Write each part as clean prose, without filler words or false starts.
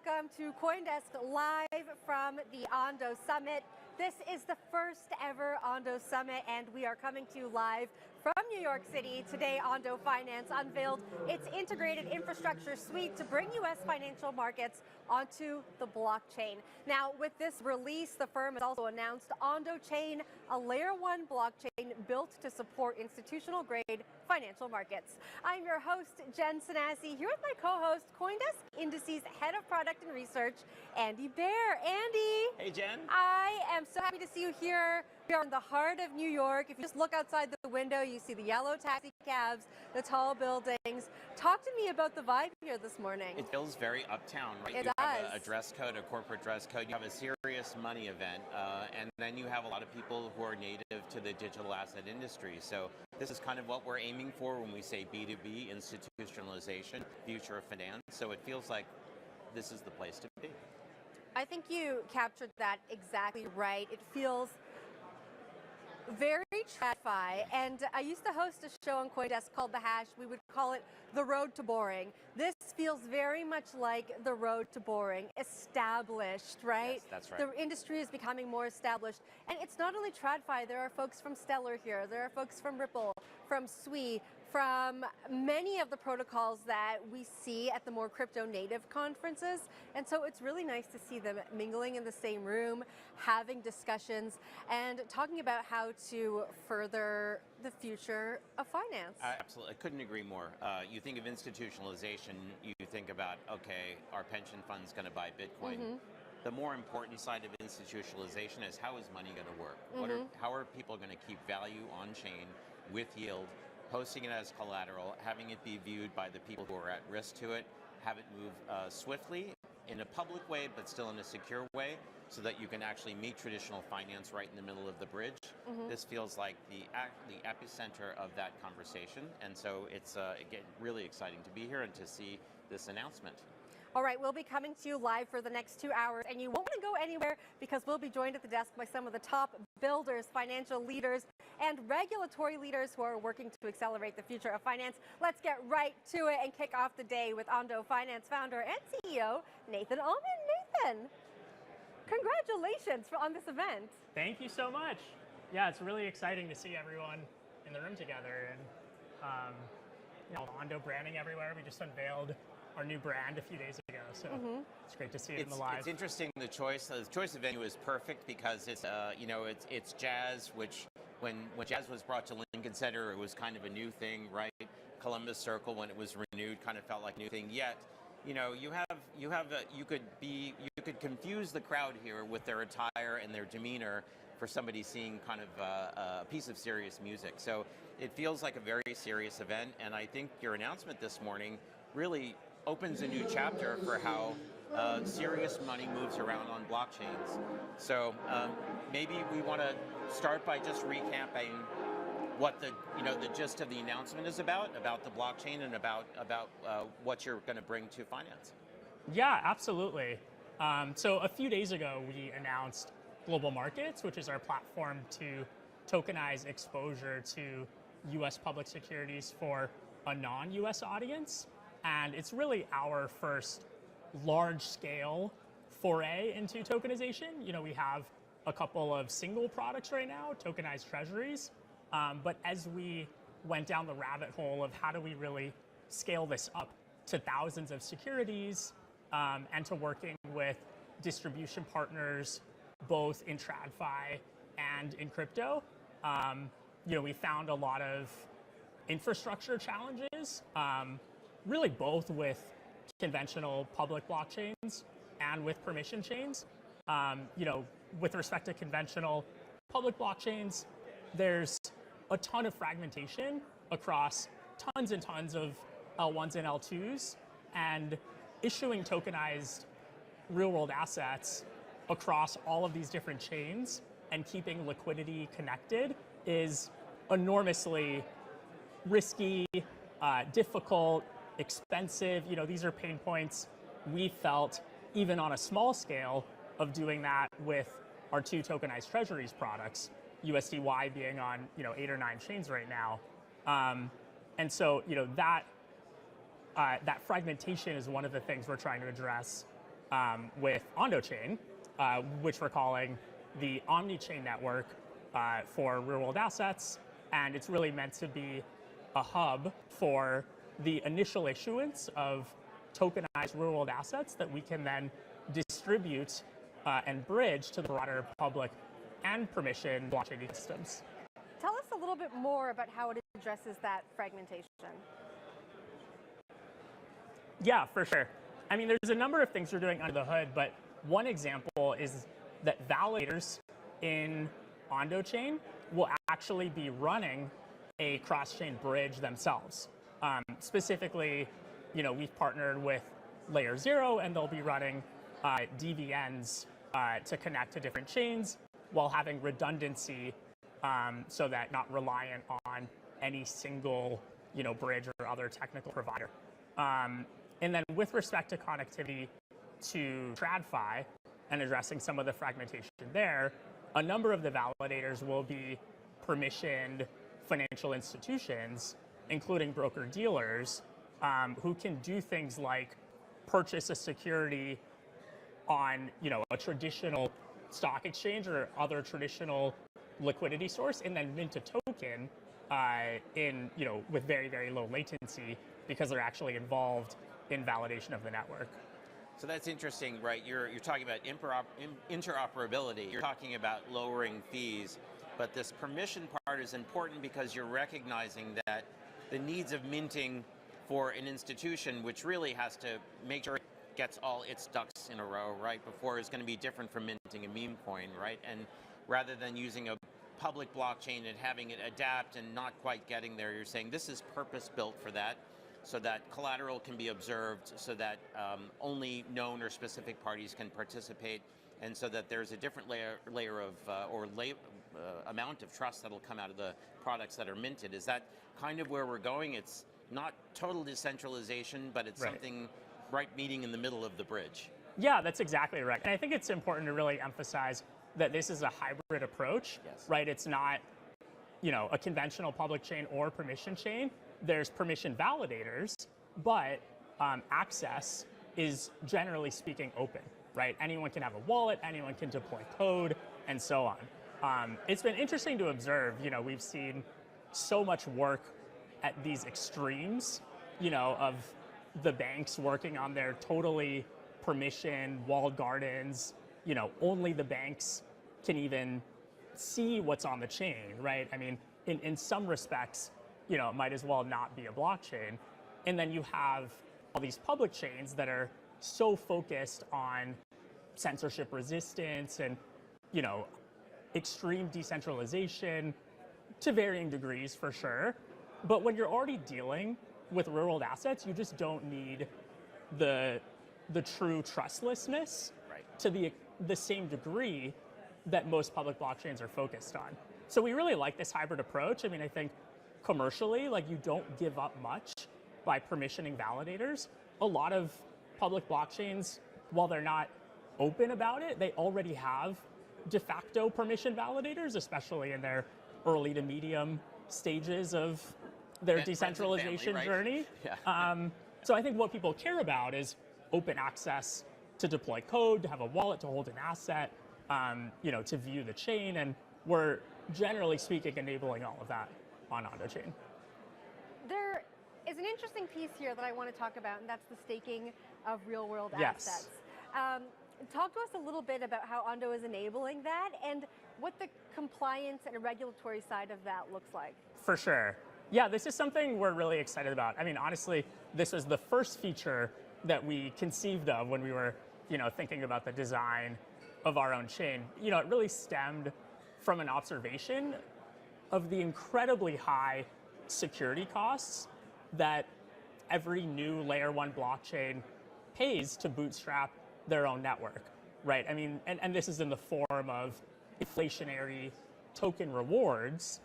welcome to CoinDesk live from the Ondo Summit. This is the first ever Ondo Summit, and we are coming to you live from New York City. Today, Ondo Finance unveiled its integrated infrastructure suite to bring U.S. financial markets onto the blockchain. Now, with this release, the firm has also announced Ondo Chain, a layer 1 blockchain built to support institutional-grade financial markets. I'm your host, Jen Sanasi, here with my co-host, CoinDesk Indices Head of Product and Research, Andy Bear. Andy! Hey, Jen. I am so happy to see you here. We are in the heart of New York. If you just look outside the window, you see the yellow taxi cabs, the tall buildings. Talk to me about the vibe here this morning. It feels very uptown, right? It you does. have a dress code, a corporate dress code. You have a serious money event, and then you have a lot of people who are native to the digital asset industry. So this is kind of what we're aiming for when we say B2B, institutionalization, future of finance. So it feels like this is the place to be. I think you captured that exactly right. It feels very TradFi, and I used to host a show on CoinDesk called The Hash. We would call it The Road to Boring. This feels very much like The Road to Boring, established, right? Yes, that's right. The industry is becoming more established, and it's not only TradFi. There are folks from Stellar here. There are folks from Ripple, from Sui, from many of the protocols that we see at the more crypto native conferences. And so it's really nice to see them mingling in the same room, having discussions, and talking about how to further the future of finance. Absolutely, I couldn't agree more. You think of institutionalization, you think about, okay, our pension fund's going to buy Bitcoin. Mm-hmm. The more important side of institutionalization is how is money going to work? Mm-hmm. How are people going to keep value on chain with yield, posting it as collateral, having it be viewed by the people who are at risk to it, have it move swiftly in a public way, but still in a secure way, so that you can actually meet traditional finance right in the middle of the bridge. Mm-hmm. This feels like the epicenter of that conversation, and so it's again, really exciting to be here and to see this announcement. All right, we'll be coming to you live for the next 2 hours, and you won't want to go anywhere because we'll be joined at the desk by some of the top builders, financial leaders, and regulatory leaders who are working to accelerate the future of finance. Let's get right to it and kick off the day with Ondo Finance founder and CEO, Nathan Ullman. Nathan, congratulations on this event. Thank you so much. Yeah, it's really exciting to see everyone in the room together, and Ondo branding everywhere. We just unveiled our new brand a few days ago, so it's great to see it in the live. It's interesting. The choice of venue is perfect because it's it's jazz, which when jazz was brought to Lincoln Center, it was kind of a new thing, right? Columbus Circle, when it was renewed, kind of felt like a new thing. Yet, you could confuse the crowd here with their attire and their demeanor for somebody seeing kind of a piece of serious music. So it feels like a very serious event, and I think your announcement this morning really opens a new chapter for how serious money moves around on blockchains. So maybe we want to start by just recapping what the gist of the announcement is about the blockchain and about what you're going to bring to finance. Yeah, absolutely. So a few days ago, we announced Global Markets, which is our platform to tokenize exposure to U.S. public securities for a non-U.S. audience. And it's really our first large-scale foray into tokenization. We have a couple of single products right now, tokenized treasuries. But as we went down the rabbit hole of how do we really scale this up to thousands of securities and to working with distribution partners, both in TradFi and in crypto, we found a lot of infrastructure challenges. Really both with conventional public blockchains and with permission chains. With respect to conventional public blockchains, there's a ton of fragmentation across tons and tons of L1s and L2s, and issuing tokenized real-world assets across all of these different chains and keeping liquidity connected is enormously risky, difficult, expensive. These are pain points we felt even on a small scale of doing that with our two tokenized treasuries products, USDY being on 8 or 9 chains right now. And so that fragmentation is one of the things we're trying to address with Ondo Chain, which we're calling the Omni-Chain Network for real-world assets. And it's really meant to be a hub for the initial issuance of tokenized real-world assets that we can then distribute and bridge to the broader public and permission blockchain ecosystems. Tell us a little bit more about how it addresses that fragmentation. Yeah, for sure. I mean, there's a number of things we're doing under the hood, but one example is that validators in Ondo Chain will actually be running a cross-chain bridge themselves. Specifically, we've partnered with Layer 0, and they'll be running DVNs to connect to different chains while having redundancy so that not reliant on any single bridge or other technical provider. And then with respect to connectivity to TradFi and addressing some of the fragmentation there, a number of the validators will be permissioned financial institutions, including broker-dealers, who can do things like purchase a security on a traditional stock exchange or other traditional liquidity source, and then mint a token with very, very low latency because they're actually involved in validation of the network. So that's interesting, right? You're talking about interoperability. You're talking about lowering fees, but this permission part is important because you're recognizing that the needs of minting for an institution, which really has to make sure it gets all its ducks in a row, right, before it's going to be different from minting a meme coin, right? And rather than using a public blockchain and having it adapt and not quite getting there, you're saying this is purpose-built for that, so that collateral can be observed, so that only known or specific parties can participate, and so that there's a different layer of amount of trust that'll come out of the products that are minted. Is that kind of where we're going? It's not total decentralization, but it's something right meeting in the middle of the bridge. Yeah, that's exactly right. And I think it's important to really emphasize that this is a hybrid approach, right? It's not, a conventional public chain or permission chain. There's permission validators, but access is generally speaking open, right? Anyone can have a wallet, anyone can deploy code, and so on. It's been interesting to observe, we've seen so much work at these extremes, of the banks working on their totally permission walled gardens, only the banks can even see what's on the chain, right? I mean, in some respects, it might as well not be a blockchain. And then you have all these public chains that are so focused on censorship resistance and, extreme decentralization to varying degrees for sure. But when you're already dealing with real-world assets, you just don't need the true trustlessness to the same degree that most public blockchains are focused on. So we really like this hybrid approach. I mean, I think commercially, you don't give up much by permissioning validators. A lot of public blockchains, while they're not open about it, they already have de facto permission validators, especially in their early to medium stages of their decentralization journey. So I think what people care about is open access to deploy code, to have a wallet, to hold an asset, to view the chain, and we're generally speaking enabling all of that on Ondo Chain. There is an interesting piece here that I want to talk about, and that's the staking of real-world assets. Talk to us a little bit about how Ondo is enabling that and what the compliance and regulatory side of that looks like. For sure. Yeah, this is something we're really excited about. I mean, honestly, this was the first feature that we conceived of when we were, thinking about the design of our own chain. It really stemmed from an observation of the incredibly high security costs that every new layer 1 blockchain pays to bootstrap their own network, right? I mean, and this is in the form of inflationary token rewards,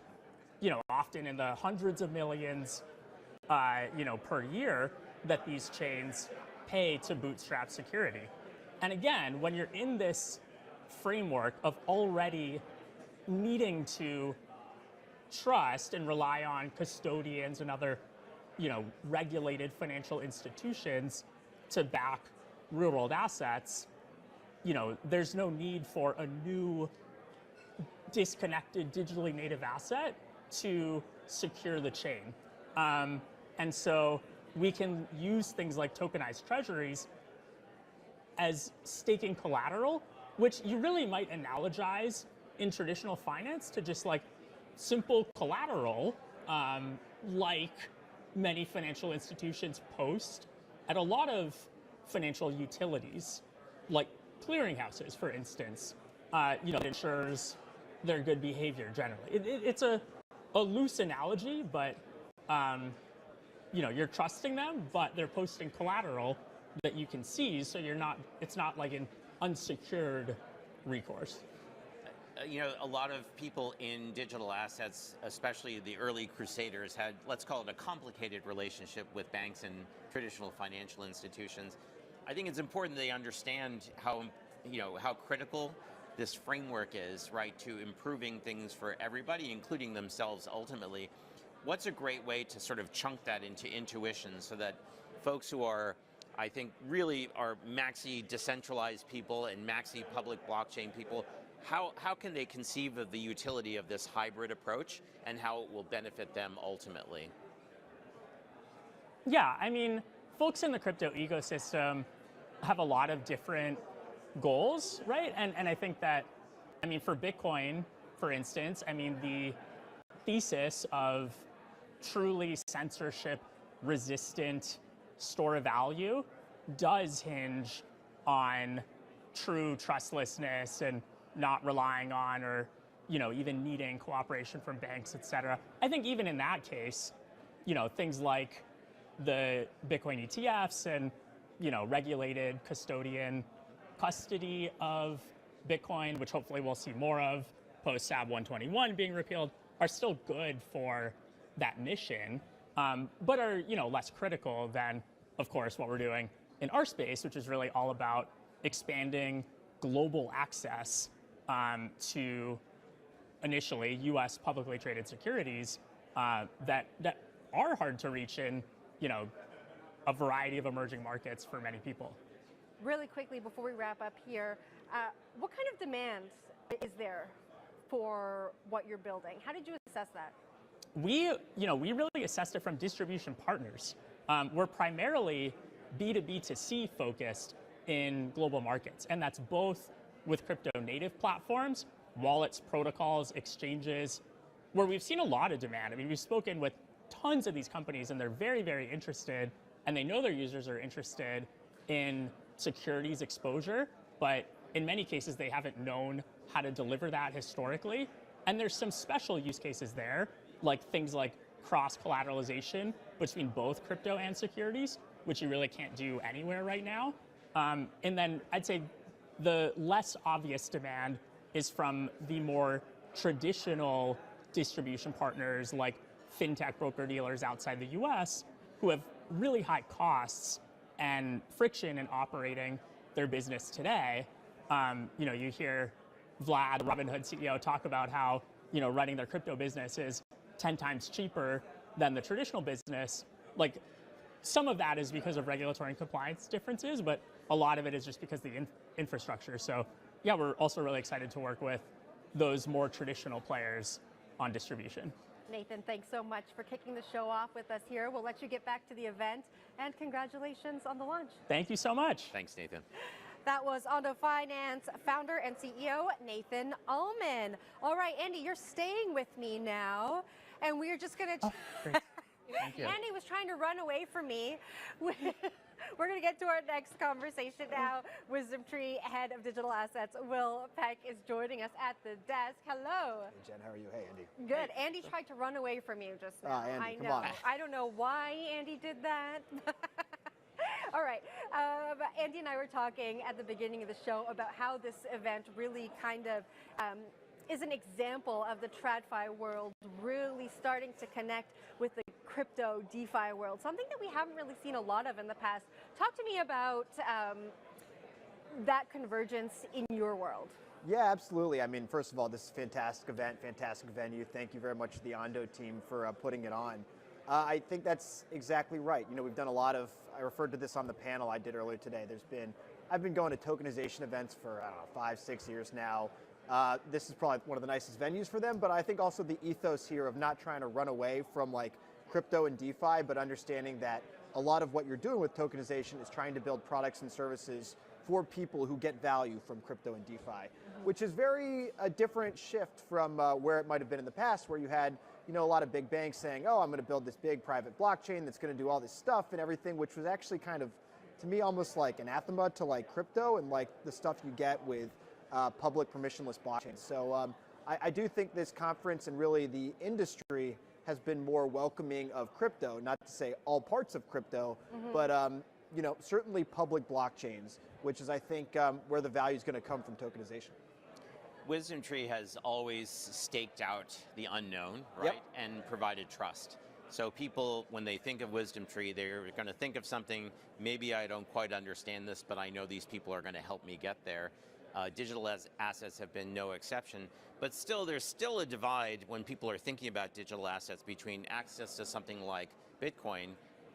often in the hundreds of millions, per year that these chains pay to bootstrap security. And again, when you're in this framework of already needing to trust and rely on custodians and other, regulated financial institutions to back real world assets, there's no need for a new disconnected digitally native asset to secure the chain. And so we can use things like tokenized treasuries as staking collateral, which you really might analogize in traditional finance to just like simple collateral, like many financial institutions post at a lot of financial utilities, like clearinghouses, for instance. It ensures their good behavior generally. It's a loose analogy, but you're trusting them, but they're posting collateral that you can seize, so it's not like an unsecured recourse. A lot of people in digital assets, especially the early crusaders, had, let's call it, a complicated relationship with banks and traditional financial institutions. I think it's important they understand how critical this framework is, right, to improving things for everybody, including themselves ultimately. What's a great way to sort of chunk that into intuition so that folks who are, I think, really are maxi decentralized people and maxi public blockchain people, how can they conceive of the utility of this hybrid approach and how it will benefit them ultimately? Yeah, I mean, folks in the crypto ecosystem have a lot of different goals, right? And I think that, for Bitcoin, for instance, the thesis of truly censorship-resistant store of value does hinge on true trustlessness and not relying on or even needing cooperation from banks, et cetera. I think even in that case, things like the Bitcoin ETFs and regulated custody of Bitcoin, which hopefully we'll see more of post SAB 121 being repealed, are still good for that mission, but are less critical than, of course, what we're doing in our space, which is really all about expanding global access to initially U.S. publicly traded securities that are hard to reach in a variety of emerging markets for many people. Really quickly before we wrap up here, what kind of demand is there for what you're building? How did you assess that? We really assessed it from distribution partners. We're primarily B2B2C focused in global markets, and that's both with crypto native platforms, wallets, protocols, exchanges, where we've seen a lot of demand. We've spoken with tons of these companies, and they're very, very interested, and they know their users are interested in securities exposure, but in many cases, they haven't known how to deliver that historically. And there's some special use cases there, like things like cross-collateralization between both crypto and securities, which you really can't do anywhere right now. And then I'd say the less obvious demand is from the more traditional distribution partners like fintech broker-dealers outside the US who have really high costs and friction in operating their business today. You hear Vlad, the Robinhood CEO, talk about how running their crypto business is 10 times cheaper than the traditional business. Like, some of that is because of regulatory and compliance differences, but a lot of it is just because of the infrastructure. So yeah, we're also really excited to work with those more traditional players on distribution. Nathan, thanks so much for kicking the show off with us here. We'll let you get back to the event, and congratulations on the launch. Thank you so much. Thanks, Nathan. That was Ondo Finance founder and CEO, Nathan Ullman. All right, Andy, you're staying with me now, and we're just going to... Thank you. Andy was trying to run away from me. We're going to get to our next conversation now. Wisdom Tree Head of Digital Assets, Will Peck, is joining us at the desk. Hello. Hey, Jen, how are you? Hey, Andy. Good. Hey. Andy tried to run away from you just now. Andy, I know. come on. I don't know why Andy did that. All right. Andy and I were talking at the beginning of the show about how this event really kind of is an example of the TradFi world really starting to connect with the crypto DeFi world, something that we haven't really seen a lot of in the past. Talk to me about that convergence in your world. Yeah, absolutely. First of all, this is a fantastic event, fantastic venue. Thank you very much to the Ondo team for putting it on. I think that's exactly right. We've done a lot of I referred to this on the panel I did earlier today. I've been going to tokenization events for, I don't know, 5-6 years now. This is probably one of the nicest venues for them, but I think also the ethos here of not trying to run away from like crypto and DeFi, but understanding that a lot of what you're doing with tokenization is trying to build products and services for people who get value from crypto and DeFi, which is a different shift from where it might have been in the past, where you had a lot of big banks saying, oh, I'm going to build this big private blockchain that's going to do all this stuff and everything, which was actually kind of, to me, almost like anathema to like crypto and like the stuff you get with public permissionless blockchains. So I do think this conference and really the industry has been more welcoming of crypto, not to say all parts of crypto, but certainly public blockchains, which is, I think, where the value is going to come from tokenization. WisdomTree has always staked out the unknown, right, and provided trust. So people, when they think of WisdomTree, they're going to think of something, maybe I don't quite understand this, but I know these people are going to help me get there. Digital assets have been no exception, but still, there's still a divide when people are thinking about digital assets between access to something like Bitcoin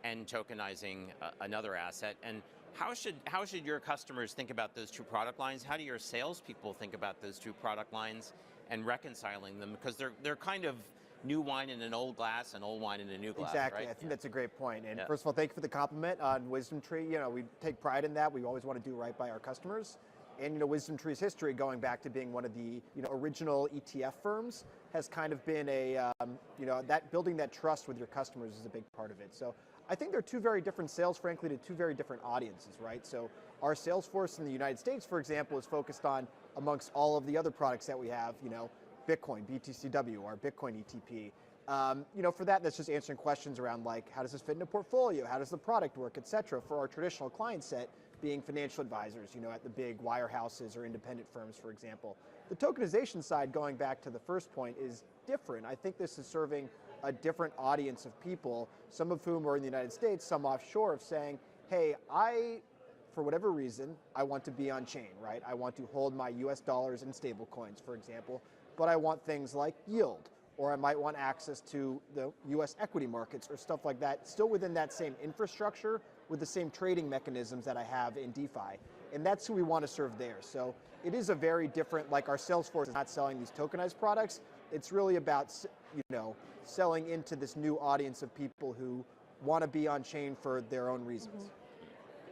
and tokenizing another asset. And how should your customers think about those two product lines? How do your salespeople think about those two product lines and reconciling them? Because they're kind of new wine in an old glass and old wine in a new glass. Exactly, right? I think that's a great point. And first of all, thank you for the compliment on WisdomTree. We take pride in that. We always want to do right by our customers. And WisdomTree's history, going back to being one of the original ETF firms, has kind of been that building that trust with your customers is a big part of it. So I think they're two very different sales, frankly, to two very different audiences, right? So our sales force in the United States, for example, is focused on, amongst all of the other products that we have, Bitcoin, BTCW, our Bitcoin ETP. For that's just answering questions around like, how does this fit in a portfolio? How does the product work, et cetera? For our traditional client set, being financial advisors, at the big wirehouses or independent firms, for example. The tokenization side, going back to the first point, is different. I think this is serving a different audience of people, some of whom are in the United States, some offshore, of saying, hey, for whatever reason, I want to be on chain, right? I want to hold my US dollars in stable coins, for example, but I want things like yield, or I might want access to the US equity markets or stuff like that, still within that same infrastructure with the same trading mechanisms that I have in DeFi. And that's who we want to serve there. So it is a very different, like our sales force is not selling these tokenized products. It's really about, selling into this new audience of people who want to be on chain for their own reasons.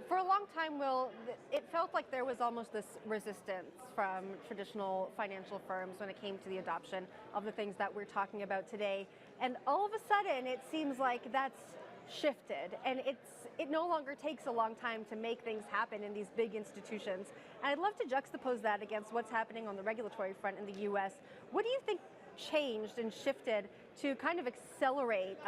For a long time, Will, it felt like there was almost this resistance from traditional financial firms when it came to the adoption of the things that we're talking about today. And all of a sudden, it seems like that's shifted, and it no longer takes a long time to make things happen in these big institutions. And I'd love to juxtapose that against what's happening on the regulatory front in the US. What do you think changed and shifted to kind of accelerate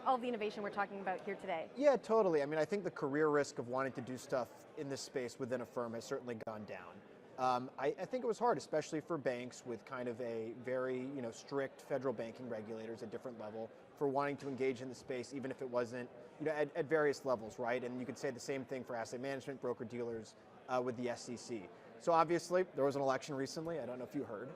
all the innovation we're talking about here today? Yeah, totally. I mean, I think the career risk of wanting to do stuff in this space within a firm has certainly gone down. I think it was hard, especially for banks with kind of a very strict federal banking regulators at different level, for wanting to engage in the space, even if it wasn't at various levels, right? And you could say the same thing for asset management, broker dealers with the SEC. So obviously there was an election recently. I don't know if you heard,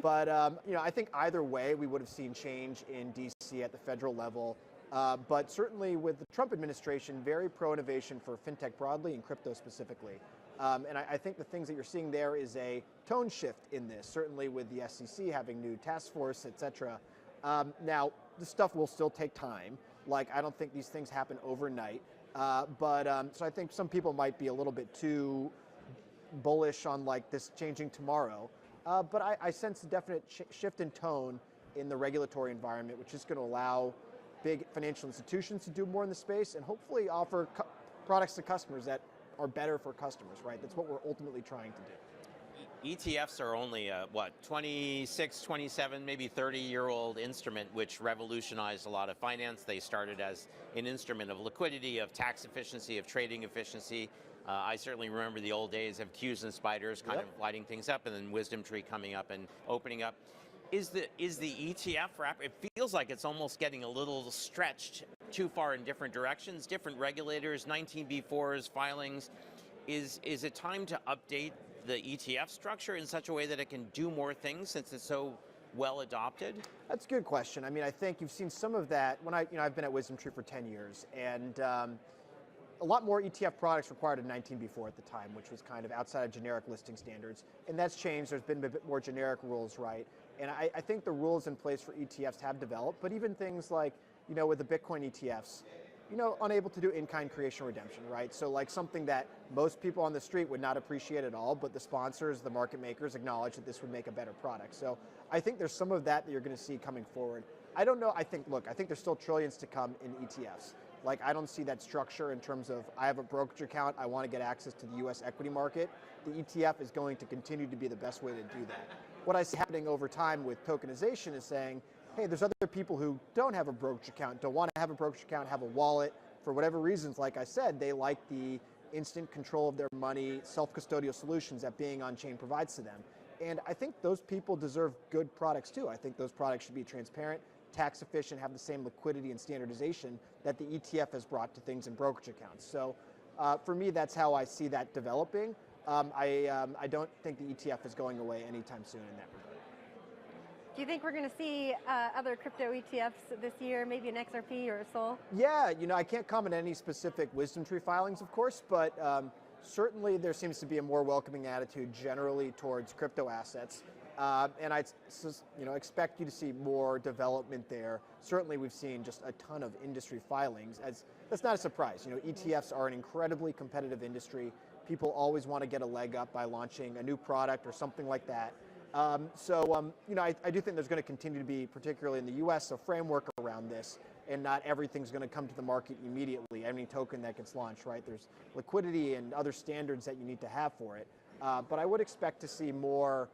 but I think either way we would have seen change in DC at the federal level. But certainly with the Trump administration, very pro-innovation for fintech broadly and crypto specifically. And I think the things that you're seeing there is a tone shift in this, certainly with the SEC having new task force, et cetera. Now, this stuff will still take time. Like, I don't think these things happen overnight. So I think some people might be a little bit too bullish on like this changing tomorrow. But I sense a definite shift in tone in the regulatory environment, which is going to allow big financial institutions to do more in the space and hopefully offer products to customers that are better for customers, right? That's what we're ultimately trying to do. ETFs are only a, 26, 27, maybe 30-year-old instrument which revolutionized a lot of finance. They started as an instrument of liquidity, of tax efficiency, of trading efficiency. I certainly remember the old days of Qs and spiders kind of lighting things up, and then WisdomTree coming up and opening up. Is the ETF wrap? It feels like it's almost getting a little stretched too far in different directions, different regulators, 19b4s, filings. Is it time to update the ETF structure in such a way that it can do more things since it's so well adopted? That's a good question. I mean, I think you've seen some of that when I've been at WisdomTree for 10 years, and a lot more ETF products required a 19b4 at the time, which was kind of outside of generic listing standards. And that's changed. There's been a bit more generic rules, right? And I think the rules in place for ETFs have developed, but even things like, with the Bitcoin ETFs, unable to do in-kind creation redemption, right? So like something that most people on the street would not appreciate at all, but the sponsors, the market makers acknowledge that this would make a better product. So I think there's some of that you're going to see coming forward. I don't know, I think there's still trillions to come in ETFs. Like, I don't see that structure in terms of, I have a brokerage account, I want to get access to the US equity market. The ETF is going to continue to be the best way to do that. What I see happening over time with tokenization is saying, hey, there's other people who don't have a brokerage account, don't want to have a brokerage account, have a wallet, for whatever reasons, like I said, they like the instant control of their money, self-custodial solutions that being on-chain provides to them. And I think those people deserve good products too. I think those products should be transparent, tax efficient, have the same liquidity and standardization that the ETF has brought to things in brokerage accounts. So for me, that's how I see that developing. I don't think the ETF is going away anytime soon in that regard. Do you think we're going to see other crypto ETFs this year, maybe an XRP or a SOL? Yeah, I can't comment on any specific wisdom tree filings, of course, but certainly there seems to be a more welcoming attitude generally towards crypto assets. And I expect you to see more development there. Certainly we've seen just a ton of industry filings. That's not a surprise. ETFs are an incredibly competitive industry. People always want to get a leg up by launching a new product or something like that. I do think there's going to continue to be, particularly in the US, a framework around this, and not everything's going to come to the market immediately. Any token that gets launched, right? There's liquidity and other standards that you need to have for it. But I would expect to see more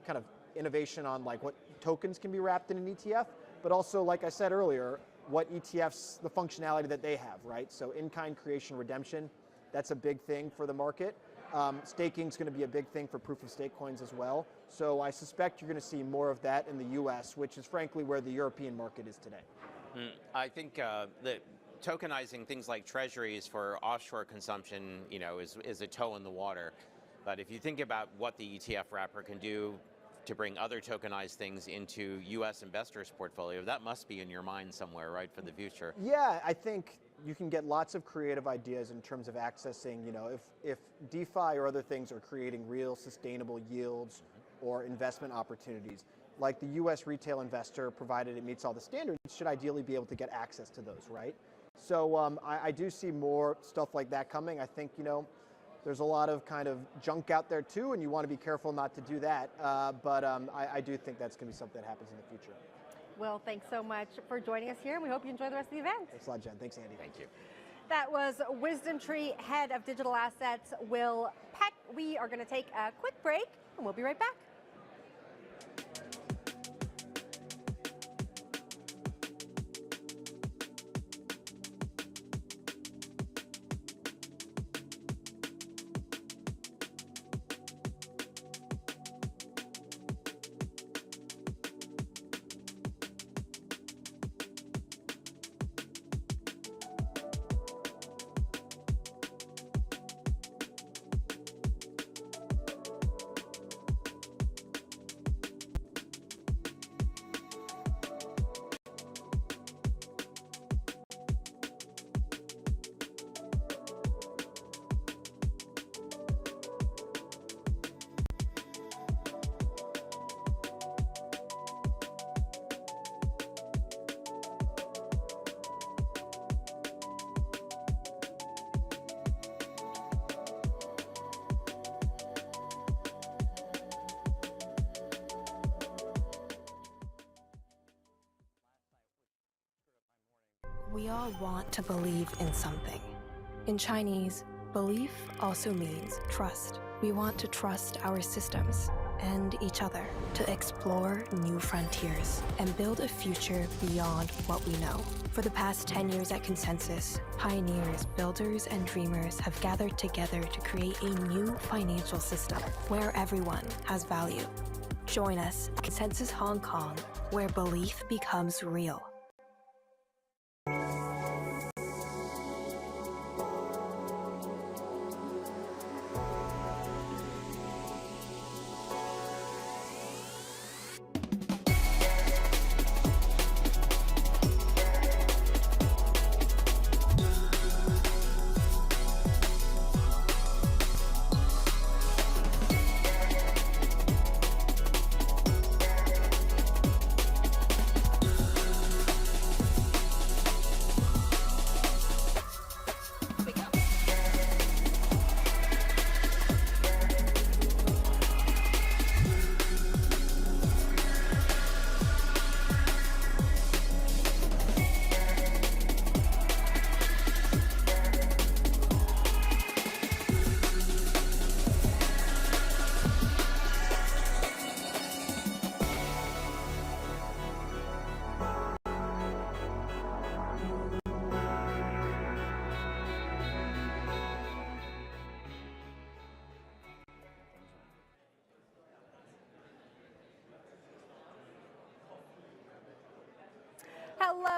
kind of innovation on like what tokens can be wrapped in an ETF, but also, like I said earlier, what ETFs, the functionality that they have, right? So in-kind creation redemption, that's a big thing for the market. Staking is going to be a big thing for proof of stake coins as well. So I suspect you're going to see more of that in the US, which is frankly where the European market is today. I think that tokenizing things like treasuries for offshore consumption, is a toe in the water. But if you think about what the ETF wrapper can do to bring other tokenized things into US investors' portfolio, that must be in your mind somewhere, right, for the future? Yeah, I think you can get lots of creative ideas in terms of accessing, if DeFi or other things are creating real sustainable yields or investment opportunities, like the US retail investor, provided it meets all the standards, should ideally be able to get access to those, right? So I do see more stuff like that coming. I think, there's a lot of kind of junk out there too, and you want to be careful not to do that. But I do think that's going to be something that happens in the future. Will, thanks so much for joining us here, and we hope you enjoy the rest of the event. Thanks a lot, Jen. Thanks, Andy. Thank you. That was WisdomTree Head of Digital Assets, Will Peck. We are going to take a quick break, and we'll be right back. We all want to believe in something. In Chinese, belief also means trust. We want to trust our systems and each other to explore new frontiers and build a future beyond what we know. For the past 10 years at Consensus, pioneers, builders, and dreamers have gathered together to create a new financial system where everyone has value. Join us at Consensus Hong Kong, where belief becomes real.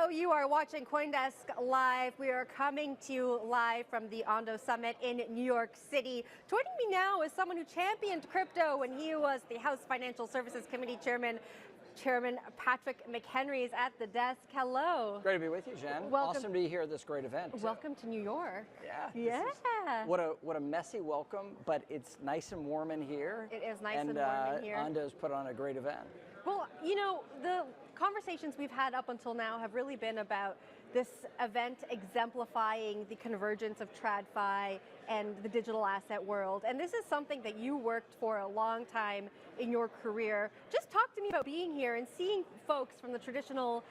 Hello, you are watching CoinDesk Live. We are coming to you live from the Ondo Summit in New York City. Joining me now is someone who championed crypto when he was the House Financial Services Committee Chairman. Chairman Patrick McHenry is at the desk. Hello. Great to be with you, Jen. Welcome. Awesome to be here at this great event. Welcome to New York. Yeah. What a messy welcome, but it's nice and warm in here. It is nice and warm in here. Ondo's put on a great event. Well, you know, the conversations we've had up until now have really been about this event exemplifying the convergence of TradFi and the digital asset world. And this is something that you worked for a long time in your career. Just talk to me about being here and seeing folks from the traditional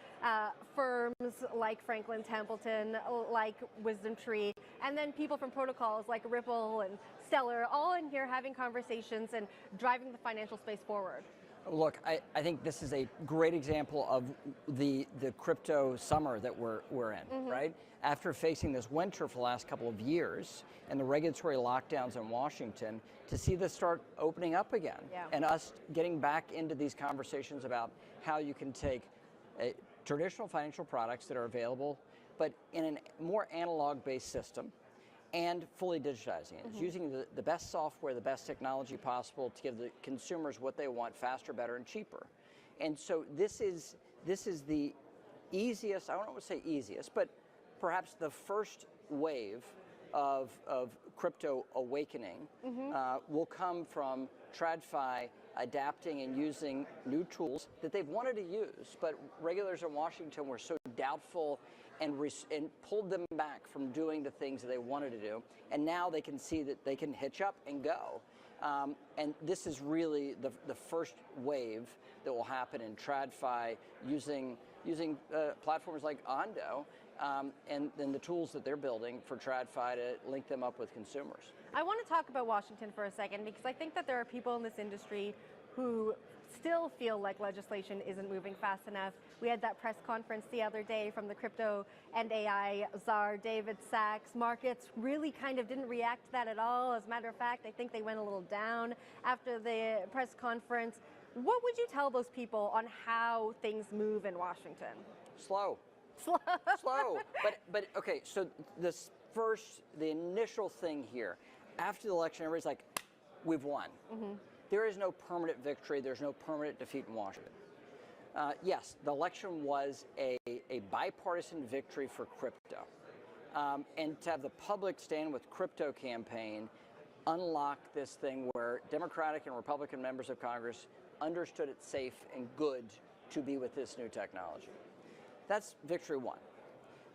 firms like Franklin Templeton, like WisdomTree, and then people from protocols like Ripple and Stellar, all in here having conversations and driving the financial space forward. Look, I think this is a great example of the crypto summer that we're in, right? After facing this winter for the last couple of years and the regulatory lockdowns in Washington, to see this start opening up again and us getting back into these conversations about how you can take traditional financial products that are available, but in a more analog-based system, and fully digitizing it. It's using the best software, the best technology possible to give the consumers what they want faster, better, and cheaper. And so this is the easiest, I don't want to say easiest, but perhaps the first wave of crypto awakening will come from TradFi adapting and using new tools that they've wanted to use, but regulators in Washington were so doubtful and pulled them back from doing the things that they wanted to do. And now they can see that they can hitch up and go. And this is really the first wave that will happen in TradFi using platforms like Ondo and then the tools that they're building for TradFi to link them up with consumers. I want to talk about Washington for a second because I think that there are people in this industry who still feel like legislation isn't moving fast enough. We had that press conference the other day from the crypto and AI czar, David Sachs. Markets really kind of didn't react to that at all. As a matter of fact, I think they went a little down after the press conference. What would you tell those people on how things move in Washington? Slow. But okay, so the initial thing here, after the election, everybody's like, we've won. There is no permanent victory. There's no permanent defeat in Washington. Yes, the election was a bipartisan victory for crypto. And to have the public stand with crypto campaign unlock this thing where Democratic and Republican members of Congress understood it's safe and good to be with this new technology. That's victory one.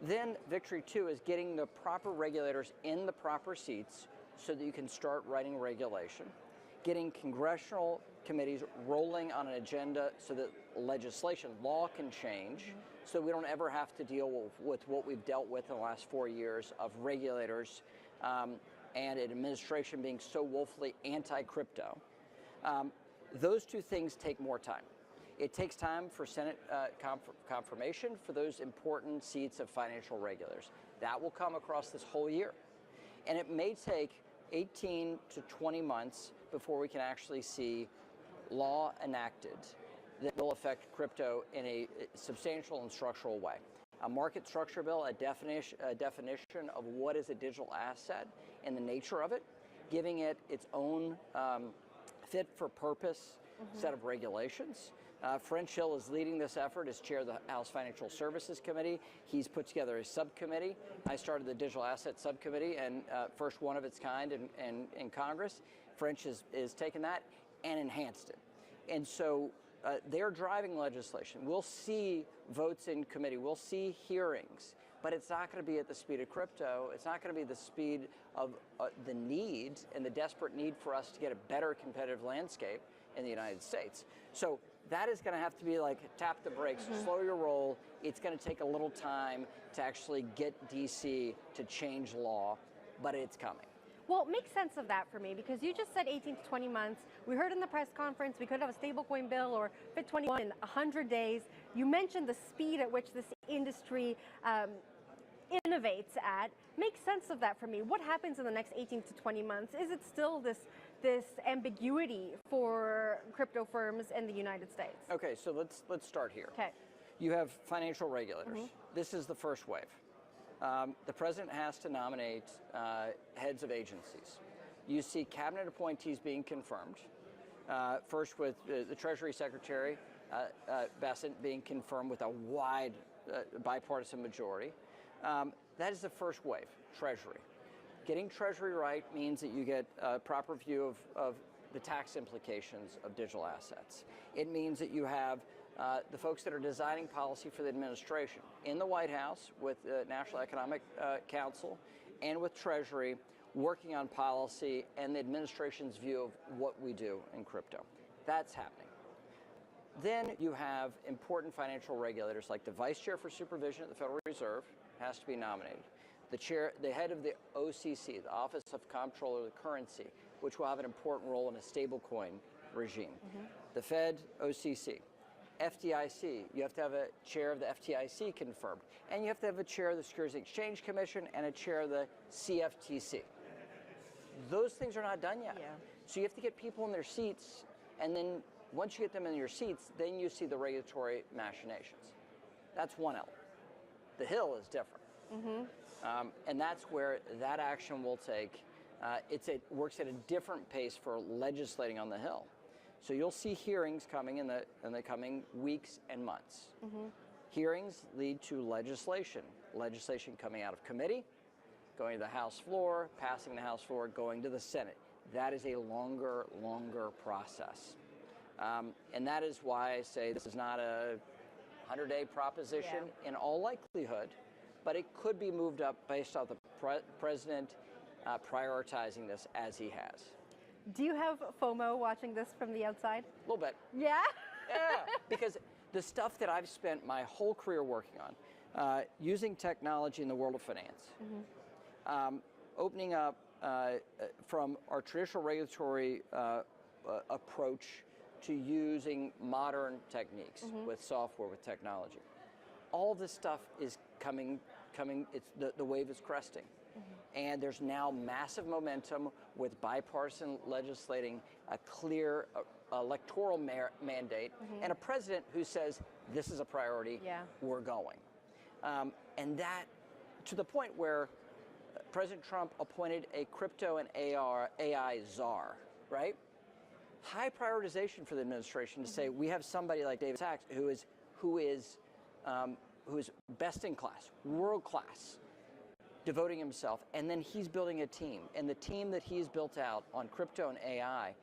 Then victory two is getting the proper regulators in the proper seats so that you can start writing regulation. Getting congressional committees rolling on an agenda so that legislation, law can change, so we don't ever have to deal with what we've dealt with in the last 4 years of regulators and an administration being so woefully anti-crypto. Those two things take more time. It takes time for Senate confirmation for those important seats of financial regulators. That will come across this whole year. And it may take 18 to 20 months before we can actually see law enacted that will affect crypto in a substantial and structural way. A market structure bill, a definition of what is a digital asset and the nature of it, giving it its own fit for purpose set of regulations. French Hill is leading this effort as chair of the House Financial Services Committee. He's put together a subcommittee. I started the Digital Asset Subcommittee, and first one of its kind in Congress. French has taken that and enhanced it. And so they're driving legislation. We'll see votes in committee. We'll see hearings. But it's not going to be at the speed of crypto. It's not going to be the speed of the need and the desperate need for us to get a better competitive landscape in the United States. So that is going to have to be like tap the brakes, slow your roll. It's going to take a little time to actually get DC to change law, but it's coming. Well, make sense of that for me, because you just said 18 to 20 months. We heard in the press conference we could have a stablecoin bill or FIT21 in 100 days. You mentioned the speed at which this industry innovates at. Make sense of that for me. What happens in the next 18 to 20 months? Is it still this ambiguity for crypto firms in the United States? Okay, so let's start here. Okay. You have financial regulators. This is the first wave. The president has to nominate heads of agencies. You see cabinet appointees being confirmed, first with the Treasury Secretary, Bassett, being confirmed with a wide bipartisan majority. That is the first wave, Treasury. Getting Treasury right means that you get a proper view of the tax implications of digital assets. It means that you have the folks that are designing policy for the administration in the White House with the National Economic Council and with Treasury working on policy and the administration's view of what we do in crypto. That's happening. Then you have important financial regulators like the Vice Chair for Supervision at the Federal Reserve has to be nominated. The head of the OCC, the Office of Comptroller of the Currency, which will have an important role in a stablecoin regime. The Fed, OCC. FDIC, you have to have a chair of the FDIC confirmed. And you have to have a chair of the Securities and Exchange Commission and a chair of the CFTC. Those things are not done yet. Yeah. So you have to get people in their seats, and then once you get them in your seats, then you see the regulatory machinations. That's one element. The Hill is different. And that's where that action will take. It works at a different pace for legislating on the Hill. So you'll see hearings coming in the coming weeks and months. Hearings lead to legislation. Legislation coming out of committee, going to the House floor, passing the House floor, going to the Senate. That is a longer process. And that is why I say this is not a 100-day proposition in all likelihood, but it could be moved up based on the president prioritizing this as he has. Do you have FOMO watching this from the outside? A little bit. Yeah? Yeah, because the stuff that I've spent my whole career working on, using technology in the world of finance, opening up from our traditional regulatory approach to using modern techniques with software, with technology. All of this stuff is coming, the wave is cresting. And there's now massive momentum with bipartisan legislating, a clear electoral mandate, and a president who says, this is a priority, we're going. And that, to the point where President Trump appointed a crypto and AI czar, right? High prioritization for the administration to say, we have somebody like David Sachs who is best in class, world class, devoting himself, and then he's building a team. And the team that he's built out on crypto and AI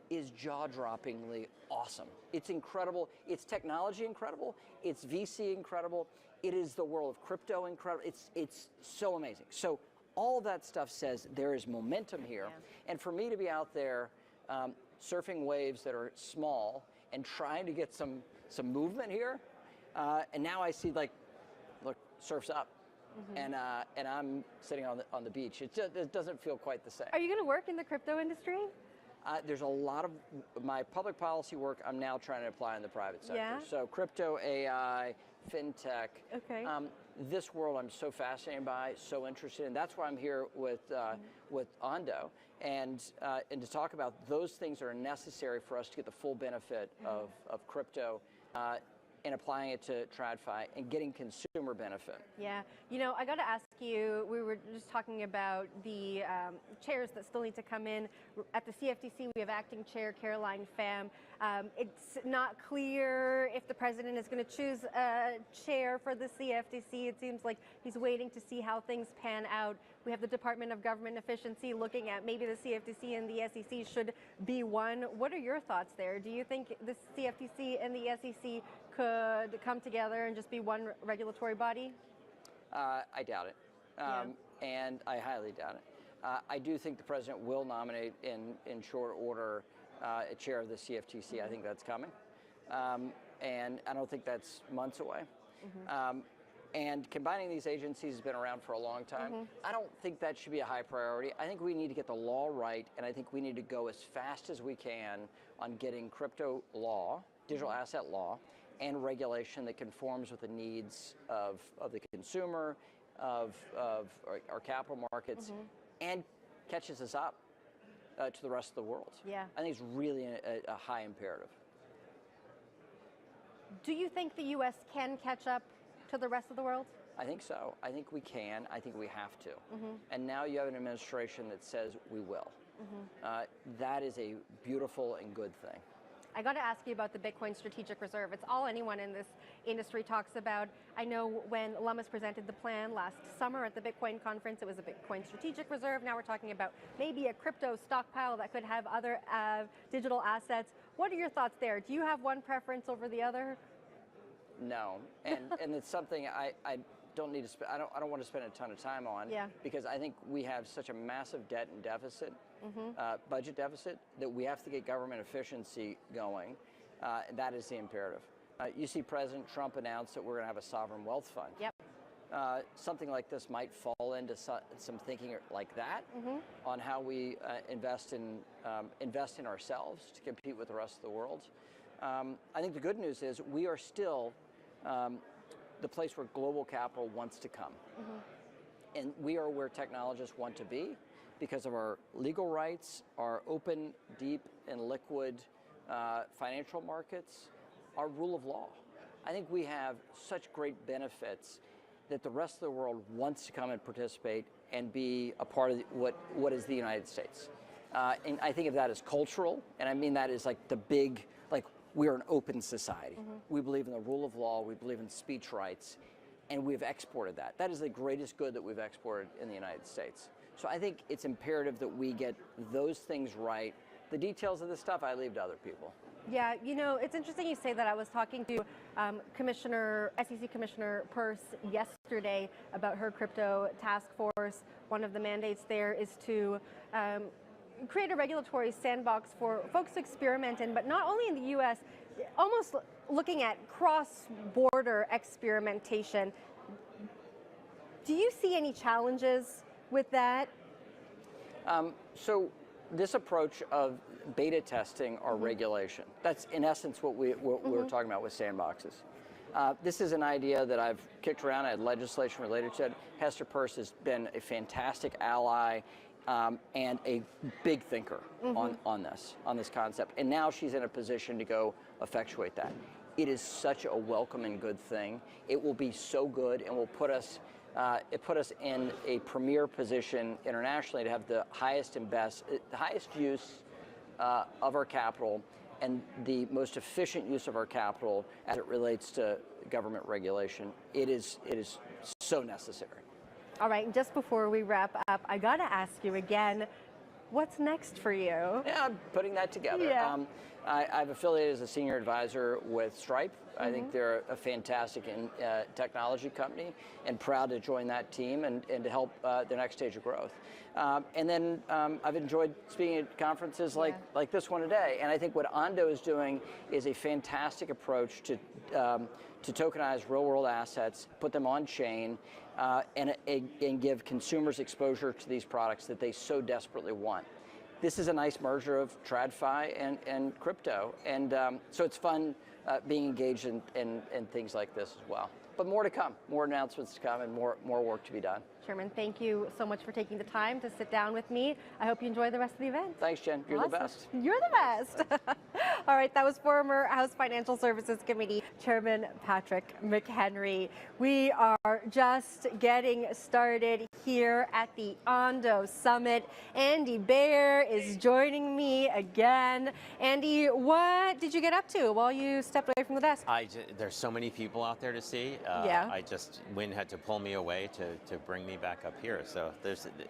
is jaw-droppingly awesome. It's incredible. It's technology incredible. It's VC incredible. It is the world of crypto incredible. It's so amazing. So all that stuff says there is momentum here. And for me to be out there surfing waves that are small and trying to get some movement here, and now I see, like, look, surf's up. And I'm sitting on the beach. It doesn't feel quite the same. Are you going to work in the crypto industry? There's a lot of my public policy work I'm now trying to apply in the private sector. Yeah? So crypto, AI, fintech. Okay. This world I'm so fascinated by, so interested in. That's why I'm here with Ondo, and to talk about those things that are necessary for us to get the full benefit of crypto. And applying it to TradFi and getting consumer benefit. Yeah, you know, I got to ask you, we were just talking about the chairs that still need to come in. At the CFTC, we have acting chair Caroline Pham. It's not clear if the president is going to choose a chair for the CFTC. It seems like he's waiting to see how things pan out. We have the Department of Government Efficiency looking at maybe the CFTC and the SEC should be one. What are your thoughts there? Do you think the CFTC and the SEC could come together and just be one regulatory body? I doubt it, and I highly doubt it. I do think the president will nominate in short order a chair of the CFTC. I think that's coming, and I don't think that's months away. And combining these agencies has been around for a long time. I don't think that should be a high priority. I think we need to get the law right, and I think we need to go as fast as we can on getting crypto law, digital asset law, and regulation that conforms with the needs of the consumer, of our capital markets, and catches us up to the rest of the world. Yeah. I think it's really a high imperative. Do you think the U.S. can catch up to the rest of the world? I think so. I think we can. I think we have to. And now you have an administration that says we will. That is a beautiful and good thing. I got to ask you about the Bitcoin Strategic Reserve. It's all anyone in this industry talks about. I know when Lummis presented the plan last summer at the Bitcoin conference, it was a Bitcoin Strategic Reserve. Now we're talking about maybe a crypto stockpile that could have other digital assets. What are your thoughts there? Do you have one preference over the other? No, and it's something I don't need to I don't want to spend a ton of time on, because I think we have such a massive debt and deficit, budget deficit, that we have to get government efficiency going. That is the imperative. You see President Trump announce that we're going to have a sovereign wealth fund. Yep. Something like this might fall into some thinking like that on how we invest in ourselves to compete with the rest of the world. I think the good news is we are still the place where global capital wants to come. And we are where technologists want to be because of our legal rights, our open, deep, and liquid financial markets, our rule of law. I think we have such great benefits that the rest of the world wants to come and participate and be a part of what is the United States. And I think of that as cultural, and I mean that as like the big, like, we're an open society. We believe in the rule of law, we believe in speech rights, and we've exported that. That is the greatest good that we've exported in the United States. So I think it's imperative that we get those things right. The details of this stuff, I leave to other people. Yeah, you know, it's interesting you say that. I was talking to SEC Commissioner Peirce yesterday about her crypto task force. One of the mandates there is to create a regulatory sandbox for folks to experiment in, but not only in the U.S., almost looking at cross-border experimentation. Do you see any challenges with that? So this approach of beta testing or regulation, that's in essence what we're talking about with sandboxes. This is an idea that I've kicked around. I had legislation related to it. Hester Peirce has been a fantastic ally and a big thinker on this concept. And now she's in a position to go effectuate that. It is such a welcome and good thing. It will be so good and will put us in a premier position internationally to have the highest and best, the highest use of our capital and the most efficient use of our capital as it relates to government regulation. It is so necessary. All right, just before we wrap up, I got to ask you again, what's next for you? Yeah, I'm putting that together. Yeah. I've affiliated as a senior advisor with Stripe. I think they're a fantastic technology company, and proud to join that team and to help the next stage of growth. And then I've enjoyed speaking at conferences like this one today. And I think what Ondo is doing is a fantastic approach to tokenize real-world assets, put them on chain, and give consumers exposure to these products that they so desperately want. This is a nice merger of TradFi and crypto, and so it's fun being engaged in things like this as well. But more to come, more announcements to come, and more work to be done. Chairman, thank you so much for taking the time to sit down with me. I hope you enjoy the rest of the event. Thanks, Jen. You're the best. You're the best. All right, that was former House Financial Services Committee Chairman Patrick McHenry. We are just getting started here at the Ondo Summit. Andy Baer is joining me again. Andy, what did you get up to while you stepped away from the desk? There's so many people out there to see. Wynn had to pull me away to bring me back up here. So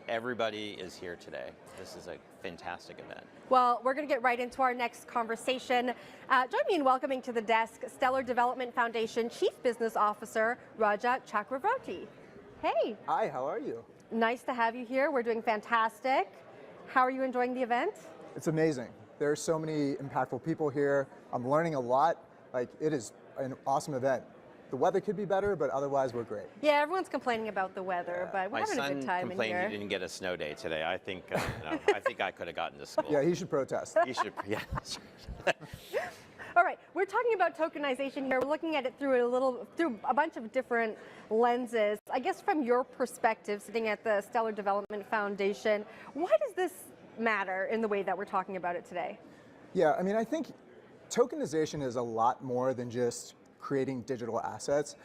everybody is here today. This is a fantastic event. Well, we're going to get right into our next conversation. Join me in welcoming to the desk Stellar Development Foundation Chief Business Officer Raja Chakravorty. Hey. Hi, how are you? Nice to have you here. We're doing fantastic. How are you enjoying the event? It's amazing. There are so many impactful people here. I'm learning a lot. It is an awesome event. The weather could be better, but otherwise we're great. Yeah, everyone's complaining about the weather, but we're having a good time in here. My son complained he didn't get a snow day today. I think I could have gotten to school. Yeah, he should protest. He should, yeah. All right, we're talking about tokenization here. We're looking at it through a bunch of different lenses. I guess from your perspective, sitting at the Stellar Development Foundation, why does this matter in the way that we're talking about it today? Yeah, I mean, I think tokenization is a lot more than just creating digital assets.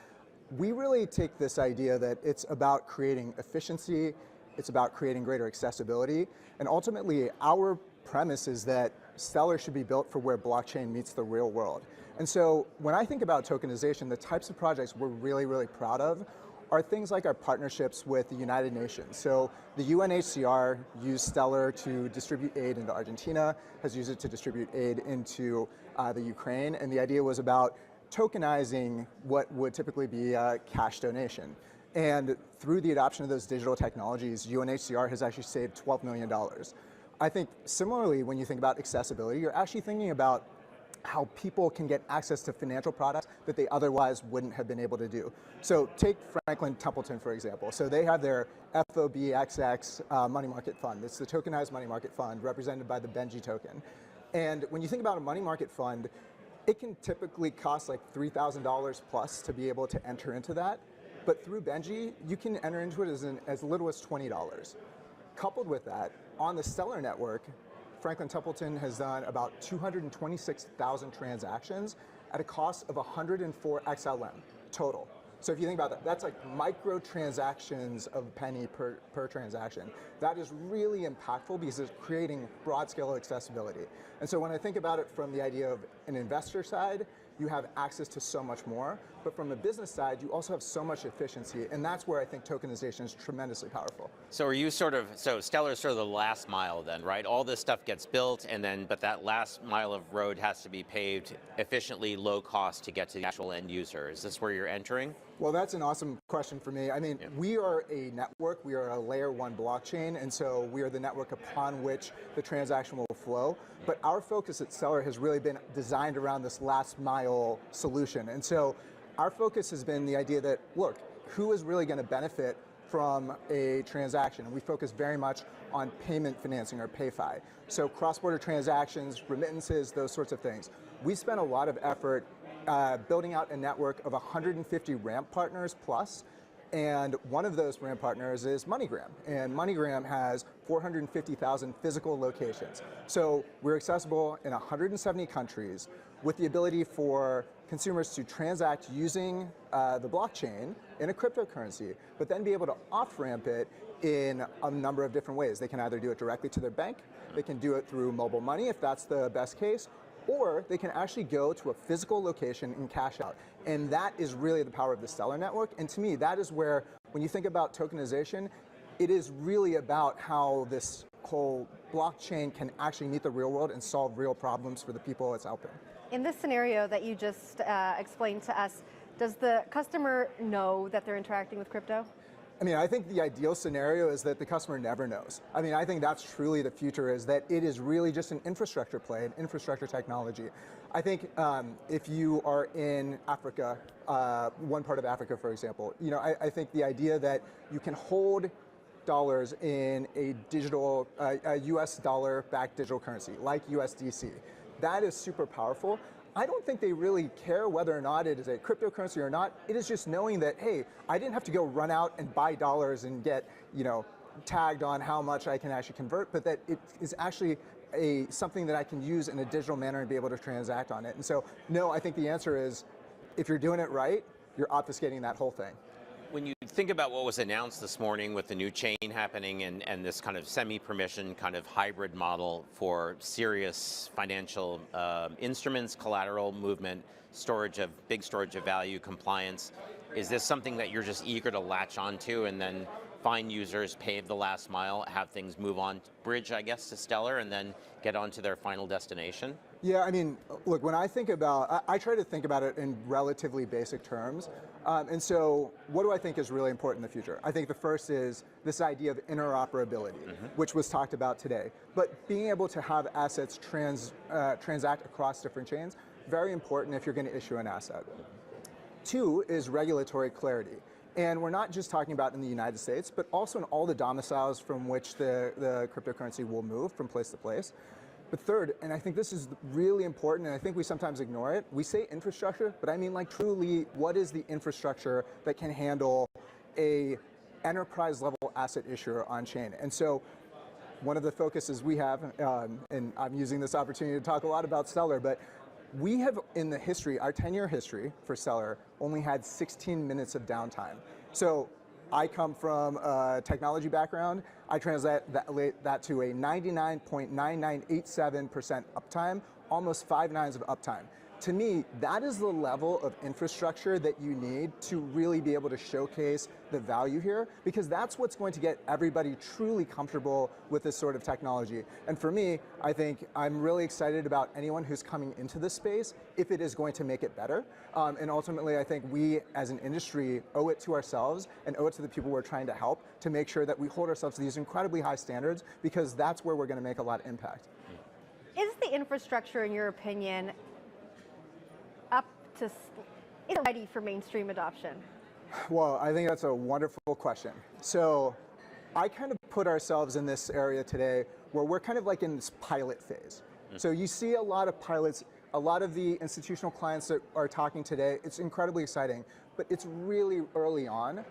We really take this idea that it's about creating efficiency, it's about creating greater accessibility, and ultimately our premise is that Stellar should be built for where blockchain meets the real world. And so when I think about tokenization, the types of projects we're really, really proud of are things like our partnerships with the United Nations. So the UNHCR used Stellar to distribute aid into Argentina, has used it to distribute aid into the Ukraine, and the idea was about tokenizing what would typically be a cash donation. And through the adoption of those digital technologies, UNHCR has actually saved $12 million. I think similarly, when you think about accessibility, you're actually thinking about how people can get access to financial products that they otherwise wouldn't have been able to do. So take Franklin Templeton, for example. So they have their FOBXX money market fund. It's the tokenized money market fund represented by the Benji token. And when you think about a money market fund, it can typically cost like $3,000 plus to be able to enter into that. But through Benji, you can enter into it as little as $20. Coupled with that, on the Stellar network, Franklin Templeton has done about 226,000 transactions at a cost of 104 XLM total. So if you think about that, that's like micro transactions of a penny per transaction. That is really impactful because it's creating broad scale accessibility. And so when I think about it from the idea of an investor side, you have access to so much more, but from the business side, you also have so much efficiency, and that's where I think tokenization is tremendously powerful. So are you so Stellar is sort of the last mile then, right? All this stuff gets built, and then, but that last mile of road has to be paved efficiently, low cost to get to the actual end user. Is this where you're entering? Well, that's an awesome question for me. I mean, we are a network, we are a layer 1 blockchain, and so we are the network upon which the transaction will flow. But our focus at Stellar has really been designed around this last mile solution. And so our focus has been the idea that, look, who is really going to benefit from a transaction? And we focus very much on payment financing, or PayFi. So cross-border transactions, remittances, those sorts of things. We spent a lot of effort building out a network of 150 ramp partners plus, and one of those ramp partners is MoneyGram, and MoneyGram has 450,000 physical locations. So we're accessible in 170 countries with the ability for consumers to transact using the blockchain in a cryptocurrency, but then be able to off-ramp it in a number of different ways. They can either do it directly to their bank, they can do it through mobile money if that's the best case, or they can actually go to a physical location and cash out. And that is really the power of the Stellar network. And to me, that is where, when you think about tokenization, it is really about how this whole blockchain can actually meet the real world and solve real problems for the people it's helping. In this scenario that you just explained to us, does the customer know that they're interacting with crypto? I mean, I think the ideal scenario is that the customer never knows. I mean, I think that's truly the future, is that it is really just an infrastructure play, an infrastructure technology. I think if you are in Africa, one part of Africa, for example, you know, I think the idea that you can hold dollars in a digital, a US dollar-backed digital currency, like USDC, that is super powerful. I don't think they really care whether or not it is a cryptocurrency or not. It is just knowing that, hey, I didn't have to go run out and buy dollars and get, you know, tagged on how much I can actually convert, but that it is actually something that I can use in a digital manner and be able to transact on it. And so, no, I think the answer is, if you're doing it right, you're obfuscating that whole thing. When you think about what was announced this morning with the new chain happening and this kind of semi-permission kind of hybrid model for serious financial instruments, collateral movement, big storage of value, compliance, is this something that you're just eager to latch onto and then find users, pave the last mile, have things move on, bridge, I guess, to Stellar, and then get on to their final destination? Yeah, I mean, look, when I think about, I try to think about it in relatively basic terms. And so what do I think is really important in the future? I think the first is this idea of interoperability, which was talked about today. But being able to have assets transact across different chains, very important if you're going to issue an asset. Two is regulatory clarity. And we're not just talking about in the United States, but also in all the domiciles from which the cryptocurrency will move from place to place. But third, and I think this is really important, and I think we sometimes ignore it, we say infrastructure, but I mean like truly, what is the infrastructure that can handle a enterprise level asset issuer on chain? And so one of the focuses we have, and I'm using this opportunity to talk a lot about Stellar, but we have, in the history, our 10-year history for Stellar, only had 16 minutes of downtime. So I come from a technology background. I translate that to a 99.9987% uptime, almost 5 nines of uptime. To me, that is the level of infrastructure that you need to really be able to showcase the value here, because that's what's going to get everybody truly comfortable with this sort of technology. And for me, I think I'm really excited about anyone who's coming into this space if it is going to make it better. And ultimately, I think we as an industry owe it to ourselves and owe it to the people we're trying to help to make sure that we hold ourselves to these incredibly high standards, because that's where we're going to make a lot of impact. Is the infrastructure, in your opinion, is it ready for mainstream adoption? Well, I think that's a wonderful question. So I kind of put ourselves in this area today where we're kind of like in this pilot phase. So you see a lot of pilots, a lot of the institutional clients that are talking today, it's incredibly exciting, but it's really early on.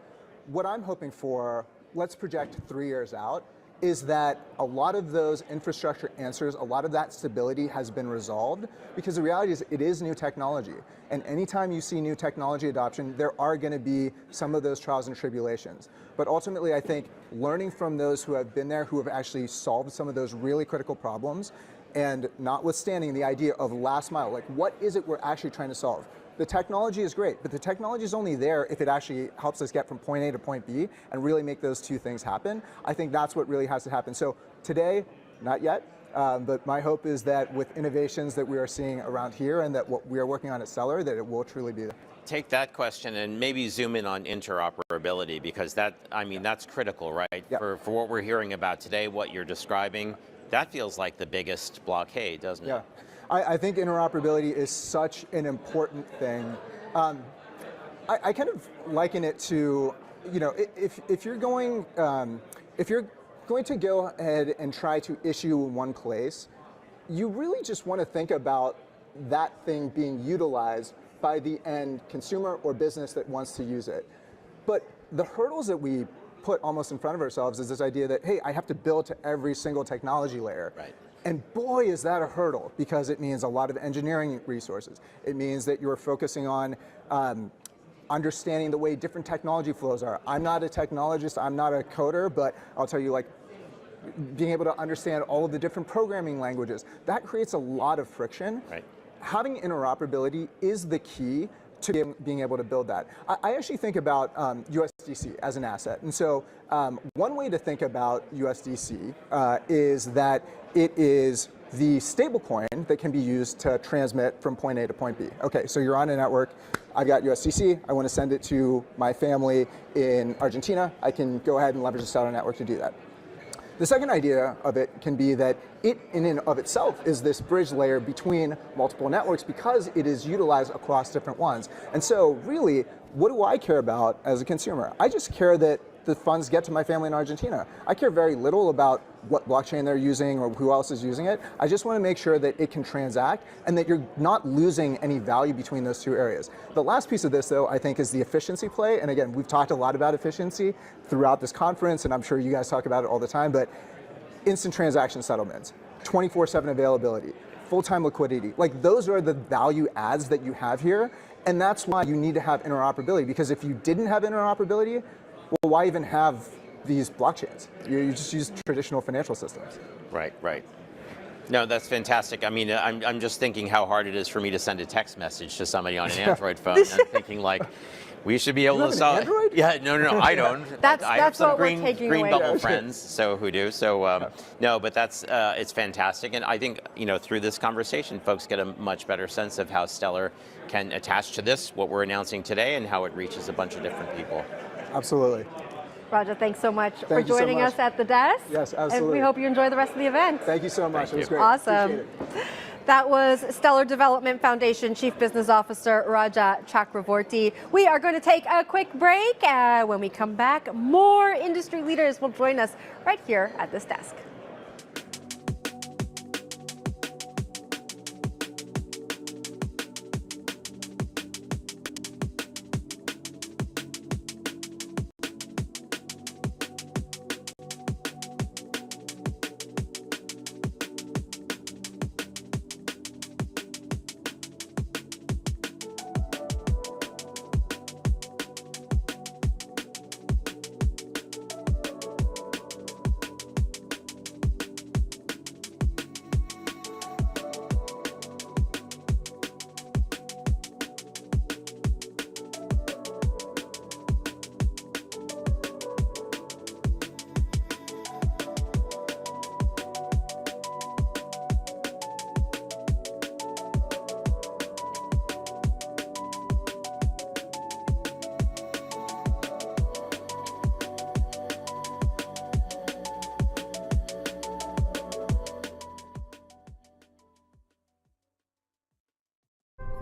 What I'm hoping for, let's project 3 years out, is that a lot of those infrastructure answers, a lot of that stability has been resolved, because the reality is it is new technology. And anytime you see new technology adoption, there are going to be some of those trials and tribulations. But ultimately, I think learning from those who have been there, who have actually solved some of those really critical problems, and notwithstanding the idea of last mile, like what is it we're actually trying to solve? The technology is great, but the technology is only there if it actually helps us get from point A to point B and really make those two things happen. I think that's what really has to happen. So today, not yet, but my hope is that with innovations that we are seeing around here and that what we are working on at Stellar, that it will truly be there. Take that question and maybe zoom in on interoperability, because that, I mean, that's critical, right? Yep. For what we're hearing about today, what you're describing, that feels like the biggest blockade, doesn't it? Yeah. I think interoperability is such an important thing. I kind of liken it to, you know, if you're going to go ahead and try to issue in one place, you really just want to think about that thing being utilized by the end consumer or business that wants to use it. But the hurdles that we put almost in front of ourselves is this idea that, hey, I have to build to every single technology layer. Right. And boy, is that a hurdle, because it means a lot of engineering resources. It means that you're focusing on understanding the way different technology flows are. I'm not a technologist, I'm not a coder, but I'll tell you, like, being able to understand all of the different programming languages, that creates a lot of friction. Right. Having interoperability is the key to being able to build that. I actually think about USDC as an asset. And so one way to think about USDC is that it is the stablecoin that can be used to transmit from point A to point B. Okay, so you're on a network, I've got USDC, I want to send it to my family in Argentina, I can go ahead and leverage the Stellar network to do that. The second idea of it can be that it in and of itself is this bridge layer between multiple networks, because it is utilized across different ones. And so really, what do I care about as a consumer? I just care that the funds get to my family in Argentina. I care very little about what blockchain they're using or who else is using it. I just want to make sure that it can transact and that you're not losing any value between those two areas. The last piece of this, though, I think is the efficiency play. And again, we've talked a lot about efficiency throughout this conference, and I'm sure you guys talk about it all the time, but instant transaction settlements, 24/7 availability, full-time liquidity, like those are the value adds that you have here. And that's why you need to have interoperability, because if you didn't have interoperability, well, why even have these blockchains? You just use traditional financial systems. Right, right. No, that's fantastic. I mean, I'm just thinking how hard it is for me to send a text message to somebody on an Android phone. I'm thinking like, we should be able You to have solve. an Android? Yeah, no, I don't. That's I have some what we're green taking away. bubble friends, so who do. So no, but that's it's fantastic, and I think through this conversation, folks get a much better sense of how Stellar can attach to this, what we're announcing today, and how it reaches a bunch of different people. Absolutely. Raja, thanks so much for Thank you so joining much. us at the desk. Yes, absolutely. And we hope you enjoy the rest of the event. Thank you so much. Thank It was you. great. Awesome. Appreciate it. That was Stellar Development Foundation Chief Business Officer Raja Chakravorty. We are going to take a quick break. When we come back, more industry leaders will join us right here at this desk.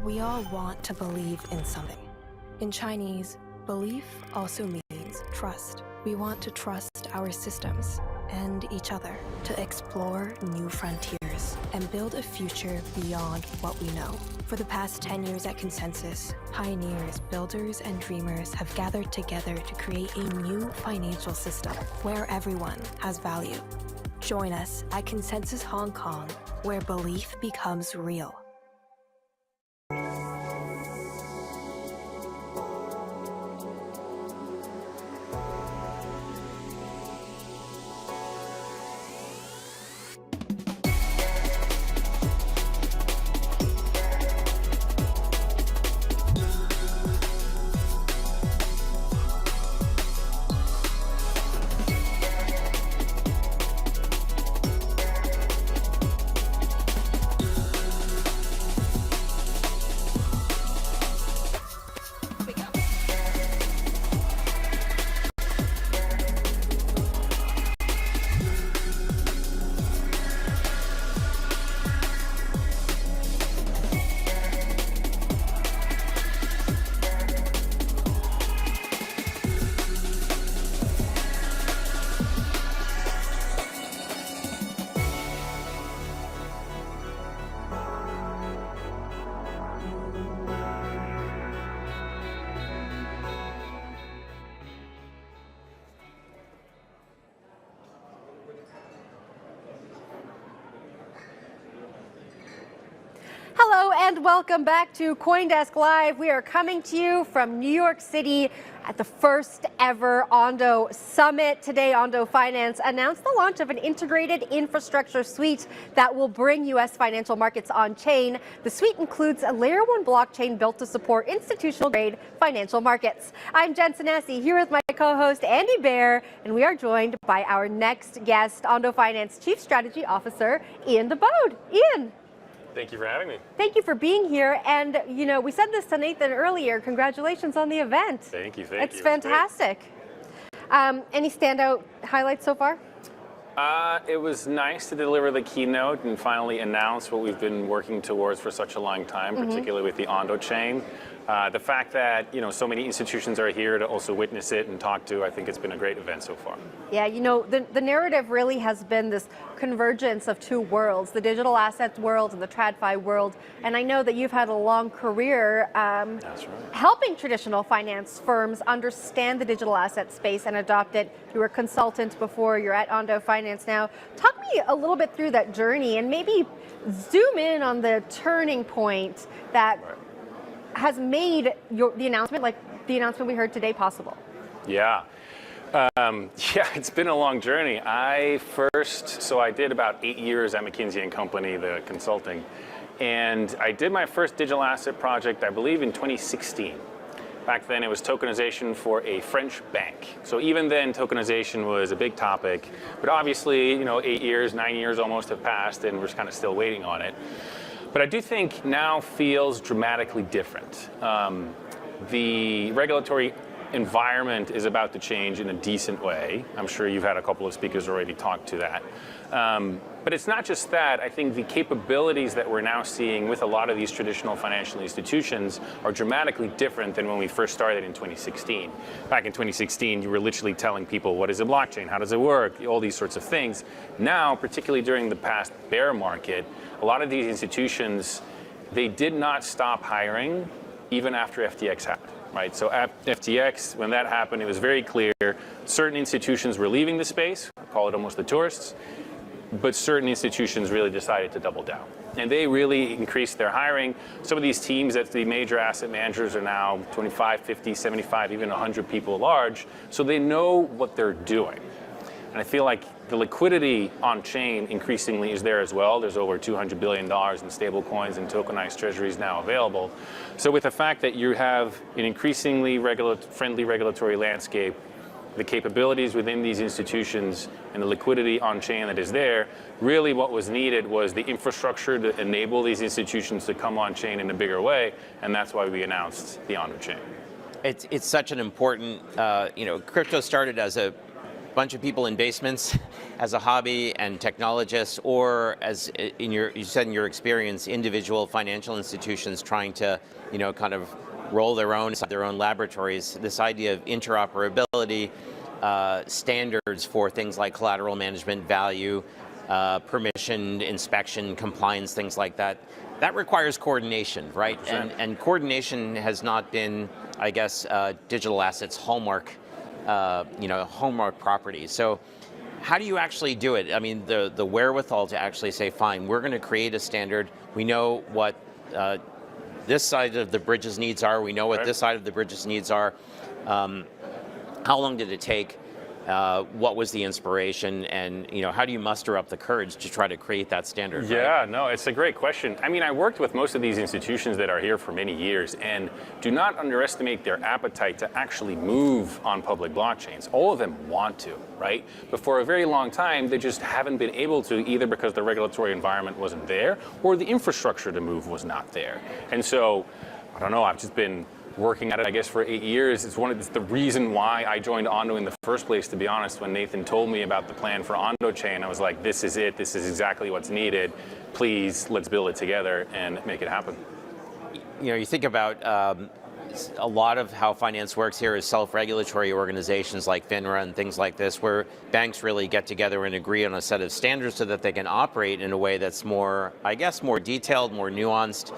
We all want to believe in something. In Chinese, belief also means trust. We want to trust our systems and each other to explore new frontiers and build a future beyond what we know. For the past 10 years at Consensus, pioneers, builders, and dreamers have gathered together to create a new financial system where everyone has value. Join us at Consensus Hong Kong, where belief becomes real. Hello and welcome back to CoinDesk Live. We are coming to you from New York City at the first ever Ondo Summit. Today, Ondo Finance announced the launch of an integrated infrastructure suite that will bring U.S. financial markets on chain. The suite includes a layer 1 blockchain built to support institutional grade financial markets. I'm Jen Sanasi here with my co-host Andy Baer, and we are joined by our next guest, Ondo Finance Chief Strategy Officer Ian DeBode. Ian. Thank you for having me. Thank you for being here. And, you know, we said this to Nathan earlier. Congratulations on the event. Thank you. It's fantastic. Any standout highlights so far? It was nice to deliver the keynote and finally announce what we've been working towards for such a long time, particularly with the Ondo chain. The fact that, you know, so many institutions are here to also witness it and talk to, I think it's been a great event so far. Yeah, you know, the narrative really has been this convergence of two worlds, the digital assets world and the TradFi world. And I know that you've had a long career That's right. helping traditional finance firms understand the digital asset space and adopt it. You were a consultant before, you're at Ondo Finance now. Talk me a little bit through that journey and maybe zoom in on the turning point that has made the announcement, like the announcement we heard today, possible. Yeah. It's been a long journey. I did about 8 years at McKinsey & Company, the consulting, and I did my first digital asset project, I believe, in 2016. Back then, it was tokenization for a French bank. So even then, tokenization was a big topic, but obviously, you know, 8 years, 9 years almost have passed, and we're kind of still waiting on it. But I do think now feels dramatically different. The regulatory environment is about to change in a decent way. I'm sure you've had a couple of speakers already talk to that. But it's not just that. I think the capabilities that we're now seeing with a lot of these traditional financial institutions are dramatically different than when we first started in 2016. Back in 2016, you were literally telling people, what is a blockchain? How does it work? All these sorts of things. Now, particularly during the past bear market, a lot of these institutions, they did not stop hiring even after FTX happened. Right, so at FTX, when that happened, it was very clear certain institutions were leaving the space, call it almost the tourists, but certain institutions really decided to double down. And they really increased their hiring. Some of these teams at the major asset managers are now 25, 50, 75, even 100 people large, so they know what they're doing. And I feel like the liquidity on chain increasingly is there as well. There's over $200 billion in stable coins and tokenized treasuries now available. So with the fact that you have an increasingly friendly regulatory landscape, the capabilities within these institutions and the liquidity on chain that is there, really what was needed was the infrastructure to enable these institutions to come on chain in a bigger way, and that's why we announced the Ondo chain. It's such an important, crypto started as a bunch of people in basements as a hobby and technologists, or as you said in your experience, individual financial institutions trying to, kind of roll their own laboratories. This idea of interoperability, standards for things like collateral management, value, permission, inspection, compliance, things like that. That requires coordination, right? And coordination has not been, I guess, digital assets' hallmark, hallmark property. So how do you actually do it? I mean, the wherewithal to actually say, fine, we're going to create a standard. We know what this side of the bridge's needs are. We know what this side of the bridge's needs are. How long did it take? What was the inspiration, and how do you muster up the courage to try to create that standard? Yeah, no, it's a great question. I mean, I worked with most of these institutions that are here for many years, and do not underestimate their appetite to actually move on public blockchains. All of them want to, right? But for a very long time, they just haven't been able to, either because the regulatory environment wasn't there, or the infrastructure to move was not there. And so, I don't know, I've just been working at it, I guess, for 8 years. It's the reason why I joined Ondo in the first place, to be honest. When Nathan told me about the plan for Ondo Chain, I was like, this is it. This is exactly what's needed. Please, let's build it together and make it happen. You think about a lot of how finance works here is self-regulatory organizations like FINRA and things like this, where banks really get together and agree on a set of standards so that they can operate in a way that's more, I guess, more detailed, more nuanced,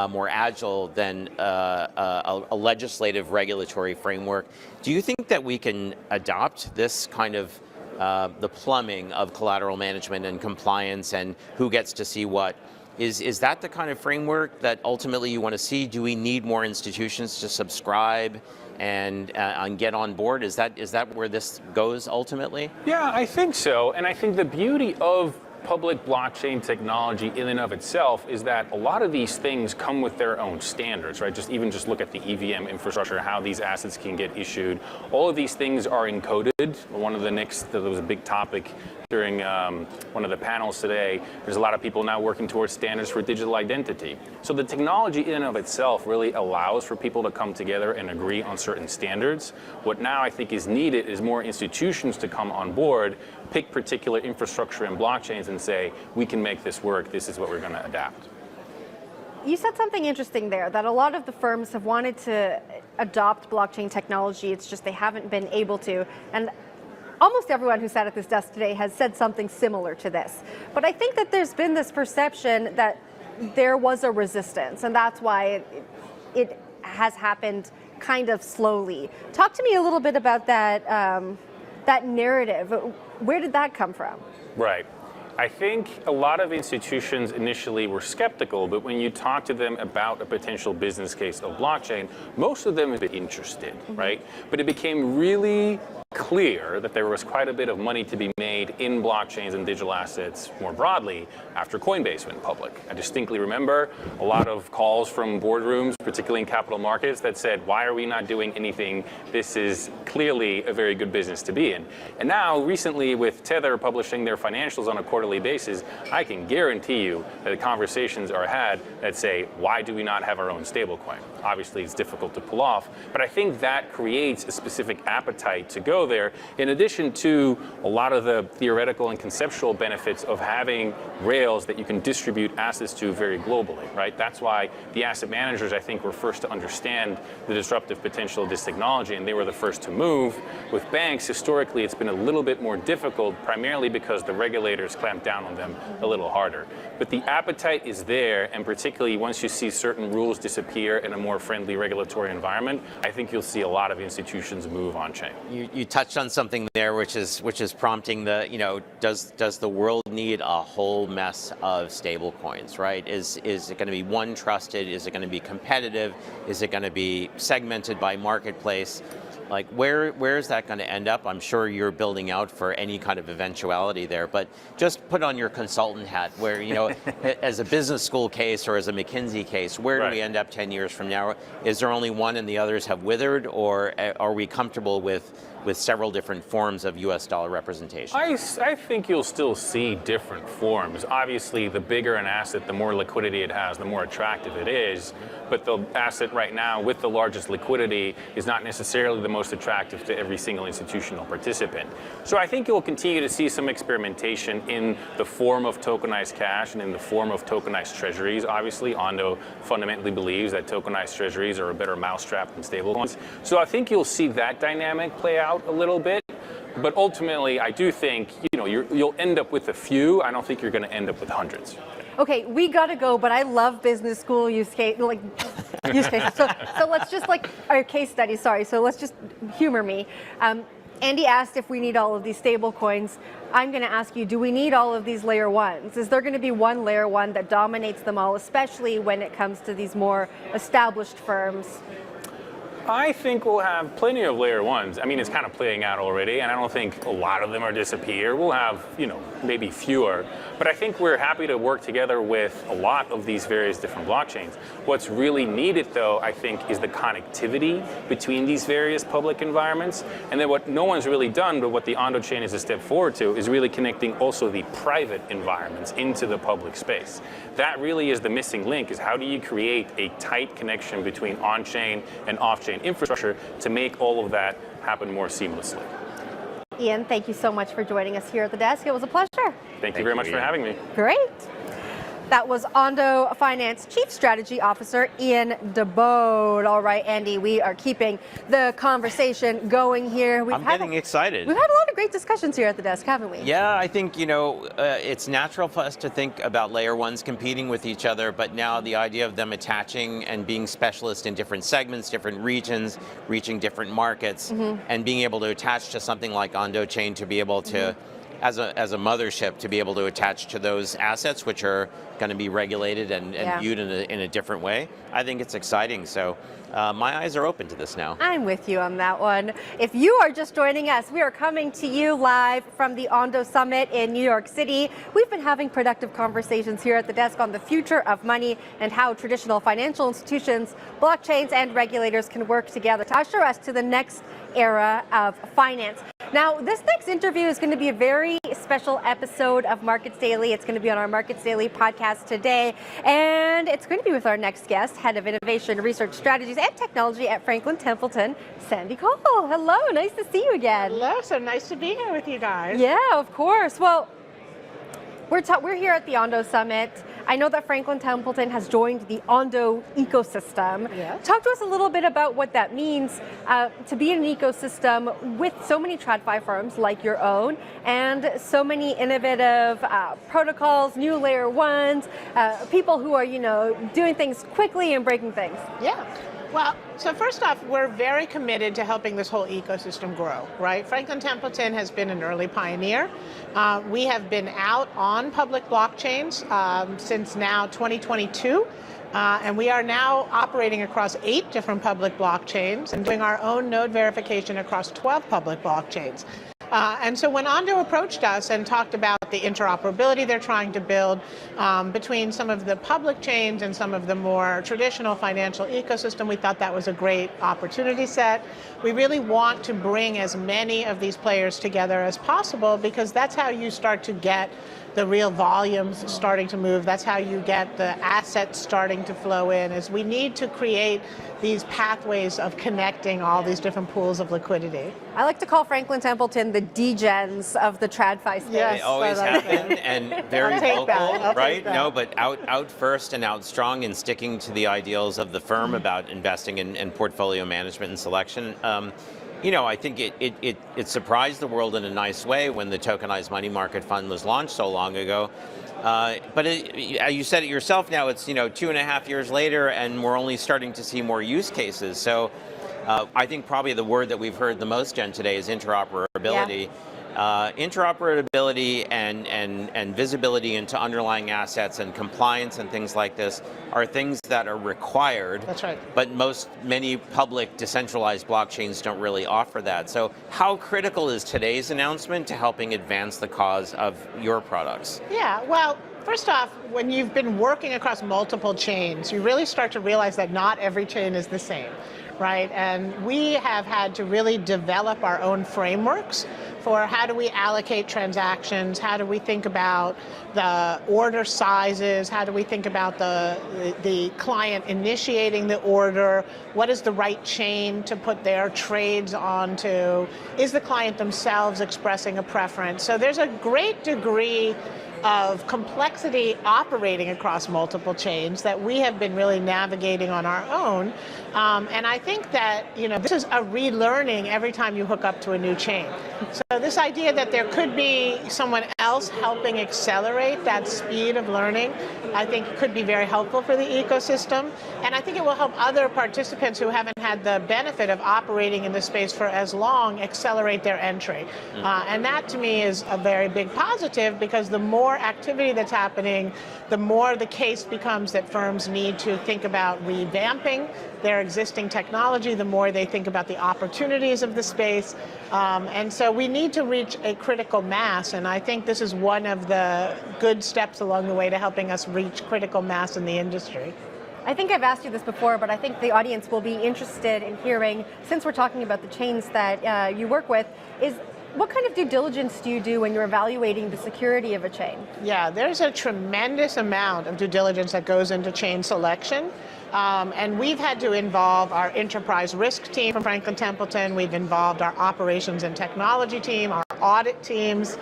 more agile than a legislative regulatory framework. Do you think that we can adopt this kind of the plumbing of collateral management and compliance and who gets to see what? Is that the kind of framework that ultimately you want to see? Do we need more institutions to subscribe and get on board? Is that where this goes ultimately? Yeah, I think so. And I think the beauty of public blockchain technology in and of itself is that a lot of these things come with their own standards, right? Just look at the EVM infrastructure, how these assets can get issued. All of these things are encoded. One of the next, that was a big topic during one of the panels today, there's a lot of people now working towards standards for digital identity. So the technology in and of itself really allows for people to come together and agree on certain standards. What now I think is needed is more institutions to come on board, pick particular infrastructure and blockchains and say, we can make this work, this is what we're going to adapt. You said something interesting there, that a lot of the firms have wanted to adopt blockchain technology, it's just they haven't been able to. And almost everyone who sat at this desk today has said something similar to this. But I think that there's been this perception that there was a resistance, and that's why it has happened kind of slowly. Talk to me a little bit about that, that narrative. Where did that come from? Right. I think a lot of institutions initially were skeptical, but when you talk to them about a potential business case of blockchain, most of them have been interested, right? But it became really clear that there was quite a bit of money to be made in blockchains and digital assets more broadly after Coinbase went public. I distinctly remember a lot of calls from boardrooms, particularly in capital markets, that said, why are we not doing anything? This is clearly a very good business to be in. And now, recently, with Tether publishing their financials on a quarterly basis, I can guarantee you that the conversations are had that say, why do we not have our own stablecoin? Obviously, it's difficult to pull off, but I think that creates a specific appetite to go there, in addition to a lot of the theoretical and conceptual benefits of having rails that you can distribute assets to very globally, right? That's why the asset managers, I think, were first to understand the disruptive potential of this technology, and they were the first to move. With banks, historically, it's been a little bit more difficult, primarily because the regulators clamp down on them a little harder. But the appetite is there, and particularly once you see certain rules disappear in a more friendly regulatory environment, I think you'll see a lot of institutions move on chain. You touched on something there, which is prompting the, does the world need a whole mess of stable coins, right? Is it going to be one trusted? Is it going to be competitive? Is it going to be segmented by marketplace? Like, where is that going to end up? I'm sure you're building out for any kind of eventuality there, but just put on your consultant hat where, as a business school case or as a McKinsey case, where do we end up 10 years from now? Is there only one and the others have withered, or are we comfortable with with several different forms of US dollar representation. I think you'll still see different forms. Obviously, the bigger an asset, the more liquidity it has, the more attractive it is. But the asset right now with the largest liquidity is not necessarily the most attractive to every single institutional participant. So I think you'll continue to see some experimentation in the form of tokenized cash and in the form of tokenized treasuries. Obviously, Ondo fundamentally believes that tokenized treasuries are a better mousetrap than stablecoins. So I think you'll see that dynamic play out a little bit. But ultimately, I do think you'll end up with a few. I don't think you're going to end up with hundreds. Okay, we gotta go, but I love business school use cases. So let's just our case study. Sorry. So let's just humor me. Andy asked if we need all of these stable coins. I'm going to ask you, do we need all of these layer ones? Is there going to be one layer one that dominates them all, especially when it comes to these more established firms? I think we'll have plenty of layer ones. I mean, it's kind of playing out already, and I don't think a lot of them are disappear. We'll have, maybe fewer. But I think we're happy to work together with a lot of these various different blockchains. What's really needed, though, I think, is the connectivity between these various public environments. And then what no one's really done, but what the Ondo chain is a step forward to, is really connecting also the private environments into the public space. That really is the missing link, is how do you create a tight connection between on-chain and off-chain infrastructure to make all of that happen more seamlessly. Ian, thank you so much for joining us here at the desk. It was a pleasure. Thank you very much for having me. Great. That was Ondo Finance Chief Strategy Officer Ian DeBode. All right, Andy, we are keeping the conversation going here. I'm getting excited. We've had a lot of great discussions here at the desk, haven't we? Yeah, I think, it's natural for us to think about layer ones competing with each other, but now the idea of them attaching and being specialists in different segments, different regions, reaching different markets, and being able to attach to something like Ondo Chain to be able to, as a mothership, to be able to attach to those assets, which are going to be regulated and viewed in a different way. I think it's exciting. So my eyes are open to this now. I'm with you on that one. If you are just joining us, we are coming to you live from the Ondo Summit in New York City. We've been having productive conversations here at the desk on the future of money and how traditional financial institutions, blockchains, and regulators can work together to usher us to the next era of finance. Now, this next interview is going to be a very special episode of Markets Daily. It's going to be on our Markets Daily podcast today, and it's going to be with our next guest, Head of Innovation, Research Strategies, and Technology at Franklin Templeton, Sandy Cole. Hello, nice to see you again. Hello, so nice to be here with you guys. Yeah, of course. Well, we're here at the Ondo Summit. I know that Franklin Templeton has joined the Ondo ecosystem. Yes. Talk to us a little bit about what that means to be in an ecosystem with so many TradFi firms like your own and so many innovative protocols, new layer ones, people who are, doing things quickly and breaking things. Yeah. Well, so first off, we're very committed to helping this whole ecosystem grow, right? Franklin Templeton has been an early pioneer. We have been out on public blockchains since now 2022. And we are now operating across 8 different public blockchains and doing our own node verification across 12 public blockchains. And so when Ondo approached us and talked about the interoperability they're trying to build between some of the public chains and some of the more traditional financial ecosystem, we thought that was a great opportunity set. We really want to bring as many of these players together as possible because that's how you start to get the real volumes starting to move. That's how you get the assets starting to flow in, is we need to create these pathways of connecting all these different pools of liquidity. I like to call Franklin Templeton the degens of the TradFi space. Yes, They always have been, and very I'll take vocal, that. I'll right? take that. No, but out first and out strong and sticking to the ideals of the firm about investing in portfolio management and selection. I think it surprised the world in a nice way when the tokenized money market fund was launched so long ago. But you said it yourself now, it's 2.5 years later and we're only starting to see more use cases. So I think probably the word that we've heard the most, Jen, today is interoperability. Interoperability and visibility into underlying assets and compliance and things like this are things that are required. That's right. But many public decentralized blockchains don't really offer that. So how critical is today's announcement to helping advance the cause of your products? Yeah, well, First off, when you've been working across multiple chains, you really start to realize that not every chain is the same, right? And we have had to really develop our own frameworks for how do we allocate transactions, how do we think about the order sizes, how do we think about the client initiating the order, what is the right chain to put their trades onto, is the client themselves expressing a preference? So there's a great degree of complexity operating across multiple chains that we have been really navigating on our own. And I think that, this is a relearning every time you hook up to a new chain. So this idea that there could be someone else helping accelerate that speed of learning, I think could be very helpful for the ecosystem. And I think it will help other participants who haven't had the benefit of operating in the space for as long accelerate their entry. And that to me is a very big positive, because the more activity that's happening, the more the case becomes that firms need to think about revamping their existing technology, the more they think about the opportunities of the space. And so we need to reach a critical mass, and I think this is one of the good steps along the way to helping us reach critical mass in the industry. I think I've asked you this before, but I think the audience will be interested in hearing, since we're talking about the chains that you work with, is what kind of due diligence do you do when you're evaluating the security of a chain? Yeah, there's a tremendous amount of due diligence that goes into chain selection. And we've had to involve our enterprise risk team from Franklin Templeton. We've involved our operations and technology team, our audit teams.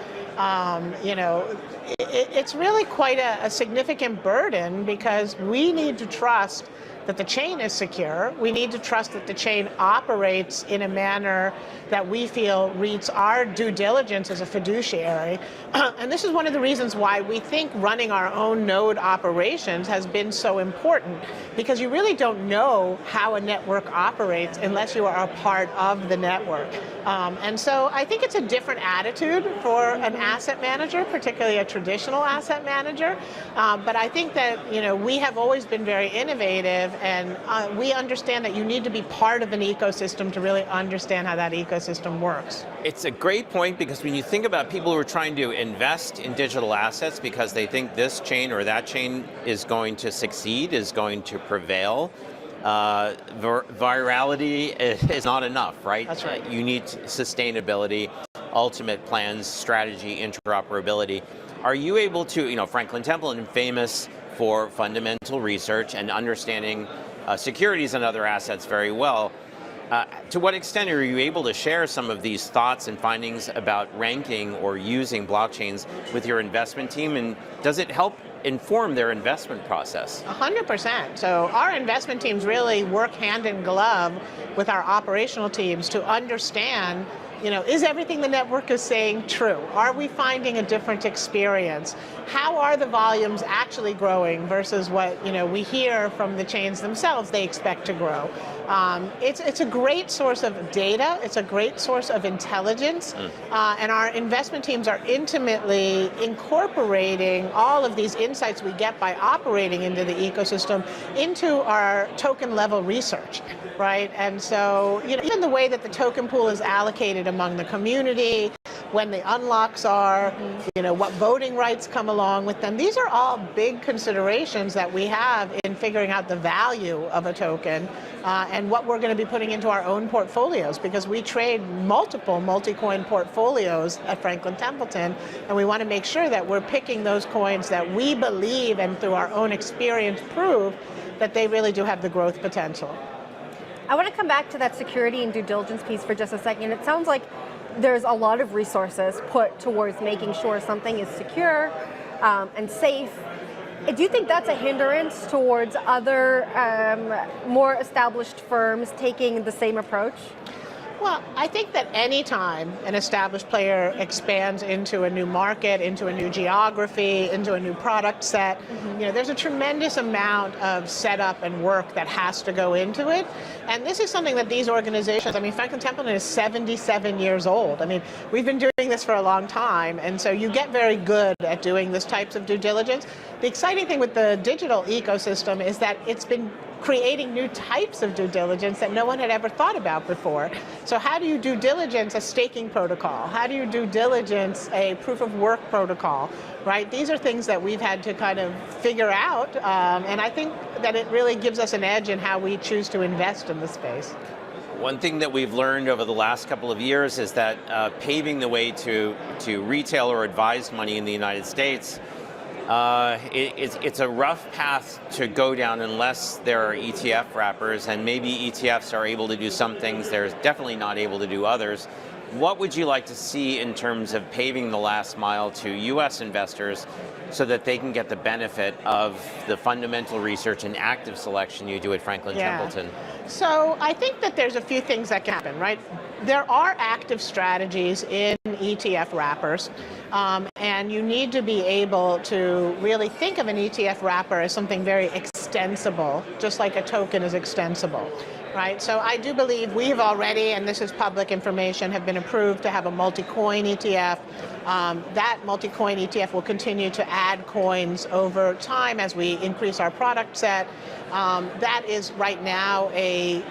It's really quite a significant burden, because we need to trust that the chain is secure. We need to trust that the chain operates in a manner that we feel meets our due diligence as a fiduciary. And this is one of the reasons why we think running our own node operations has been so important, because you really don't know how a network operates unless you are a part of the network. And so I think it's a different attitude for an asset manager, particularly a traditional asset manager. But I think that we have always been very innovative, and we understand that you need to be part of an ecosystem to really understand how that ecosystem works. It's a great point, because when you think about people who are trying to invest in digital assets because they think this chain or that chain is going to succeed, is going to prevail, virality is not enough, right? That's right. You need sustainability, ultimate plans, strategy, interoperability. Are you able to, Franklin Templeton, famous for fundamental research and understanding securities and other assets very well. To what extent are you able to share some of these thoughts and findings about ranking or using blockchains with your investment team, and does it help inform their investment process? 100%. So our investment teams really work hand in glove with our operational teams to understand, is everything the network is saying true? Are we finding a different experience? How are the volumes actually growing versus what we hear from the chains themselves they expect to grow? It's a great source of data. It's a great source of intelligence. And our investment teams are intimately incorporating all of these insights we get by operating into the ecosystem into our token level research, right? And so, even the way that the token pool is allocated among the community, when the unlocks are, what voting rights come along with them. These are all big considerations that we have in figuring out the value of a token and what we're going to be putting into our own portfolios, because we trade multiple multi-coin portfolios at Franklin Templeton, and we want to make sure that we're picking those coins that we believe and through our own experience prove that they really do have the growth potential. I want to come back to that security and due diligence piece for just a second. It sounds like there's a lot of resources put towards making sure something is secure and safe. Do you think that's a hindrance towards other more established firms taking the same approach? Well, I think that any time an established player expands into a new market, into a new geography, into a new product set, there's a tremendous amount of setup and work that has to go into it. And this is something that these organizations, Franklin Templeton is 77 years old. We've been doing this for a long time, and so you get very good at doing this types of due diligence. The exciting thing with the digital ecosystem is that it's been creating new types of due diligence that no one had ever thought about before. So how do you due diligence a staking protocol? How do you due diligence a proof of work protocol, right? These are things that we've had to kind of figure out, and I think that it really gives us an edge in how we choose to invest in the space. One thing that we've learned over the last couple of years is that paving the way to retail or advised money in the United States, it's a rough path to go down unless there are ETF wrappers, and maybe ETFs are able to do some things they're definitely not able to do others. What would you like to see in terms of paving the last mile to US investors so that they can get the benefit of the fundamental research and active selection you do at Franklin Templeton? So I think that there's a few things that can happen, right? There are active strategies in ETF wrappers, and you need to be able to really think of an ETF wrapper as something very extensible, just like a token is extensible. Right, so I do believe we have already, and this is public information, have been approved to have a multi-coin ETF. That multi-coin ETF will continue to add coins over time as we increase our product set. That is right now a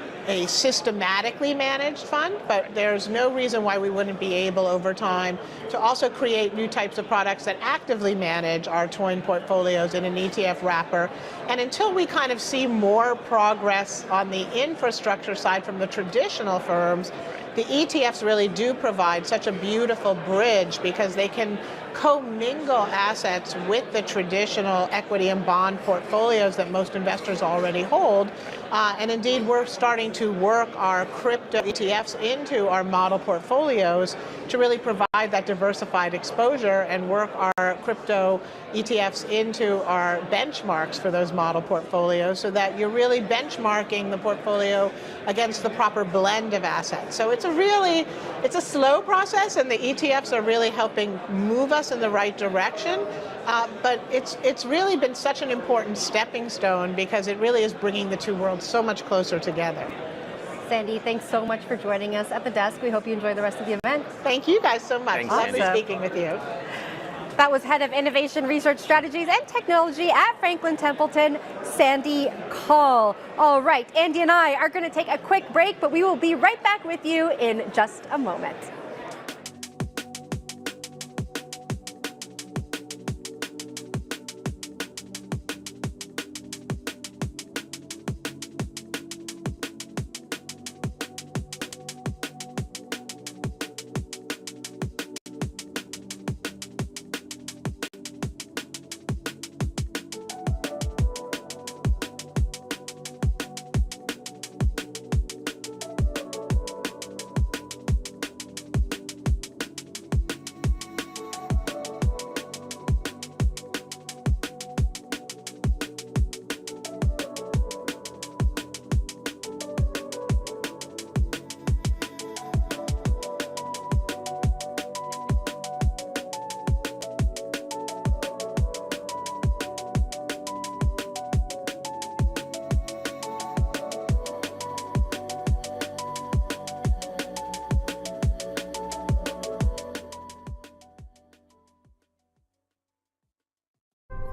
systematically managed fund, but there's no reason why we wouldn't be able over time to also create new types of products that actively manage our coin portfolios in an ETF wrapper. And until we kind of see more progress on the infrastructure side from the traditional firms, the ETFs really do provide such a beautiful bridge because they can commingle assets with the traditional equity and bond portfolios that most investors already hold. And indeed, we're starting to work our crypto ETFs into our model portfolios to really provide that diversified exposure and work our crypto ETFs into our benchmarks for those model portfolios so that you're really benchmarking the portfolio against the proper blend of assets. So it's a slow process, and the ETFs are really helping move us in the right direction. But it's really been such an important stepping stone because it really is bringing the two worlds so much closer together. Sandy, thanks so much for joining us at the desk. We hope you enjoy the rest of the event. Thank you guys so much. Thanks, Lovely Sandy. speaking with you. That was Head of Innovation, Research Strategies and Technology at Franklin Templeton, Sandy Call. All right, Andy and I are going to take a quick break, but we will be right back with you in just a moment.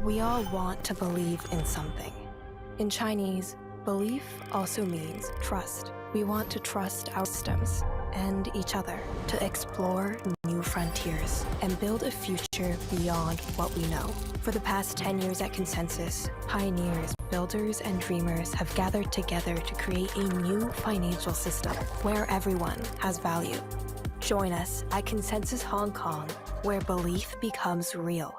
We all want to believe in something. In Chinese, belief also means trust. We want to trust our systems and each other to explore new frontiers and build a future beyond what we know. For the past 10 years at Consensus, pioneers, builders, and dreamers have gathered together to create a new financial system where everyone has value. Join us at Consensus Hong Kong, where belief becomes real.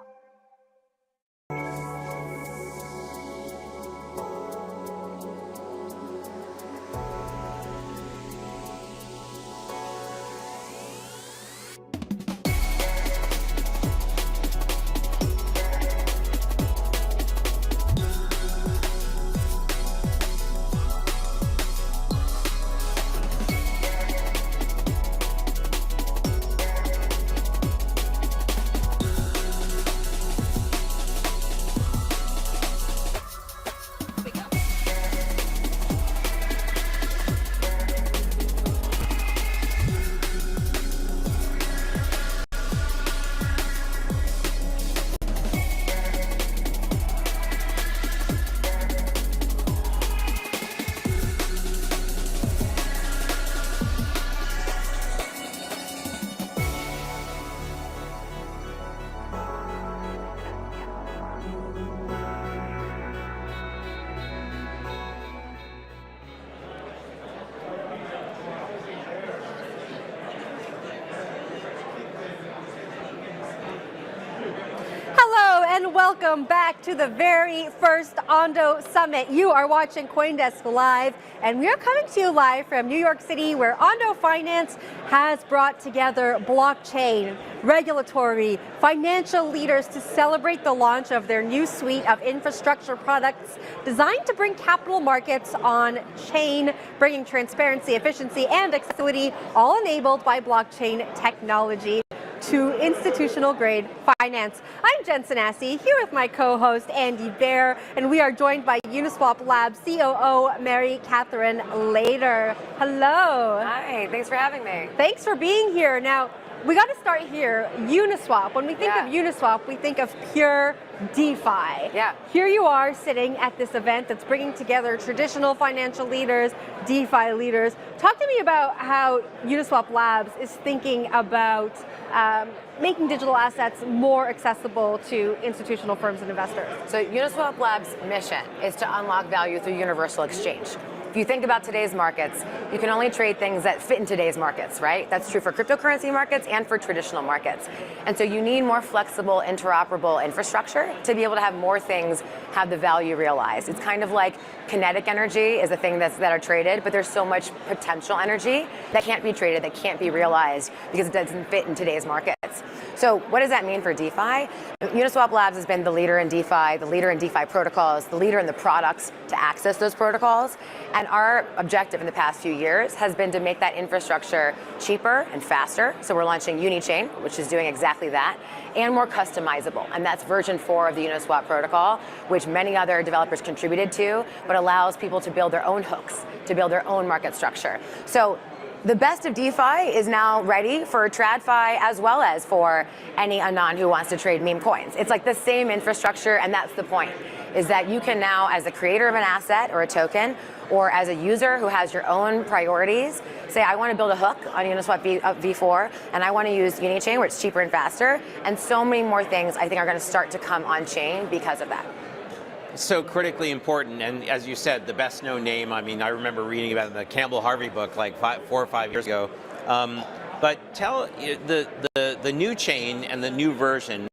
and welcome back to the very first Ondo Summit. You are watching CoinDesk Live, and we are coming to you live from New York City, where Ondo Finance has brought together blockchain, regulatory, financial leaders to celebrate the launch of their new suite of infrastructure products designed to bring capital markets on chain, bringing transparency, efficiency, and accessibility, all enabled by blockchain technology to institutional grade finance. I'm Jen Sanasi, here with my co-host Andy Baer, and we are joined by Uniswap Labs COO Mary Catherine Lader. Hello. Hi, thanks for having me. Thanks for being here. Now, we got to start here. Uniswap. When we think of Uniswap, we think of pure DeFi. Yeah. Here you are sitting at this event that's bringing together traditional financial leaders, DeFi leaders. Talk to me about how Uniswap Labs is thinking about making digital assets more accessible to institutional firms and investors. So Uniswap Labs' mission is to unlock value through universal exchange. If you think about today's markets, you can only trade things that fit in today's markets, right? That's true for cryptocurrency markets and for traditional markets. And so you need more flexible, interoperable infrastructure to be able to have more things have the value realized. It's kind of like kinetic energy is a thing that are traded, but there's so much potential energy that can't be traded, that can't be realized because it doesn't fit in today's markets. So what does that mean for DeFi? Uniswap Labs has been the leader in DeFi, the leader in DeFi protocols, the leader in the products to access those protocols. And our objective in the past few years has been to make that infrastructure cheaper and faster. So we're launching Unichain, which is doing exactly that, and more customizable. And that's version 4 of the Uniswap protocol, which many other developers contributed to, but allows people to build their own hooks, to build their own market structure. So the best of DeFi is now ready for TradFi as well as for any anon who wants to trade meme coins. It's like the same infrastructure, and that's the point, is that you can now, as a creator of an asset or a token, or as a user who has your own priorities, say, I want to build a hook on Uniswap v4, and I want to use Unichain where it's cheaper and faster, and so many more things I think are going to start to come on chain because of that. So critically important, and as you said, the best known name, I mean, I remember reading about it in the Campbell Harvey book like 4 or 5 years ago. But tell the new chain and the new version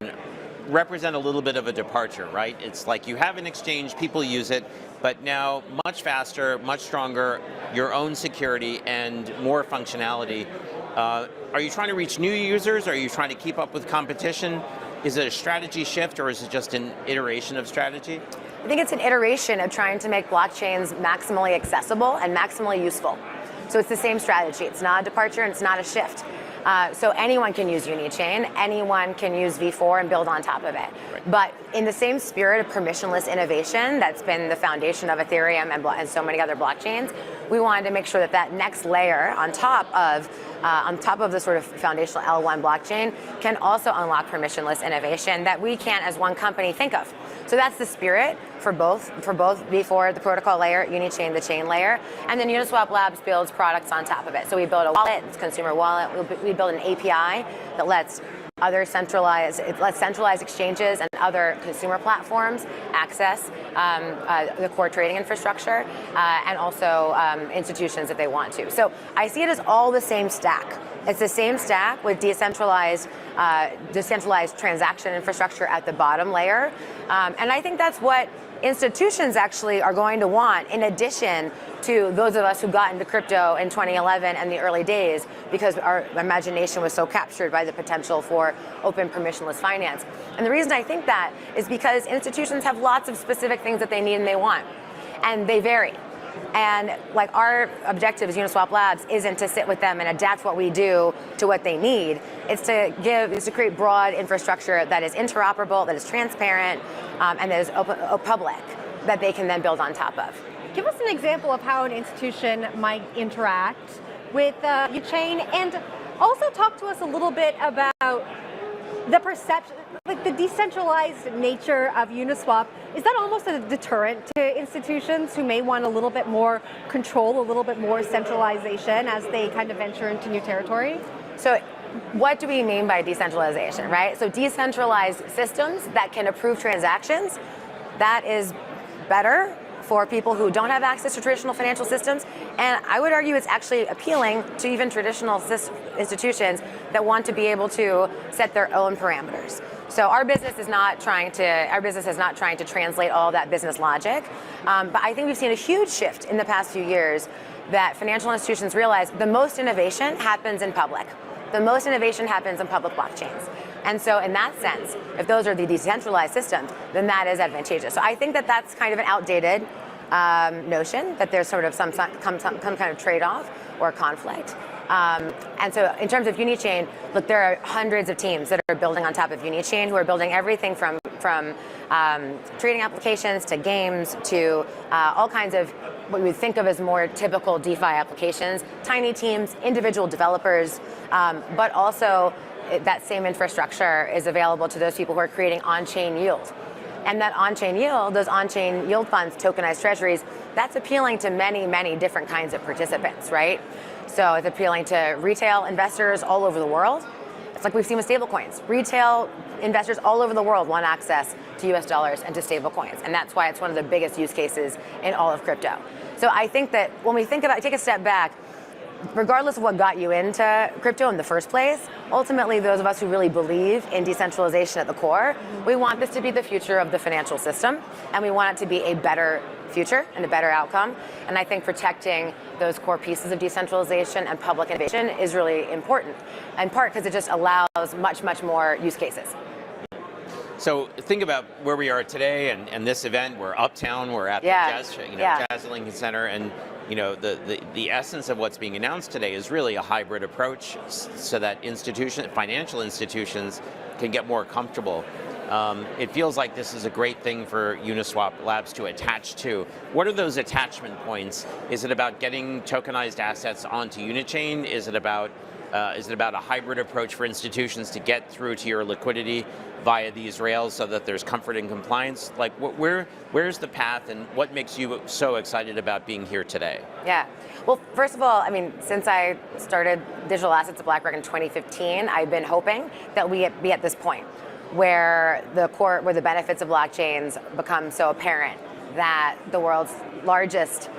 represent a little bit of a departure, right? It's like you have an exchange, people use it, but now much faster, much stronger, your own security and more functionality. Are you trying to reach new users? Are you trying to keep up with competition? Is it a strategy shift, or is it just an iteration of strategy? I think it's an iteration of trying to make blockchains maximally accessible and maximally useful. So it's the same strategy. It's not a departure and it's not a shift. So anyone can use Unichain, anyone can use V4 and build on top of it. Right. But in the same spirit of permissionless innovation that's been the foundation of Ethereum and so many other blockchains, we wanted to make sure that that next layer on top of the sort of foundational L1 blockchain can also unlock permissionless innovation that we can't as one company think of. So that's the spirit for both V4, the protocol layer, Unichain, the chain layer, and then Uniswap Labs builds products on top of it. So we build a wallet, it's a consumer wallet. We build an API that lets centralized exchanges and other consumer platforms access the core trading infrastructure and also institutions if they want to. So I see it as all the same stack. It's the same stack with decentralized transaction infrastructure at the bottom layer. And I think that's what institutions actually are going to want, in addition to those of us who got into crypto in 2011 and the early days, because our imagination was so captured by the potential for open permissionless finance. And the reason I think that is because institutions have lots of specific things that they need and they want, and they vary. And like our objective as Uniswap Labs isn't to sit with them and adapt what we do to what they need. It's to create broad infrastructure that is interoperable, that is transparent, and that is public, that they can then build on top of. Give us an example of how an institution might interact with Unichain, and also talk to us a little bit about the perception, like the decentralized nature of Uniswap. Is that almost a deterrent to institutions who may want a little bit more control, a little bit more centralization as they kind of venture into new territory? So what do we mean by decentralization, right? So decentralized systems that can approve transactions, that is better for people who don't have access to traditional financial systems. And I would argue it's actually appealing to even traditional institutions that want to be able to set their own parameters. So our business is not trying to translate all of that business logic, but I think we've seen a huge shift in the past few years that financial institutions realize the most innovation happens in public. The most innovation happens in public blockchains. And so in that sense, if those are the decentralized systems, then that is advantageous. So I think that that's kind of an outdated notion, that there's sort of some kind of trade-off or conflict. And so in terms of Unichain, look, there are hundreds of teams that are building on top of Unichain who are building everything from trading applications to games to all kinds of what we would think of as more typical DeFi applications, tiny teams, individual developers, but also that same infrastructure is available to those people who are creating on-chain yield. And that on-chain yield, those on-chain yield funds, tokenized treasuries, that's appealing to many, many different kinds of participants, right? So it's appealing to retail investors all over the world. It's like we've seen with stablecoins. Retail investors all over the world want access to US dollars and to stablecoins. And that's why it's one of the biggest use cases in all of crypto. So I think that when we think about, take a step back, regardless of what got you into crypto in the first place, ultimately those of us who really believe in decentralization at the core, we want this to be the future of the financial system, and we want it to be a better future and a better outcome. And I think protecting those core pieces of decentralization and public innovation is really important, in part because it just allows much, much more use cases. So think about where we are today and this event. We're uptown. We're at the Jazz Lincoln Center, and the essence of what's being announced today is really a hybrid approach, so that financial institutions can get more comfortable. It feels like this is a great thing for Uniswap Labs to attach to. What are those attachment points? Is it about getting tokenized assets onto Unichain? Is it about a hybrid approach for institutions to get through to your liquidity via these rails so that there's comfort and compliance? Like, where's the path, and what makes you so excited about being here today? Yeah. Well, first of all, I mean, since I started digital assets at BlackRock in 2015, I've been hoping that we be at this point where the benefits of blockchains become so apparent that the world's largest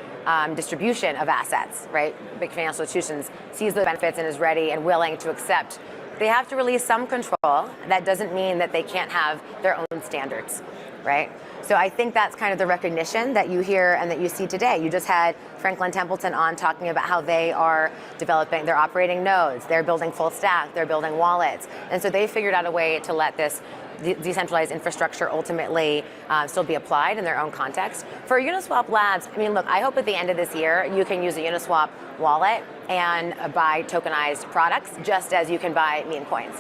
distribution of assets, right, big financial institutions, sees the benefits and is ready and willing to accept. They have to release some control. That doesn't mean that they can't have their own standards, right? So I think that's kind of the recognition that you hear and that you see today. You just had Franklin Templeton on talking about how they are developing, they're operating nodes, they're building full stack, they're building wallets. And so they figured out a way to let this decentralized infrastructure ultimately still be applied in their own context. For Uniswap Labs, I mean, look, I hope at the end of this year you can use a Uniswap wallet and buy tokenized products just as you can buy meme coins,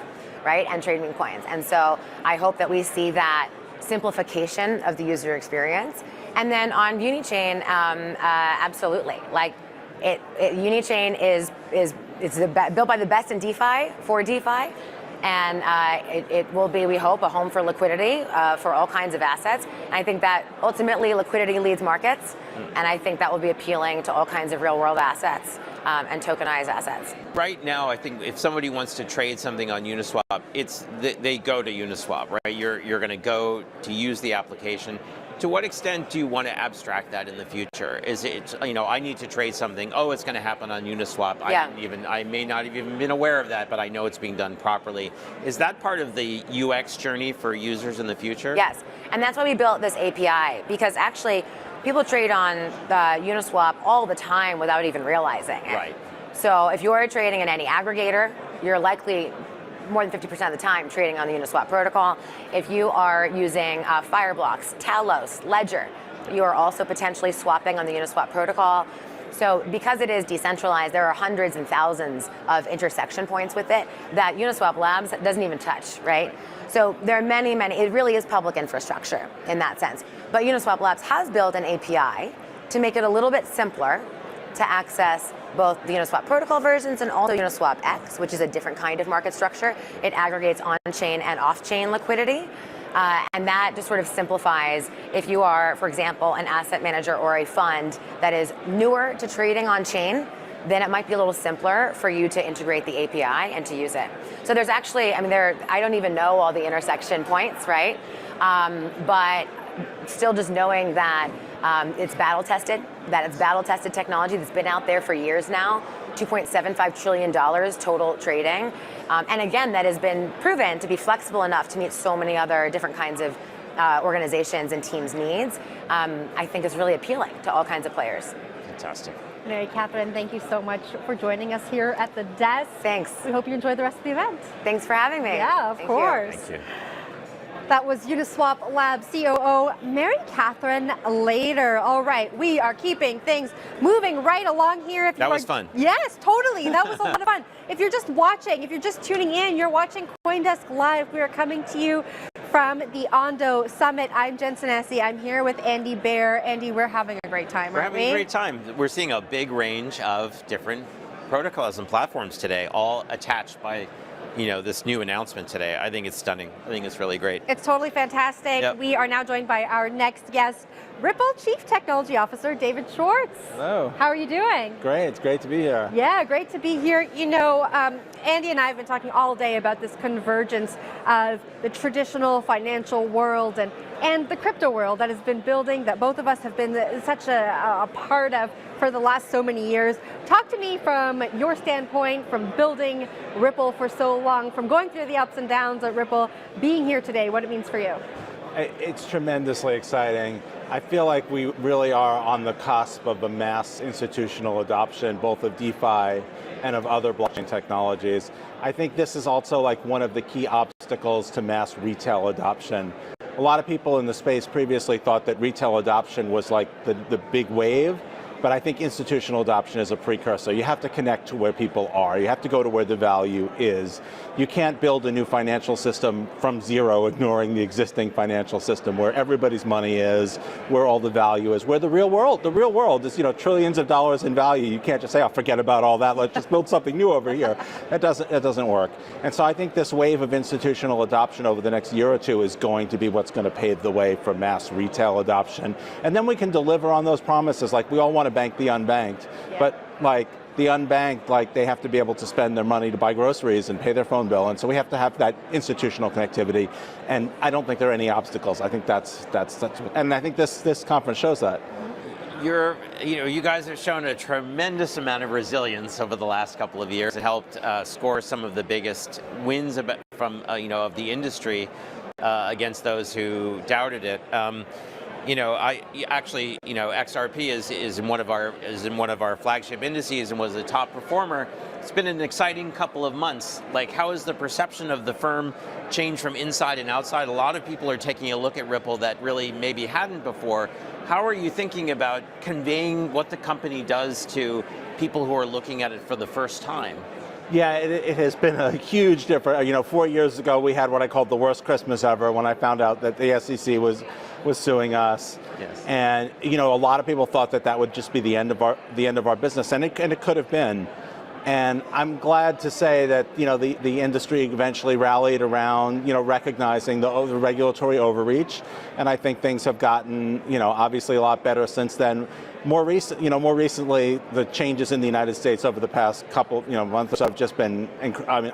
right, and trade meme coins. And so I hope that we see that simplification of the user experience. And then on Unichain, absolutely. Like, Unichain is built by the best in DeFi for DeFi. And it will be, we hope, a home for liquidity for all kinds of assets. And I think that ultimately liquidity leads markets, and I think that will be appealing to all kinds of real-world assets and tokenized assets. Right now, I think if somebody wants to trade something on Uniswap, they go to Uniswap, right? You're going to go to use the application. To what extent do you want to abstract that in the future? Is it, I need to trade something, it's going to happen on Uniswap. Yeah. I may not have even been aware of that, but I know it's being done properly. Is that part of the UX journey for users in the future? Yes, and that's why we built this API, because actually people trade on Uniswap all the time without even realizing it. Right. So if you're trading in any aggregator, you're likely more than 50% of the time trading on the Uniswap protocol. If you are using Fireblocks, Talos, Ledger, you are also potentially swapping on the Uniswap protocol. So because it is decentralized, there are hundreds and thousands of intersection points with it that Uniswap Labs doesn't even touch, right? So there are many, it really is public infrastructure in that sense. But Uniswap Labs has built an API to make it a little bit simpler to access both the Uniswap protocol versions and also Uniswap X, which is a different kind of market structure. It aggregates on-chain and off-chain liquidity. And that just sort of simplifies if you are, for example, an asset manager or a fund that is newer to trading on-chain, then it might be a little simpler for you to integrate the API and to use it. So there's actually, I don't even know all the intersection points, right? But still just knowing that It's battle tested. It's battle tested technology that's been out there for years now. $2.75 trillion total trading. And again, that has been proven to be flexible enough to meet so many other different kinds of organizations and teams' needs. I think is really appealing to all kinds of players. Fantastic. Mary Catherine, thank you so much for joining us here at the desk. Thanks. We hope you enjoy the rest of the event. Thanks for having me. Yeah, of course. Thank you. That was Uniswap Lab COO Mary Catherine Lader. All right, we are keeping things moving right along here. That was fun. Yes, totally. That was a lot of fun. If you're just watching, if you're just tuning in, you're watching CoinDesk Live. We are coming to you from the Ondo Summit. I'm Jen Senesi. I'm here with Andy Baer. Andy, we're having a great time, aren't we? We're having a great time. We're seeing a big range of different protocols and platforms today, all attached by this new announcement today. I think it's stunning. I think it's really great. It's totally fantastic. Yep. We are now joined by our next guest, Ripple Chief Technology Officer, David Schwartz. Hello. How are you doing? Great. It's great to be here. Yeah, great to be here. Andy and I have been talking all day about this convergence of the traditional financial world and the crypto world that has been building, that both of us have been such a part of for the last so many years. Talk to me from your standpoint, from building Ripple for so long, from going through the ups and downs at Ripple, being here today, what it means for you. It's tremendously exciting. I feel like we really are on the cusp of a mass institutional adoption, both of DeFi and of other blockchain technologies. I think this is also like one of the key obstacles to mass retail adoption. A lot of people in the space previously thought that retail adoption was like the big wave, but I think institutional adoption is a precursor. You have to connect to where people are. You have to go to where the value is. You can't build a new financial system from zero, ignoring the existing financial system where everybody's money is, where all the value is, where the real world is, trillions of dollars in value. You can't just say, oh, forget about all that. Let's just build something new over here. That doesn't work. And so I think this wave of institutional adoption over the next year or two is going to be what's going to pave the way for mass retail adoption. And then we can deliver on those promises. Like, we all want to bank the unbanked, but like the unbanked, they have to be able to spend their money to buy groceries and pay their phone bill, and so we have to have that institutional connectivity. And I don't think there are any obstacles. I think that's and I think this conference shows that. You guys have shown a tremendous amount of resilience over the last couple of years and helped score some of the biggest wins from of the industry against those who doubted it. XRP is in one of our flagship indices and was a top performer. It's been an exciting couple of months. Like, how has the perception of the firm changed from inside and outside? A lot of people are taking a look at Ripple that really maybe hadn't before. How are you thinking about conveying what the company does to people who are looking at it for the first time? Yeah, it has been a huge difference. 4 years ago, we had what I called the worst Christmas ever when I found out that the SEC was suing us. Yes. And a lot of people thought that would just be the end of our business, and it could have been. And I'm glad to say that the industry eventually rallied around recognizing the regulatory overreach, and I think things have gotten obviously a lot better since then. More recently, the changes in the United States over the past couple months have just been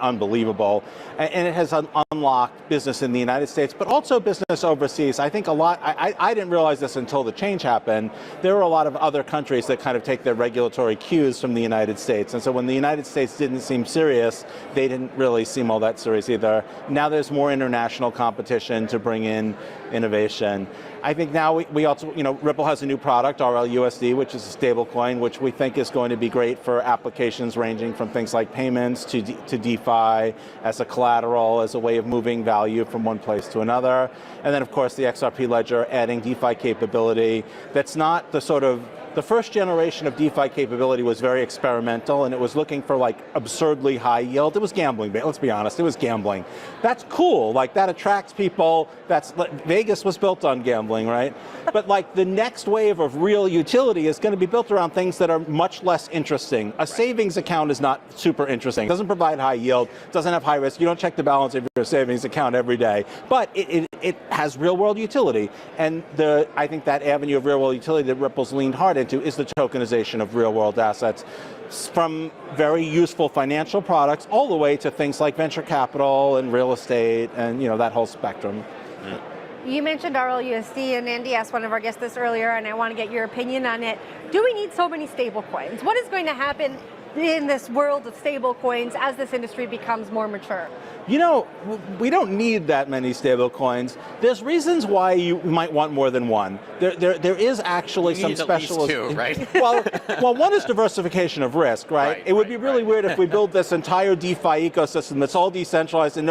unbelievable, and it has unlocked business in the United States, but also business overseas. I think a lot. I didn't realize this until the change happened. There were a lot of other countries that kind of take their regulatory cues from the United States, and so when the United States didn't seem serious, they didn't really seem all that serious either. Now there's more international competition to bring in innovation. I think now we also, Ripple has a new product, RLUSD, which is a stable coin, which we think is going to be great for applications ranging from things like payments to DeFi, as a collateral, as a way of moving value from one place to another. And then, of course, the XRP ledger adding DeFi capability. That's not the first generation of DeFi capability was very experimental, and it was looking for absurdly high yield. It was gambling, let's be honest, it was gambling. That's cool, that attracts people. Vegas was built on gambling, right? But the next wave of real utility is going to be built around things that are much less interesting. A savings account is not super interesting. It doesn't provide high yield, doesn't have high risk. You don't check the balance of your savings account every day, but it has real world utility. And I think that avenue of real world utility that Ripple's leaned hard into is the tokenization of real world assets, from very useful financial products all the way to things like venture capital and real estate and that whole spectrum. You mentioned RLUSD, and Andy asked one of our guests this earlier, and I want to get your opinion on it. Do we need so many stable coins? What is going to happen in this world of stable coins as this industry becomes more mature? You know, we don't need that many stable coins. There's reasons why you might want more than one. There is actually some special. Two, right? well, one is diversification of risk, right? It would be really weird if we build this entire DeFi ecosystem that's all decentralized and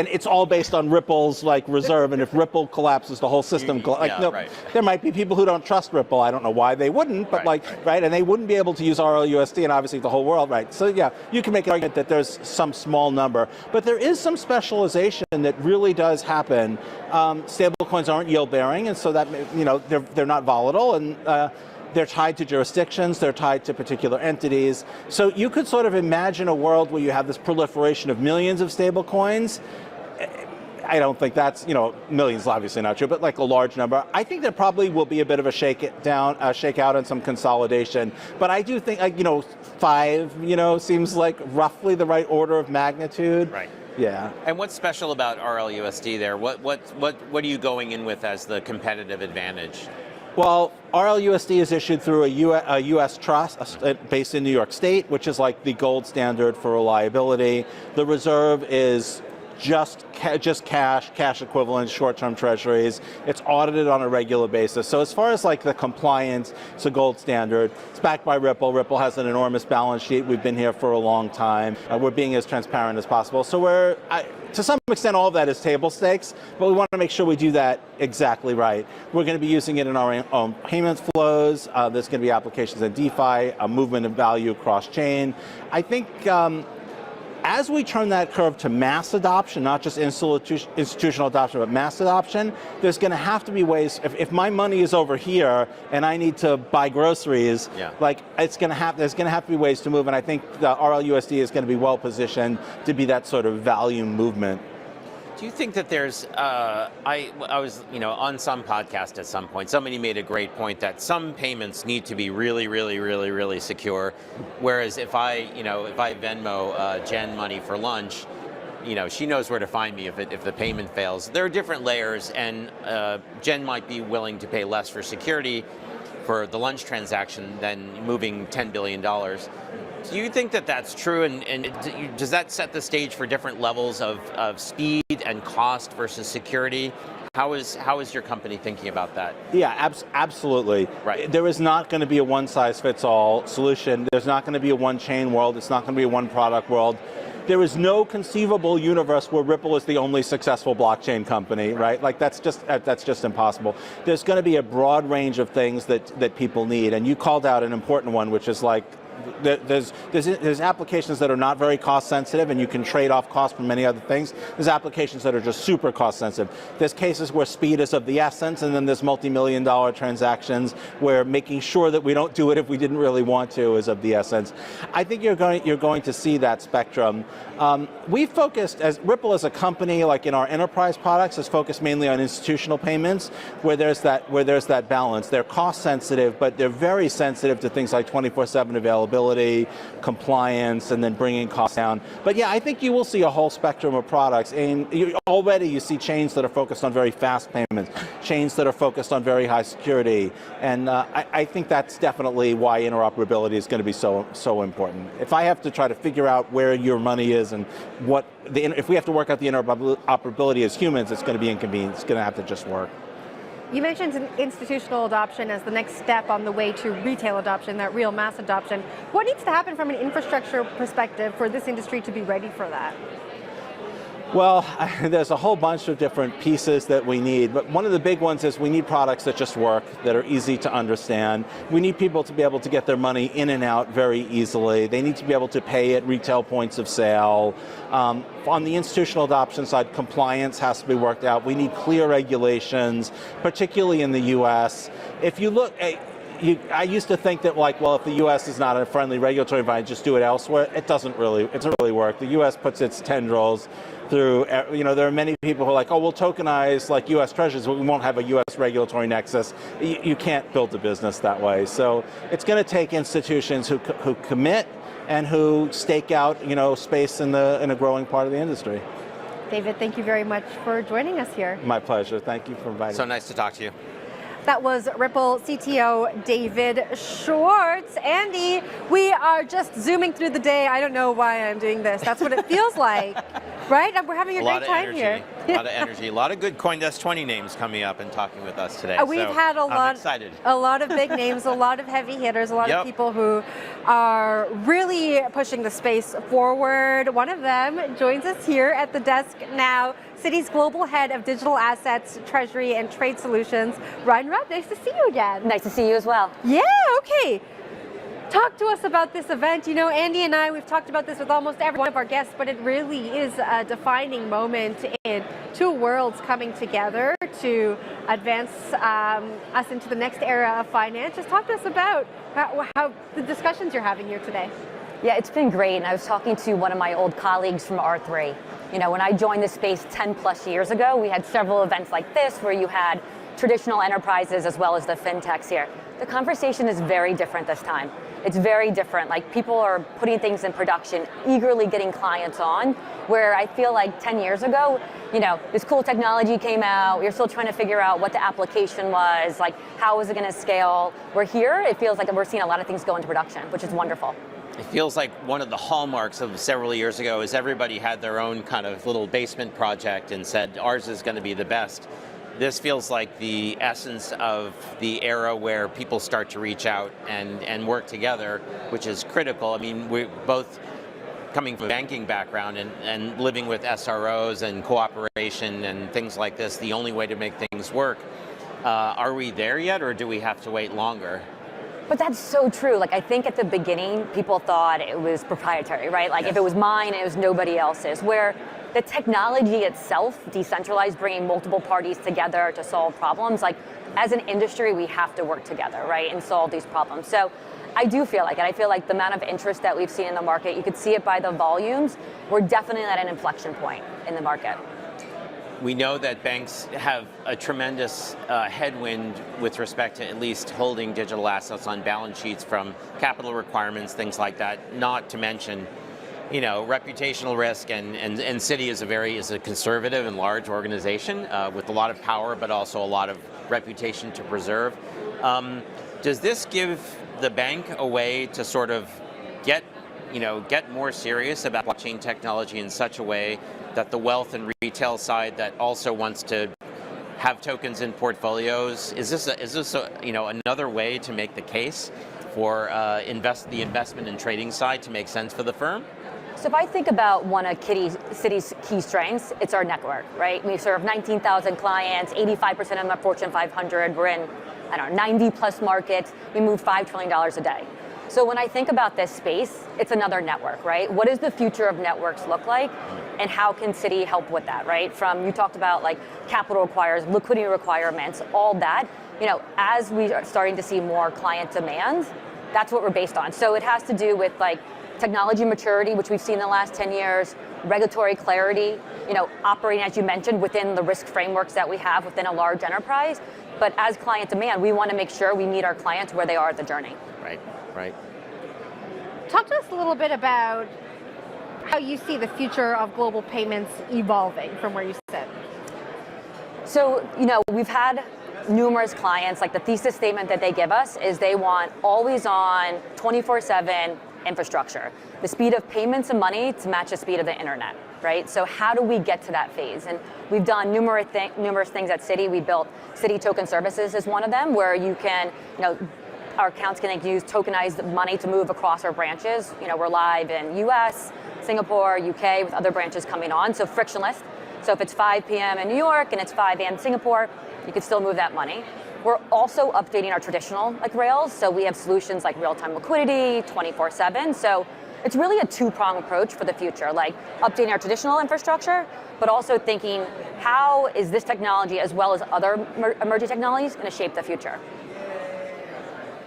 it's all based on Ripple's like reserve, and if Ripple collapses, the whole system. There might be people who don't trust Ripple. I don't know why they wouldn't, but and they wouldn't be able to use RLUSD, and obviously the whole world, right? So yeah, you can make an argument that there's some small number, but there is some specialization that really does happen. Stablecoins aren't yield bearing, and so that they're not volatile, and they're tied to jurisdictions, they're tied to particular entities. So you could sort of imagine a world where you have this proliferation of millions of stablecoins. I don't think that's, millions obviously not true, but like a large number. I think there probably will be a bit of a shakeout and some consolidation. But I do think, 5, seems like roughly the right order of magnitude. Right. Yeah. And what's special about RLUSD there? What are you going in with as the competitive advantage? Well, RLUSD is issued through a U.S. trust based in New York State, which is like the gold standard for reliability. The reserve is just cash equivalents, short-term treasuries. It's audited on a regular basis. So as far as like the compliance, it's a gold standard. It's backed by Ripple. Ripple has an enormous balance sheet. We've been here for a long time. We're being as transparent as possible. So to some extent, all of that is table stakes, but we want to make sure we do that exactly right. We're going to be using it in our own payment flows. There's going to be applications in DeFi, a movement of value across chain. I think as we turn that curve to mass adoption, not just institutional adoption, but mass adoption, there's going to have to be ways, if my money is over here and I need to buy groceries, there's going to have to be ways to move, and I think the RLUSD is going to be well positioned to be that sort of value movement. Do you think that there's, I was, on some podcast at some point, somebody made a great point that some payments need to be really, really, really, really secure. Whereas if I Venmo Jen money for lunch, she knows where to find me if the payment fails. There are different layers, and Jen might be willing to pay less for security for the lunch transaction than moving $10 billion. Do you think that that's true, and does that set the stage for different levels of speed and cost versus security? How is your company thinking about that? Yeah, absolutely. Right. There is not going to be a one-size-fits-all solution. There's not going to be a one-chain world. It's not going to be a one-product world. There is no conceivable universe where Ripple is the only successful blockchain company, right? Like that's just impossible. There's going to be a broad range of things that people need, and you called out an important one, which is like there's applications that are not very cost sensitive, and you can trade off cost from many other things. There's applications that are just super cost sensitive. There's cases where speed is of the essence, and then there's multi-million-dollar transactions where making sure that we don't do it if we didn't really want to is of the essence. I think you're going to see that spectrum. We focused, as Ripple as a company, like in our enterprise products, is focused mainly on institutional payments, where there's that balance. They're cost sensitive, but they're very sensitive to things like 24/7 availability, compliance, and then bringing costs down. But yeah, I think you will see a whole spectrum of products, and already you see chains that are focused on very fast payments, chains that are focused on very high security, and I think that's definitely why interoperability is going to be so important. If I have to try to figure out where your money is and if we have to work out the interoperability as humans, it's going to be inconvenient. It's going to have to just work. You mentioned institutional adoption as the next step on the way to retail adoption, that real mass adoption. What needs to happen from an infrastructure perspective for this industry to be ready for that? Well, there's a whole bunch of different pieces that we need, but one of the big ones is we need products that just work, that are easy to understand. We need people to be able to get their money in and out very easily. They need to be able to pay at retail points of sale. On the institutional adoption side, compliance has to be worked out. We need clear regulations, particularly in the US. If you look at I used to think that, like, well, if the U.S. is not a friendly regulatory environment, just do it elsewhere. It doesn't really work. The U.S. puts its tendrils through, there are many people who are like, oh, we'll tokenize like U.S. treasuries, but we won't have a U.S. regulatory nexus. You can't build a business that way. So it's going to take institutions who commit and who stake out, space in a growing part of the industry. David, thank you very much for joining us here. My pleasure. Thank you for inviting me. So nice to talk to you. That was Ripple CTO David Schwartz. Andy, we are just zooming through the day. I don't know why I'm doing this. That's what it feels like, right? We're having a great time here. A lot of energy. A lot of good CoinDesk 20 names coming up and talking with us today. We've had I'm excited. A lot of big names, a lot of heavy hitters, a lot of people who are really pushing the space forward. One of them joins us here at the desk now. Citi's Global Head of Digital Assets, Treasury, and Trade Solutions, Ryan Rudd. Nice to see you again. Nice to see you as well. Yeah, okay. Talk to us about this event. You know, Andy and I, we've talked about this with almost every one of our guests, but it really is a defining moment in two worlds coming together to advance us into the next era of finance. Just talk to us about how the discussions you're having here today. Yeah, it's been great. And I was talking to one of my old colleagues from R3. You know, when I joined the space 10 plus years ago, we had several events like this where you had traditional enterprises as well as the fintechs here. The conversation is very different this time. It's very different. Like, people are putting things in production, eagerly getting clients on, where I feel like 10 years ago, you know, this cool technology came out, we were still trying to figure out what the application was, like how was it going to scale. We're here, it feels like we're seeing a lot of things go into production, which is wonderful. It feels like one of the hallmarks of several years ago is everybody had their own kind of little basement project and said ours is going to be the best. This feels like the essence of the era where people start to reach out and work together, which is critical. I mean, we're both coming from a banking background and living with SROs and cooperation and things like this, the only way to make things work. Are we there yet, or do we have to wait longer? But that's so true. Like, I think at the beginning, people thought it was proprietary, right? Like, if it was mine, it was nobody else's. Where the technology itself, decentralized, bringing multiple parties together to solve problems, like, as an industry, we have to work together, right, and solve these problems. So I do feel like it. I feel like the amount of interest that we've seen in the market, you could see it by the volumes. We're definitely at an inflection point in the market. We know that banks have a tremendous headwind with respect to at least holding digital assets on balance sheets from capital requirements, things like that, not to mention, you know, reputational risk, and Citi is a conservative and large organization with a lot of power, but also a lot of reputation to preserve. Does this give the bank a way to sort of get more serious about blockchain technology in such a way that the wealth and retail side that also wants to have tokens in portfolios, is this another way to make the case for the investment and trading side to make sense for the firm? So if I think about one of Citi's key strengths, it's our network, right? We serve 19,000 clients, 85% of them are Fortune 500. We're in, 90 plus markets. We move $5 trillion a day. So when I think about this space, it's another network, right? What does the future of networks look like? And how can Citi help with that, right? From, you talked about like capital requires, liquidity requirements, all that. You know, as we are starting to see more client demand, that's what we're based on. So it has to do with like technology maturity, which we've seen in the last 10 years, regulatory clarity, operating, as you mentioned, within the risk frameworks that we have within a large enterprise. But as client demand, we want to make sure we meet our clients where they are at the journey. Right. Talk to us a little bit about how you see the future of global payments evolving from where you sit. So, we've had numerous clients, like the thesis statement that they give us is they want always on 24/7 infrastructure, the speed of payments and money to match the speed of the internet, right? So how do we get to that phase? And we've done numerous things at Citi. We built Citi Token Services is one of them, where you can, our accounts can use tokenized money to move across our branches. We're live in US, Singapore, UK, with other branches coming on, so frictionless. So if it's 5 p.m. in New York and it's 5 a.m. in Singapore, you can still move that money. We're also updating our traditional rails, so we have solutions like real-time liquidity, 24/7. So it's really a two-pronged approach for the future, like updating our traditional infrastructure, but also thinking how is this technology, as well as other emerging technologies, going to shape the future.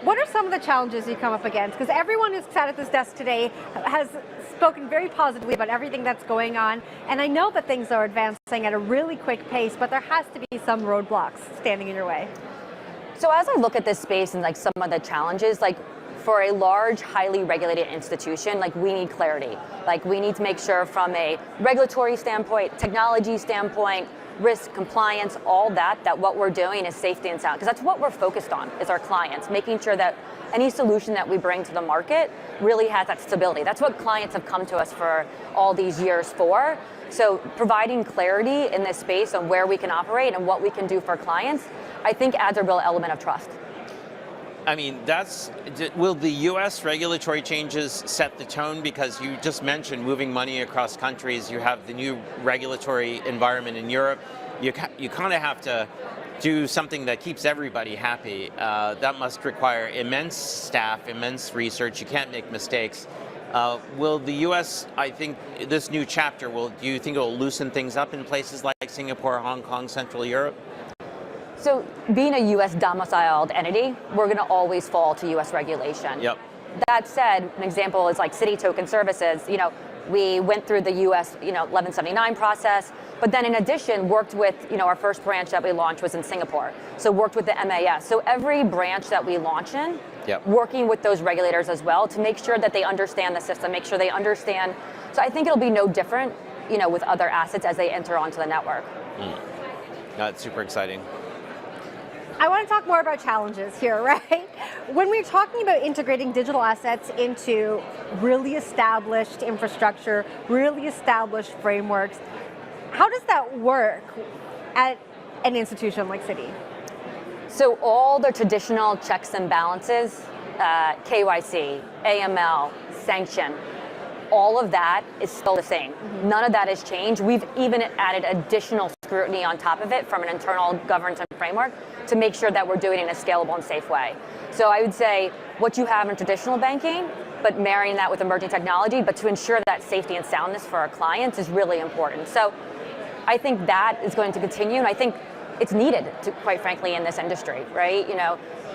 What are some of the challenges you come up against? Because everyone who's sat at this desk today has spoken very positively about everything that's going on, and I know that things are advancing at a really quick pace, but there has to be some roadblocks standing in your way. So as I look at this space and some of the challenges, for a large, highly regulated institution, like we need clarity. Like we need to make sure from a regulatory standpoint, technology standpoint, risk, compliance, all that what what we're doing is safety and sound. Because that's what we're focused on, is our clients, making sure that any solution that we bring to the market really has that stability. That's what clients have come to us for all these years for. So providing clarity in this space on where we can operate and what we can do for clients, I think adds a real element of trust. I mean, will the U.S. regulatory changes set the tone? Because you just mentioned moving money across countries. You have the new regulatory environment in Europe. You kind of have to do something that keeps everybody happy. That must require immense staff, immense research. You can't make mistakes. Will the U.S., I think this new chapter, do you think it will loosen things up in places like Singapore, Hong Kong, Central Europe? So being a U.S. domiciled entity, we're going to always fall to U.S. regulation. Yep. That said, an example is like Citi Token Services. We went through the U.S. 1179 process, but then in addition worked with our first branch that we launched was in Singapore. So worked with the MAS. So every branch that we launch in, yep, working with those regulators as well to make sure that they understand the system, make sure they understand. So I think it'll be no different, with other assets as they enter onto the network. That's super exciting. I want to talk more about challenges here, right? When we're talking about integrating digital assets into really established infrastructure, really established frameworks, how does that work at an institution like Citi? So all the traditional checks and balances, KYC, AML, sanction, all of that is still the same. None of that has changed. We've even added additional scrutiny on top of it from an internal governance and framework to make sure that we're doing it in a scalable and safe way. So I would say what you have in traditional banking, but marrying that with emerging technology, but to ensure that safety and soundness for our clients is really important. So I think that is going to continue, and I think it's needed, quite frankly, in this industry, right?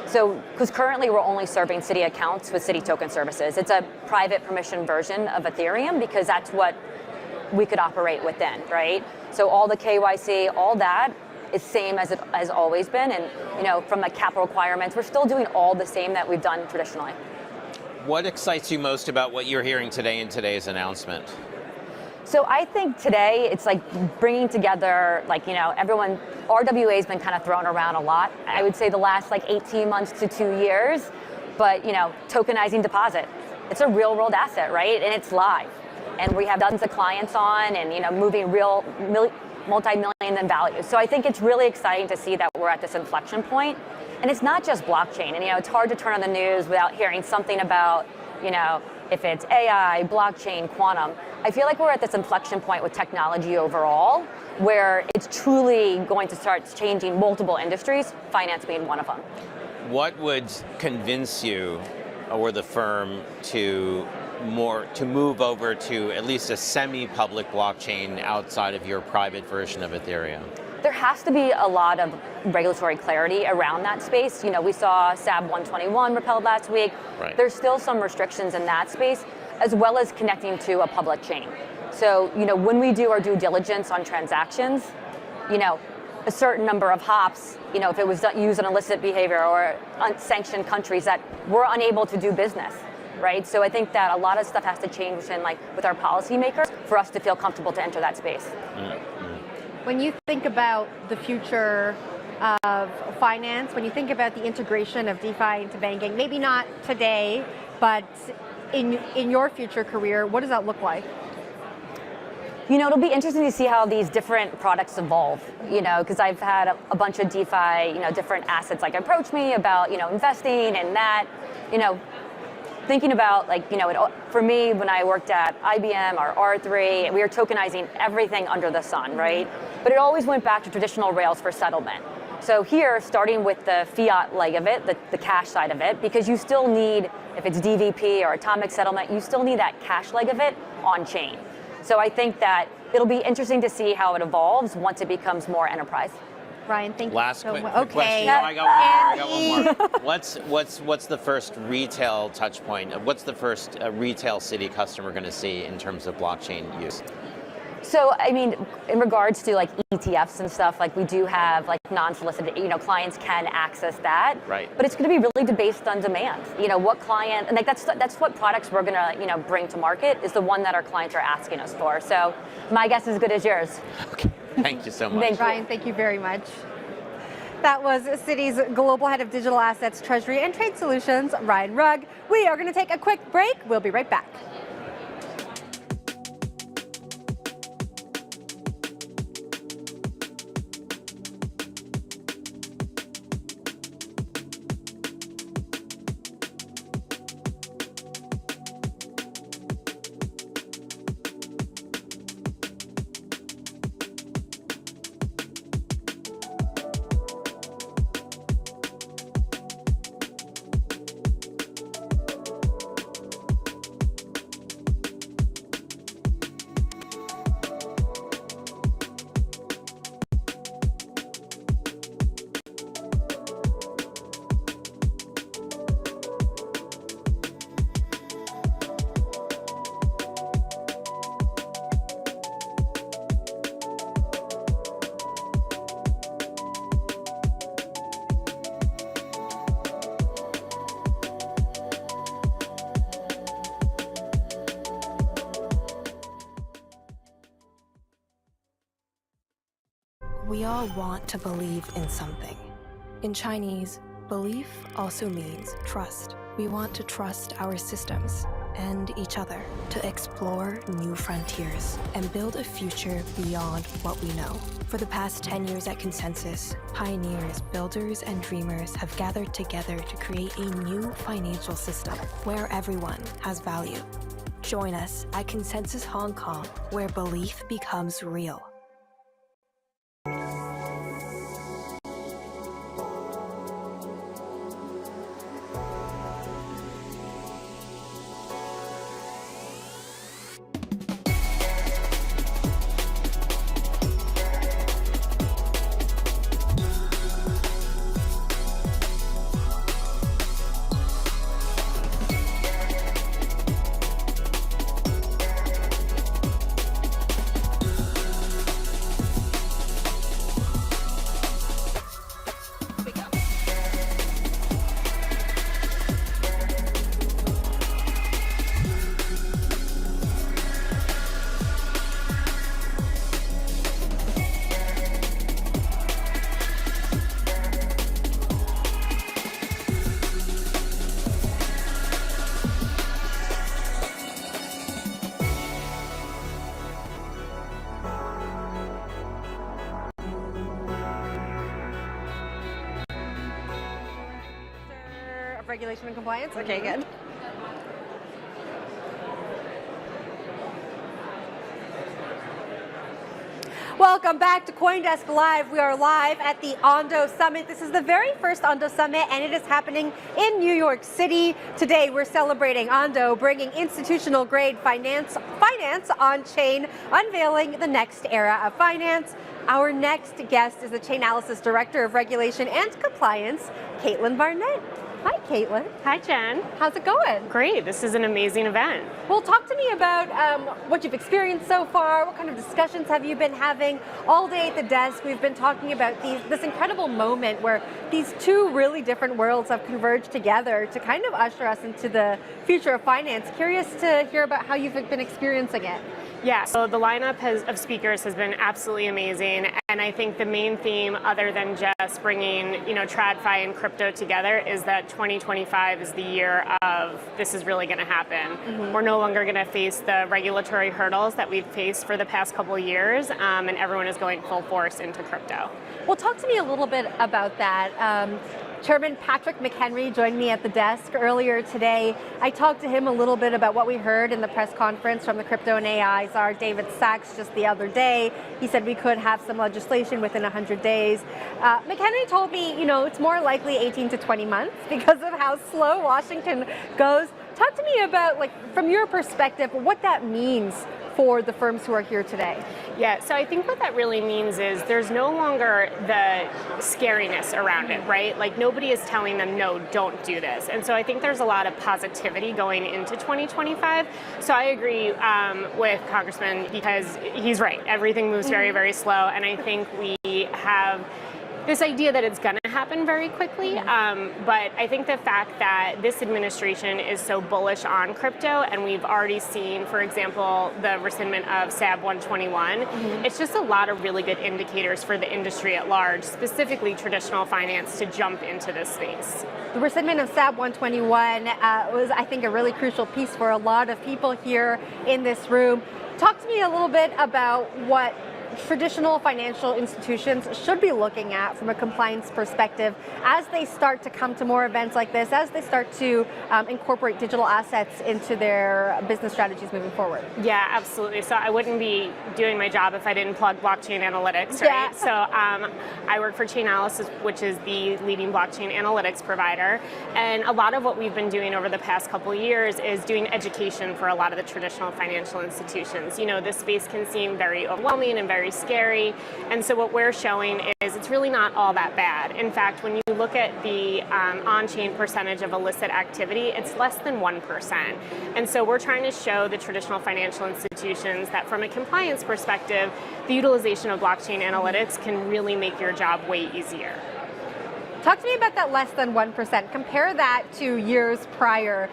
So, because currently we're only serving Citi accounts with Citi Token Services. It's a private permission version of Ethereum because that's what we could operate within, right? So all the KYC, all that is same as it has always been. And from the capital requirements, we're still doing all the same that we've done traditionally. What excites you most about what you're hearing today in today's announcement? So I think today it's like bringing together, everyone, RWA has been kind of thrown around a lot. I would say the last 18 months to 2 years, but tokenizing deposit, it's a real world asset, right? And it's live. And we have dozens of clients on and moving real multi-million in value. So I think it's really exciting to see that we're at this inflection point. And it's not just blockchain. And it's hard to turn on the news without hearing something about, if it's AI, blockchain, quantum. I feel like we're at this inflection point with technology overall, where it's truly going to start changing multiple industries, finance being one of them. What would convince you or the firm to move over to at least a semi-public blockchain outside of your private version of Ethereum? There has to be a lot of regulatory clarity around that space. We saw SAB 121 repealed last week. Right. There's still some restrictions in that space, as well as connecting to a public chain. So, when we do our due diligence on transactions, a certain number of hops, if it was used in illicit behavior or unsanctioned countries that we're unable to do business, right? So I think that a lot of stuff has to change with our policymakers for us to feel comfortable to enter that space. When you think about the future of finance, when you think about the integration of DeFi into banking, maybe not today, but in your future career, what does that look like? It'll be interesting to see how these different products evolve, because I've had a bunch of DeFi, different assets approach me about, investing and that, thinking about for me, when I worked at IBM or R3, we were tokenizing everything under the sun, right? But it always went back to traditional rails for settlement. So here, starting with the fiat leg of it, the cash side of it, because you still need, if it's DVP or atomic settlement, you still need that cash leg of it on chain. So I think that it'll be interesting to see how it evolves once it becomes more enterprise. Ryan, thank you so much. Quick question. No, I got one more. What's the first retail touch point? What's the first retail Citi customer going to see in terms of blockchain use? So, I mean, in regards to like ETFs and stuff, like we do have like non-solicited, clients can access that. Right. But it's going to be really based on demand. What client, and like that's what products we're going to, bring to market is the one that our clients are asking us for. So, my guess is as good as yours. Okay. Thank you so much. Thank you. Ryan, thank you very much. That was Citi's Global Head of Digital Assets, Treasury and Trade Solutions, Ryan Rugg. We are going to take a quick break. We'll be right back. We all want to believe in something. In Chinese, belief also means trust. We want to trust our systems and each other to explore new frontiers and build a future beyond what we know. For the past 10 years at Consensus, pioneers, builders, and dreamers have gathered together to create a new financial system where everyone has value. Join us at Consensus Hong Kong, where belief becomes real. Regulation and compliance? Okay, good. Welcome back to CoinDesk Live. We are live at the Ondo Summit. This is the very first Ondo Summit, and it is happening in New York City. Today, we're celebrating Ondo, bringing institutional-grade finance on-chain, unveiling the next era of finance. Our next guest is the Chainalysis Director of Regulation and Compliance, Caitlin Barnett. Hi, Caitlin. Hi, Jen. How's it going? Great. This is an amazing event. Well, talk to me about what you've experienced so far. What kind of discussions have you been having? All day at the desk, we've been talking about this incredible moment where these two really different worlds have converged together to kind of usher us into the future of finance. Curious to hear about how you've been experiencing it. Yeah, so the lineup of speakers has been absolutely amazing, and I think the main theme, other than just bringing TradFi and crypto together, is that 2025 is the year of this is really going to happen. Mm-hmm. We're no longer going to face the regulatory hurdles that we've faced for the past couple of years, and everyone is going full force into crypto. Well, talk to me a little bit about that. Chairman Patrick McHenry joined me at the desk earlier today. I talked to him a little bit about what we heard in the press conference from the crypto and AI czar David Sachs just the other day. He said we could have some legislation within 100 days. McHenry told me, it's more likely 18 to 20 months because of how slow Washington goes. Talk to me about, from your perspective, what that means for the firms who are here today? Yeah, so I think what that really means is there's no longer the scariness around it, right? Like nobody is telling them, no, don't do this. And so I think there's a lot of positivity going into 2025. So I agree with Congressman because he's right. Everything moves very, very slow. And I think we have this idea that it's going to happen very quickly, but I think the fact that this administration is so bullish on crypto, and we've already seen, for example, the rescindment of SAB 121, it's just a lot of really good indicators for the industry at large, specifically traditional finance, to jump into this space. The rescindment of SAB 121 was, I think, a really crucial piece for a lot of people here in this room. Talk to me a little bit about what traditional financial institutions should be looking at from a compliance perspective as they start to come to more events like this, as they start to incorporate digital assets into their business strategies moving forward. Yeah, absolutely. So I wouldn't be doing my job if I didn't plug blockchain analytics, right? Yeah. So I work for Chainalysis, which is the leading blockchain analytics provider. And a lot of what we've been doing over the past couple of years is doing education for a lot of the traditional financial institutions. You know, this space can seem very overwhelming and very scary, and so what we're showing is it's really not all that bad. In fact, when you look at the on-chain percentage of illicit activity, it's less than 1%. And so we're trying to show the traditional financial institutions that from a compliance perspective, the utilization of blockchain analytics can really make your job way easier. Talk to me about that less than 1%. Compare that to years prior.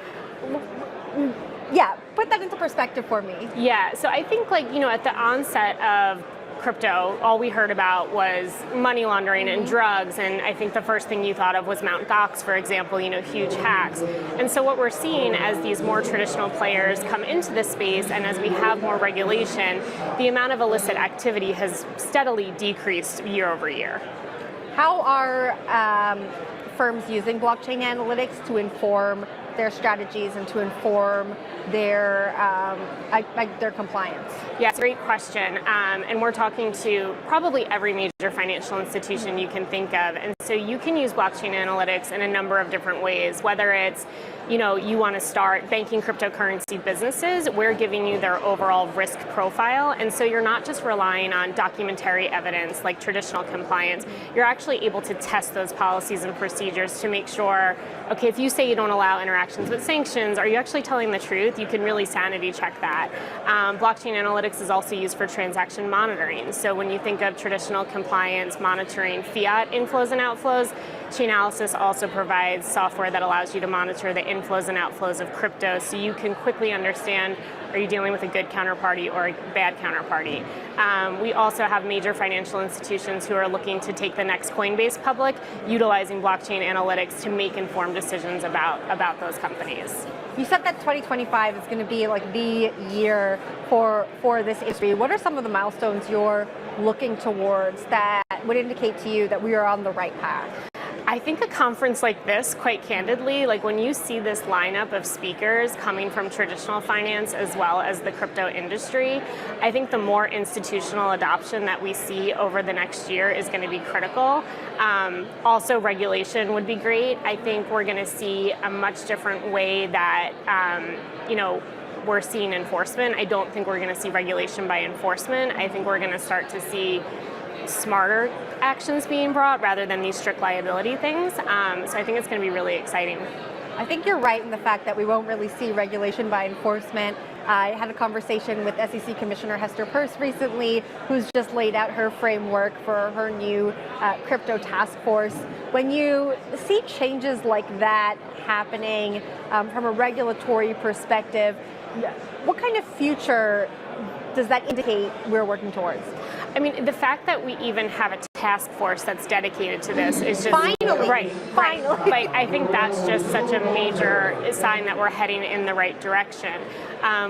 Yeah, put that into perspective for me. Yeah, so I think at the onset of crypto, all we heard about was money laundering and drugs, and I think the first thing you thought of was Mt. Gox, for example, huge hacks. And so what we're seeing as these more traditional players come into this space and as we have more regulation, the amount of illicit activity has steadily decreased year over year. How are firms using blockchain analytics to inform their strategies and to inform their compliance? Yeah, it's a great question. And we're talking to probably every major financial institution you can think of. And so you can use blockchain analytics in a number of different ways, whether it's you want to start banking cryptocurrency businesses, we're giving you their overall risk profile. And so you're not just relying on documentary evidence like traditional compliance. You're actually able to test those policies and procedures to make sure, okay, if you say you don't allow interactions with sanctions, are you actually telling the truth? You can really sanity check that. Blockchain analytics is also used for transaction monitoring. So when you think of traditional compliance monitoring fiat inflows and outflows, Chainalysis also provides software that allows you to monitor the inflows and outflows of crypto so you can quickly understand, are you dealing with a good counterparty or a bad counterparty? We also have major financial institutions who are looking to take the next Coinbase public, utilizing blockchain analytics to make informed decisions about those companies. You said that 2025 is going to be like the year for this industry. What are some of the milestones you're looking towards that would indicate to you that we are on the right path? I think a conference like this, quite candidly, like when you see this lineup of speakers coming from traditional finance as well as the crypto industry, I think the more institutional adoption that we see over the next year is going to be critical. Also, regulation would be great. I think we're going to see a much different way that, we're seeing enforcement. I don't think we're going to see regulation by enforcement. I think we're going to start to see smarter actions being brought rather than these strict liability things. So I think it's going to be really exciting. I think you're right in the fact that we won't really see regulation by enforcement. I had a conversation with SEC Commissioner Hester Peirce recently, who's just laid out her framework for her new crypto task force. When you see changes like that happening from a regulatory perspective, what kind of future does that indicate we're working towards? I mean, the fact that we even have a task force that's dedicated to this is just finally right. Like, I think that's just such a major sign that we're heading in the right direction.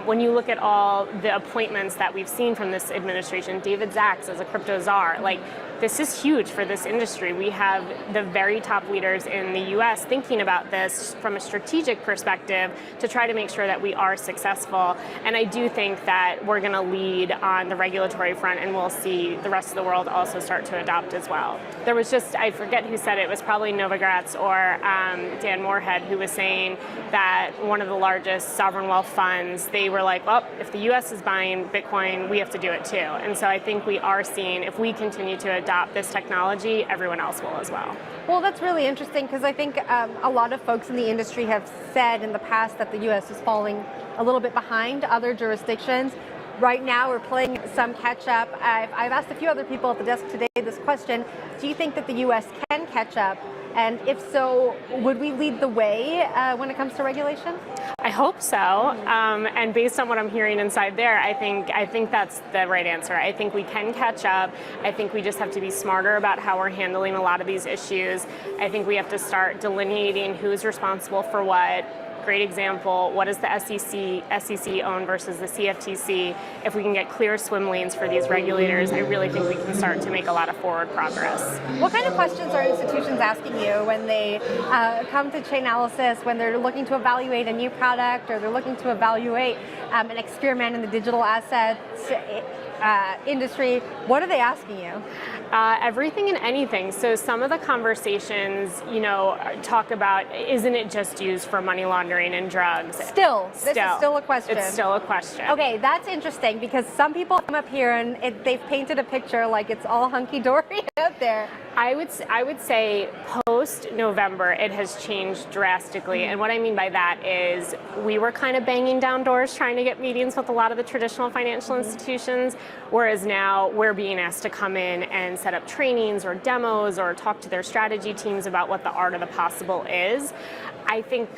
When you look at all the appointments that we've seen from this administration, David Zaks as a crypto czar, like, this is huge for this industry. We have the very top leaders in the U.S. thinking about this from a strategic perspective to try to make sure that we are successful. And I do think that we're going to lead on the regulatory front, and we'll see the rest of the world also start to adopt adopt as well. There was just, I forget who said it, it was probably Novogratz or Dan Moorhead, who was saying that one of the largest sovereign wealth funds, they were like, well, if the US is buying Bitcoin, we have to do it too. And so I think we are seeing, if we continue to adopt this technology, everyone else will as well. Well, that's really interesting because I think a lot of folks in the industry have said in the past that the US is falling a little bit behind other jurisdictions. Right now, we're playing some catch up. I've asked a few other people at the desk today this question. Do you think that the US can catch up? And if so, would we lead the way when it comes to regulation? I hope so. And based on what I'm hearing inside there, I think that's the right answer. I think we can catch up. I think we just have to be smarter about how we're handling a lot of these issues. I think we have to start delineating who's responsible for what. Great example, what does the SEC own versus the CFTC? If we can get clear swim lanes for these regulators, I really think we can start to make a lot of forward progress. What kind of questions are institutions asking you when they come to Chainalysis, when they're looking to evaluate a new product or they're looking to evaluate an experiment in the digital assets industry? What are they asking you? Everything and anything. So some of the conversations, talk about, isn't it just used for money laundering and drugs? This is still a question. It's still a question. Okay, that's interesting because some people come up here and they've painted a picture like it's all hunky-dory out there. I would say post-November, it has changed drastically. And what I mean by that is we were kind of banging down doors trying to get meetings with a lot of the traditional financial institutions, whereas now we're being asked to come in and set up trainings or demos or talk to their strategy teams about what the art of the possible is. I think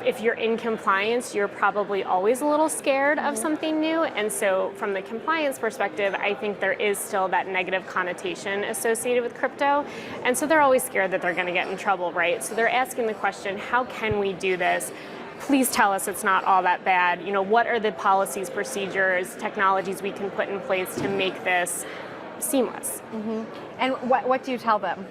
if you're in compliance, you're probably always a little scared of something new. And so from the compliance perspective, I think there is still that negative connotation associated with crypto. And so they're always scared that they're going to get in trouble, right? So they're asking the question, how can we do this? Please tell us it's not all that bad. What are the policies, procedures, technologies we can put in place to make this seamless? And what do you tell them?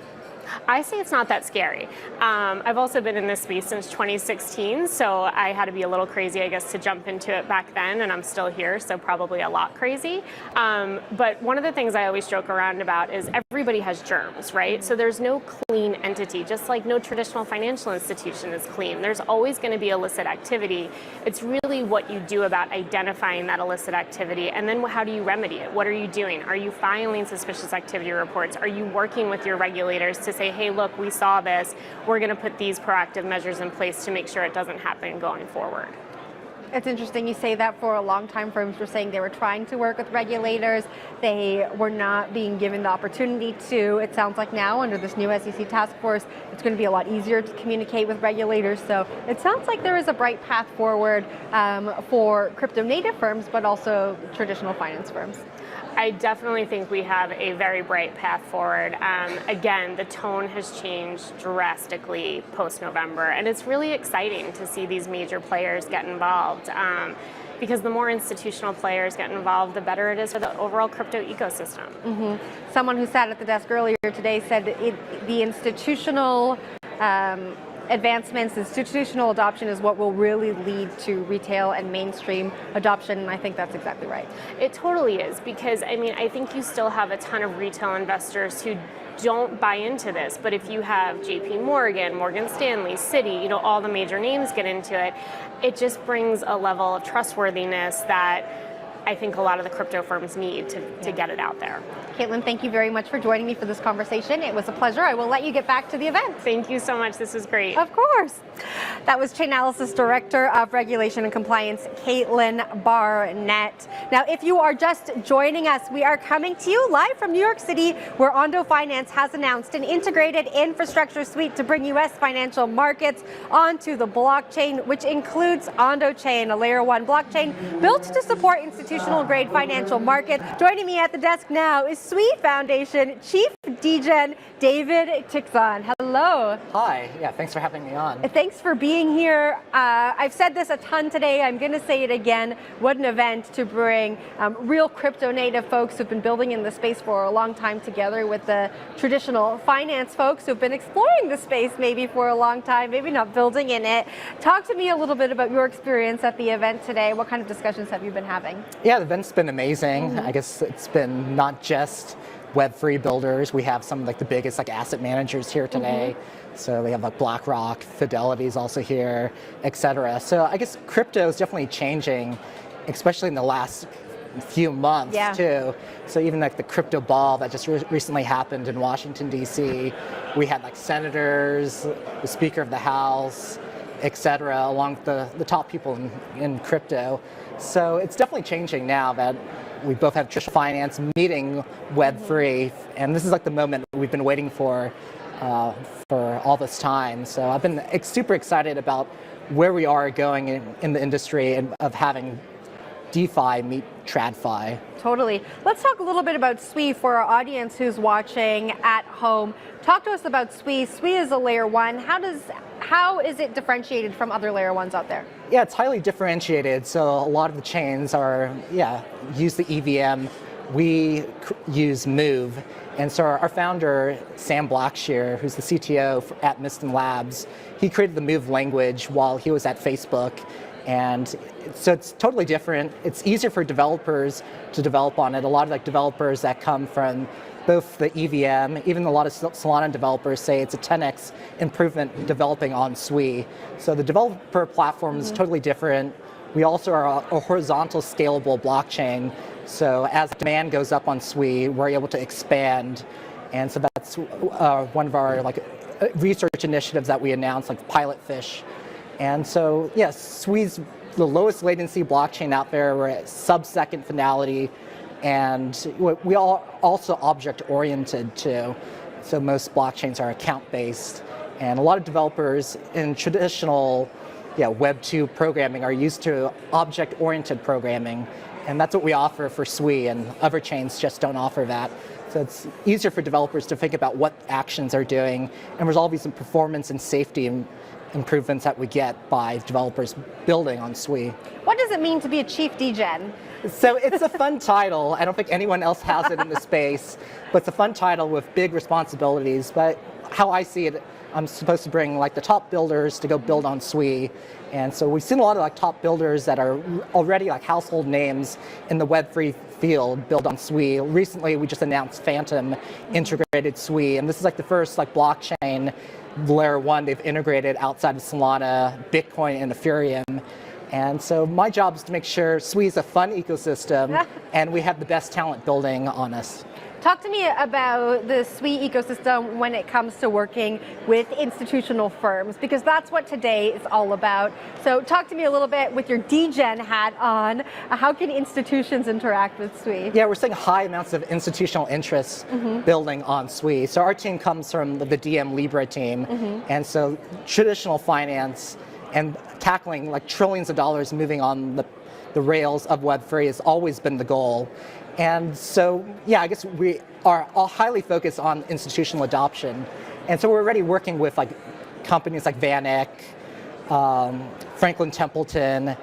I say it's not that scary. I've also been in this space since 2016, so I had to be a little crazy, I guess, to jump into it back then, and I'm still here, so probably a lot crazy. But one of the things I always joke around about is everybody has germs, right? So there's no clean entity, just like no traditional financial institution is clean. There's always going to be illicit activity. It's really what you do about identifying that illicit activity, and then how do you remedy it? What are you doing? Are you filing suspicious activity reports? Are you working with your regulators to say, hey, look, we saw this, we're going to put these proactive measures in place to make sure it doesn't happen going forward? It's interesting you say that. For a long time, firms were saying they were trying to work with regulators. They were not being given the opportunity to. It sounds like now, under this new SEC task force, it's going to be a lot easier to communicate with regulators. So it sounds like there is a bright path forward for crypto native firms, but also traditional finance firms. I definitely think we have a very bright path forward. Again, the tone has changed drastically post-November, and it's really exciting to see these major players get involved. Because the more institutional players get involved, the better it is for the overall crypto ecosystem. Someone who sat at the desk earlier today said the institutional advancements, institutional adoption is what will really lead to retail and mainstream adoption, and I think that's exactly right. It totally is, because I think you still have a ton of retail investors who don't buy into this, but if you have JP Morgan, Morgan Stanley, Citi, all the major names get into it, it just brings a level of trustworthiness that I think a lot of the crypto firms need to get it out there. Caitlin, thank you very much for joining me for this conversation. It was a pleasure. I will let you get back to the event. Thank you so much. This was great. Of course. That was Chainalysis Director of Regulation and Compliance, Caitlin Barnett. Now, if you are just joining us, we are coming to you live from New York City, where Ondo Finance has announced an integrated infrastructure suite to bring U.S. financial markets onto the blockchain, which includes Ondo Chain, a layer 1 blockchain built to support institutional-grade financial markets. Joining me at the desk now is Sweet Foundation Chief Degen David Tixon. Hello. Hi. Yeah, thanks for having me on. Thanks for being here. I've said this a ton today. I'm going to say it again. What an event to bring real crypto native folks who've been building in the space for a long time together with the traditional finance folks who've been exploring the space maybe for a long time, maybe not building in it. Talk to me a little bit about your experience at the event today. What kind of discussions have you been having? Yeah, the event's been amazing. I guess it's been not just Web3 builders. We have some like the biggest like asset managers here today. So we have like BlackRock, Fidelity is also here, et cetera. So I guess crypto is definitely changing, especially in the last few months too. So even like the crypto ball that just recently happened in Washington, D.C., we had like senators, the Speaker of the House, et cetera, along with the top people in crypto. So it's definitely changing now that we both have traditional finance meeting Web3, and this is like the moment we've been waiting for all this time. So I've been super excited about where we are going in the industry and of having DeFi meet TradFi. Totally. Let's talk a little bit about Sui for our audience who's watching at home. Talk to us about Sui. Sui is a layer 1. How is it differentiated from other layer 1s out there? Yeah, it's highly differentiated. So a lot of the chains are, use the EVM. We use Move. And so our founder, Sam Blackshear, who's the CTO at Miston Labs, he created the Move language while he was at Facebook. And so it's totally different. It's easier for developers to develop on it. A lot of like developers that come from both the EVM, even a lot of Solana developers say it's a 10x improvement developing on Sui. So the developer platform is totally different. We also are a horizontal scalable blockchain. So as demand goes up on Sui, we're able to expand. And so that's one of our like research initiatives that we announced, like Pilotfish. And so, yes, Sui's the lowest latency blockchain out there. We're at sub-second finality, and we all also object-oriented too. So most blockchains are account-based, and a lot of developers in traditional Web 2 programming are used to object-oriented programming, and that's what we offer for Sui, and other chains just don't offer that. So it's easier for developers to think about what actions they're doing and resolve some performance and safety improvements that we get by developers building on Sui. What does it mean to be a chief degen? So it's a fun title. I don't think anyone else has it in the space, but it's a fun title with big responsibilities. But how I see it, I'm supposed to bring like the top builders to go build on Sui. And so we've seen a lot of like top builders that are already like household names in the Web3 field build on Sui. Recently, we just announced Phantom integrated Sui, and this is like the first like blockchain layer 1 they've integrated outside of Solana, Bitcoin, and Ethereum. And so my job is to make sure Sui is a fun ecosystem and we have the best talent building on us. Talk to me about the Sui ecosystem when it comes to working with institutional firms, because that's what today is all about. So talk to me a little bit with your degen hat on. How can institutions interact with Sui? Yeah, we're seeing high amounts of institutional interest building on Sui. So our team comes from the DM Libra team, and so traditional finance and tackling like trillions of dollars moving on the rails of Web3 has always been the goal. And so, I guess we are all highly focused on institutional adoption. And so we're already working with like companies like VanEck, Franklin Templeton,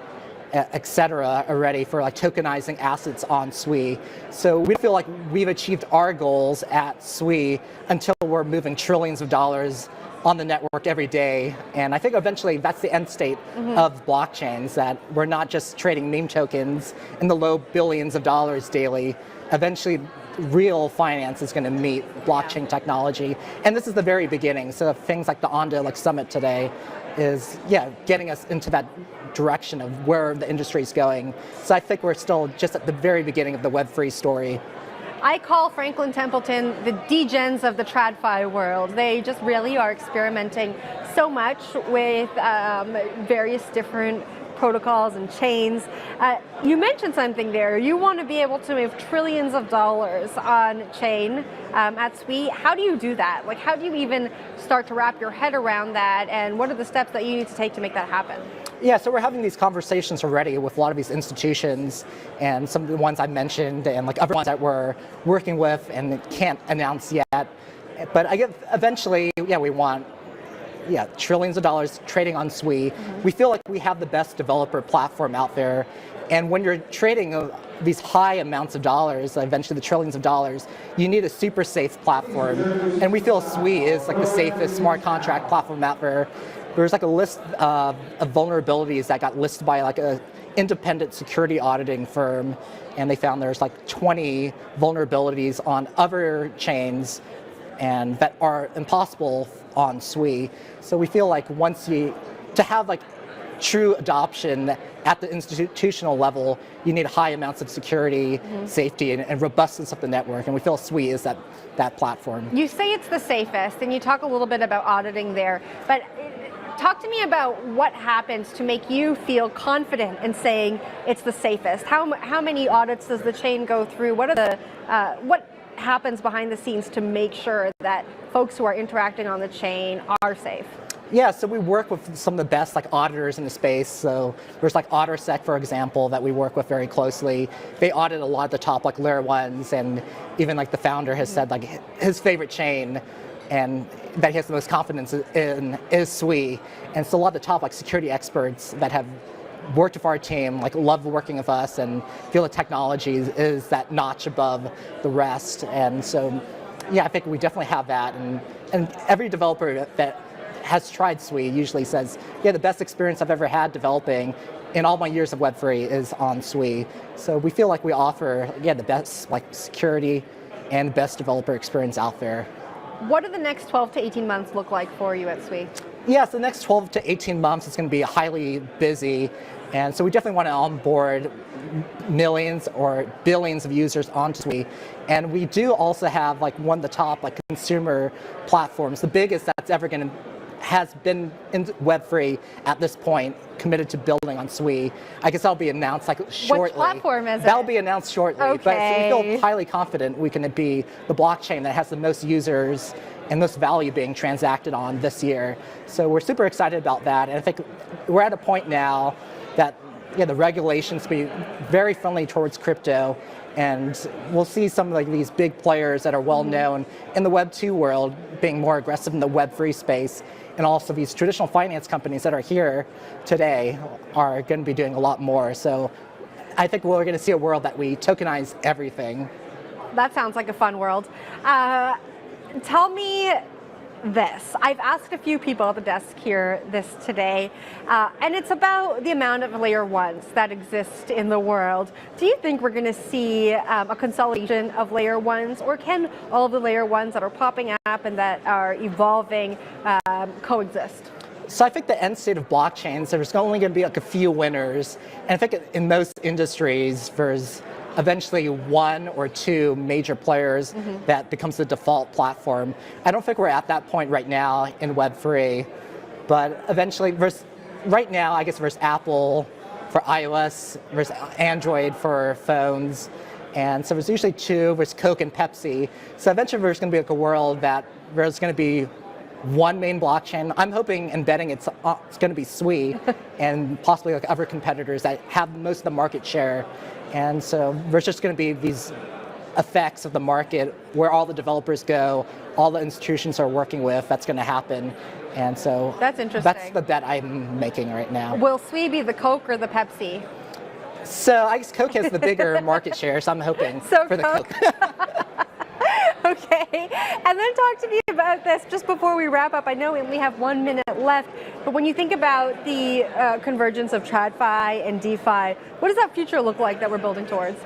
et cetera, already for like tokenizing assets on Sui. So we feel like we've achieved our goals at Sui until we're moving trillions of dollars on the network every day. And I think eventually that's the end state of blockchains, that we're not just trading meme tokens in the low billions of dollars daily. Eventually, real finance is going to meet blockchain technology. And this is the very beginning. So things like the Ondo Summit today is, getting us into that direction of where the industry is going. So I think we're still just at the very beginning of the Web3 story. I call Franklin Templeton the degens of the TradFi world. They just really are experimenting so much with various different protocols and chains. You mentioned something there. You want to be able to move trillions of dollars on chain at Sui. How do you do that? Like, how do you even start to wrap your head around that? And what are the steps that you need to take to make that happen? Yeah, so we're having these conversations already with a lot of these institutions, and some of the ones I mentioned, and like other ones that we're working with and can't announce yet. But I guess eventually, we want trillions of dollars trading on Sui. We feel like we have the best developer platform out there. And when you're trading these high amounts of dollars, eventually the trillions of dollars, you need a super safe platform. And we feel Sui is like the safest smart contract platform out there. There's like a list of vulnerabilities that got listed by like a independent security auditing firm, and they found there's like 20 vulnerabilities on other chains and that are impossible on SWI. So we feel like to have like true adoption at the institutional level, you need high amounts of security, safety, and robustness of the network. And we feel SWI is that platform. You say it's the safest, and you talk a little bit about auditing there, but talk to me about what happens to make you feel confident in saying it's the safest. How many audits does the chain go through? What happens behind the scenes to make sure that folks who are interacting on the chain are safe? Yeah, so we work with some of the best like auditors in the space. So there's like OtterSec, for example, that we work with very closely. They audit a lot of the top like layer ones, and even like the founder has said like his favorite chain and that he has the most confidence in is SWI. And so a lot of the top like security experts that have worked with our team like love working with us and feel the technology is that notch above the rest. And so yeah, I think we definitely have that. And every developer that has tried SWI usually says, yeah, the best experience I've ever had developing in all my years of Web3 is on SWI. So we feel like we offer, the best like security and best developer experience out there. What do the next 12 to 18 months look like for you at SWI? Yeah, so the next 12 to 18 months is going to be highly busy. And so we definitely want to onboard millions or billions of users onto SWI. And we do also have like one of the top like consumer platforms, the biggest that's ever going to has been in Web3 at this point, committed to building on SWI. I guess that'll be announced like shortly. Which platform is it? That'll be announced shortly. Okay. But so we feel highly confident we can be the blockchain that has the most users and most value being transacted on this year. So we're super excited about that. And I think we're at a point now that the regulations be very friendly towards crypto. And we'll see some of like these big players that are well known in the Web 2 world being more aggressive in the Web 3 space. And also these traditional finance companies that are here today are going to be doing a lot more. So I think we're going to see a world that we tokenize everything. That sounds like a fun world. Tell me this. I've asked a few people at the desk here this today, and it's about the amount of layer ones that exist in the world. Do you think we're going to see a consolidation of layer ones, or can all of the layer ones that are popping up and that are evolving coexist? So I think the end state of blockchains, there's only going to be like a few winners. And I think in most industries, there's eventually one or two major players that becomes the default platform. I don't think we're at that point right now in Web3, but eventually, right now, I guess there's Apple for iOS, there's Android for phones, and so there's usually two, there's Coke and Pepsi. So eventually there's going to be like a world that there's going to be one main blockchain. I'm hoping and betting it's going to be SWI and possibly like other competitors that have most of the market share. And so there's just going to be these effects of the market where all the developers go, all the institutions are working with, that's going to happen. And so that's interesting. That's the bet I'm making right now. Will SWI be the Coke or the Pepsi? So I guess Coke has the bigger market share, so I'm hoping for the Coke. Okay, and then talk to me about this just before we wrap up. I know we only have 1 minute left, but when you think about the convergence of TradFi and DeFi, what does that future look like that we're building towards?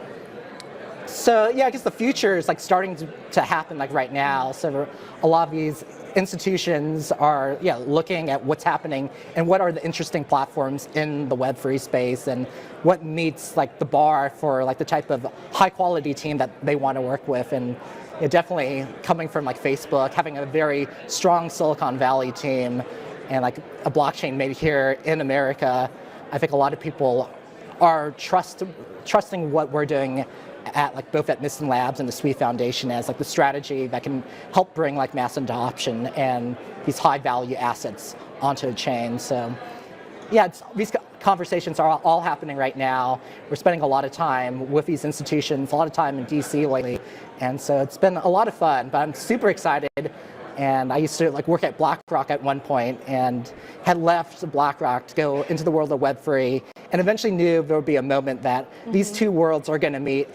So yeah, I guess the future is like starting to happen like right now. So a lot of these institutions are looking at what's happening and what are the interesting platforms in the Web3 space and what meets like the bar for like the type of high quality team that they want to work with. And definitely coming from like Facebook, having a very strong Silicon Valley team and like a blockchain made here in America, I think a lot of people are trusting what we're doing at like both at Nissan Labs and the SWI Foundation as like the strategy that can help bring like mass adoption and these high value assets onto the chain. So yeah, these conversations are all happening right now. We're spending a lot of time with these institutions, a lot of time in DC lately. And so it's been a lot of fun, but I'm super excited. And I used to like work at BlackRock at one point and had left BlackRock to go into the world of Web3 and eventually knew there would be a moment that these two worlds are going to meet.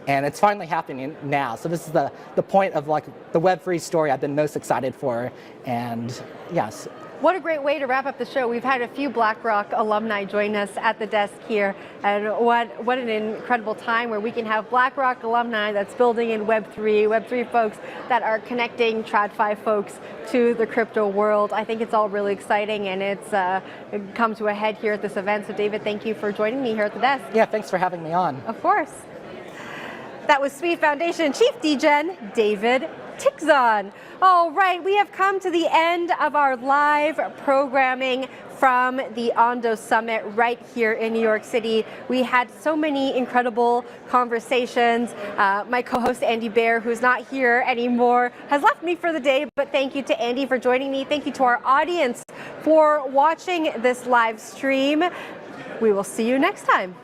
And it's finally happening now. So this is the point of like the Web3 story I've been most excited for. And yes, What a great way to wrap up the show. We've had a few BlackRock alumni join us at the desk here, and what an incredible time where we can have BlackRock alumni that's building in Web3 folks that are connecting TradFi folks to the crypto world. I think it's all really exciting, and it come to a head here at this event. So David, thank you for joining me here at the desk. Yeah, thanks for having me on. Of course. That was Speed Foundation Chief Degen, David Tixon. All right, we have come to the end of our live programming from the Ondo Summit right here in New York City. We had so many incredible conversations. My co-host Andy Baer, who's not here anymore, has left me for the day, but thank you to Andy for joining me. Thank you to our audience for watching this live stream. We will see you next time.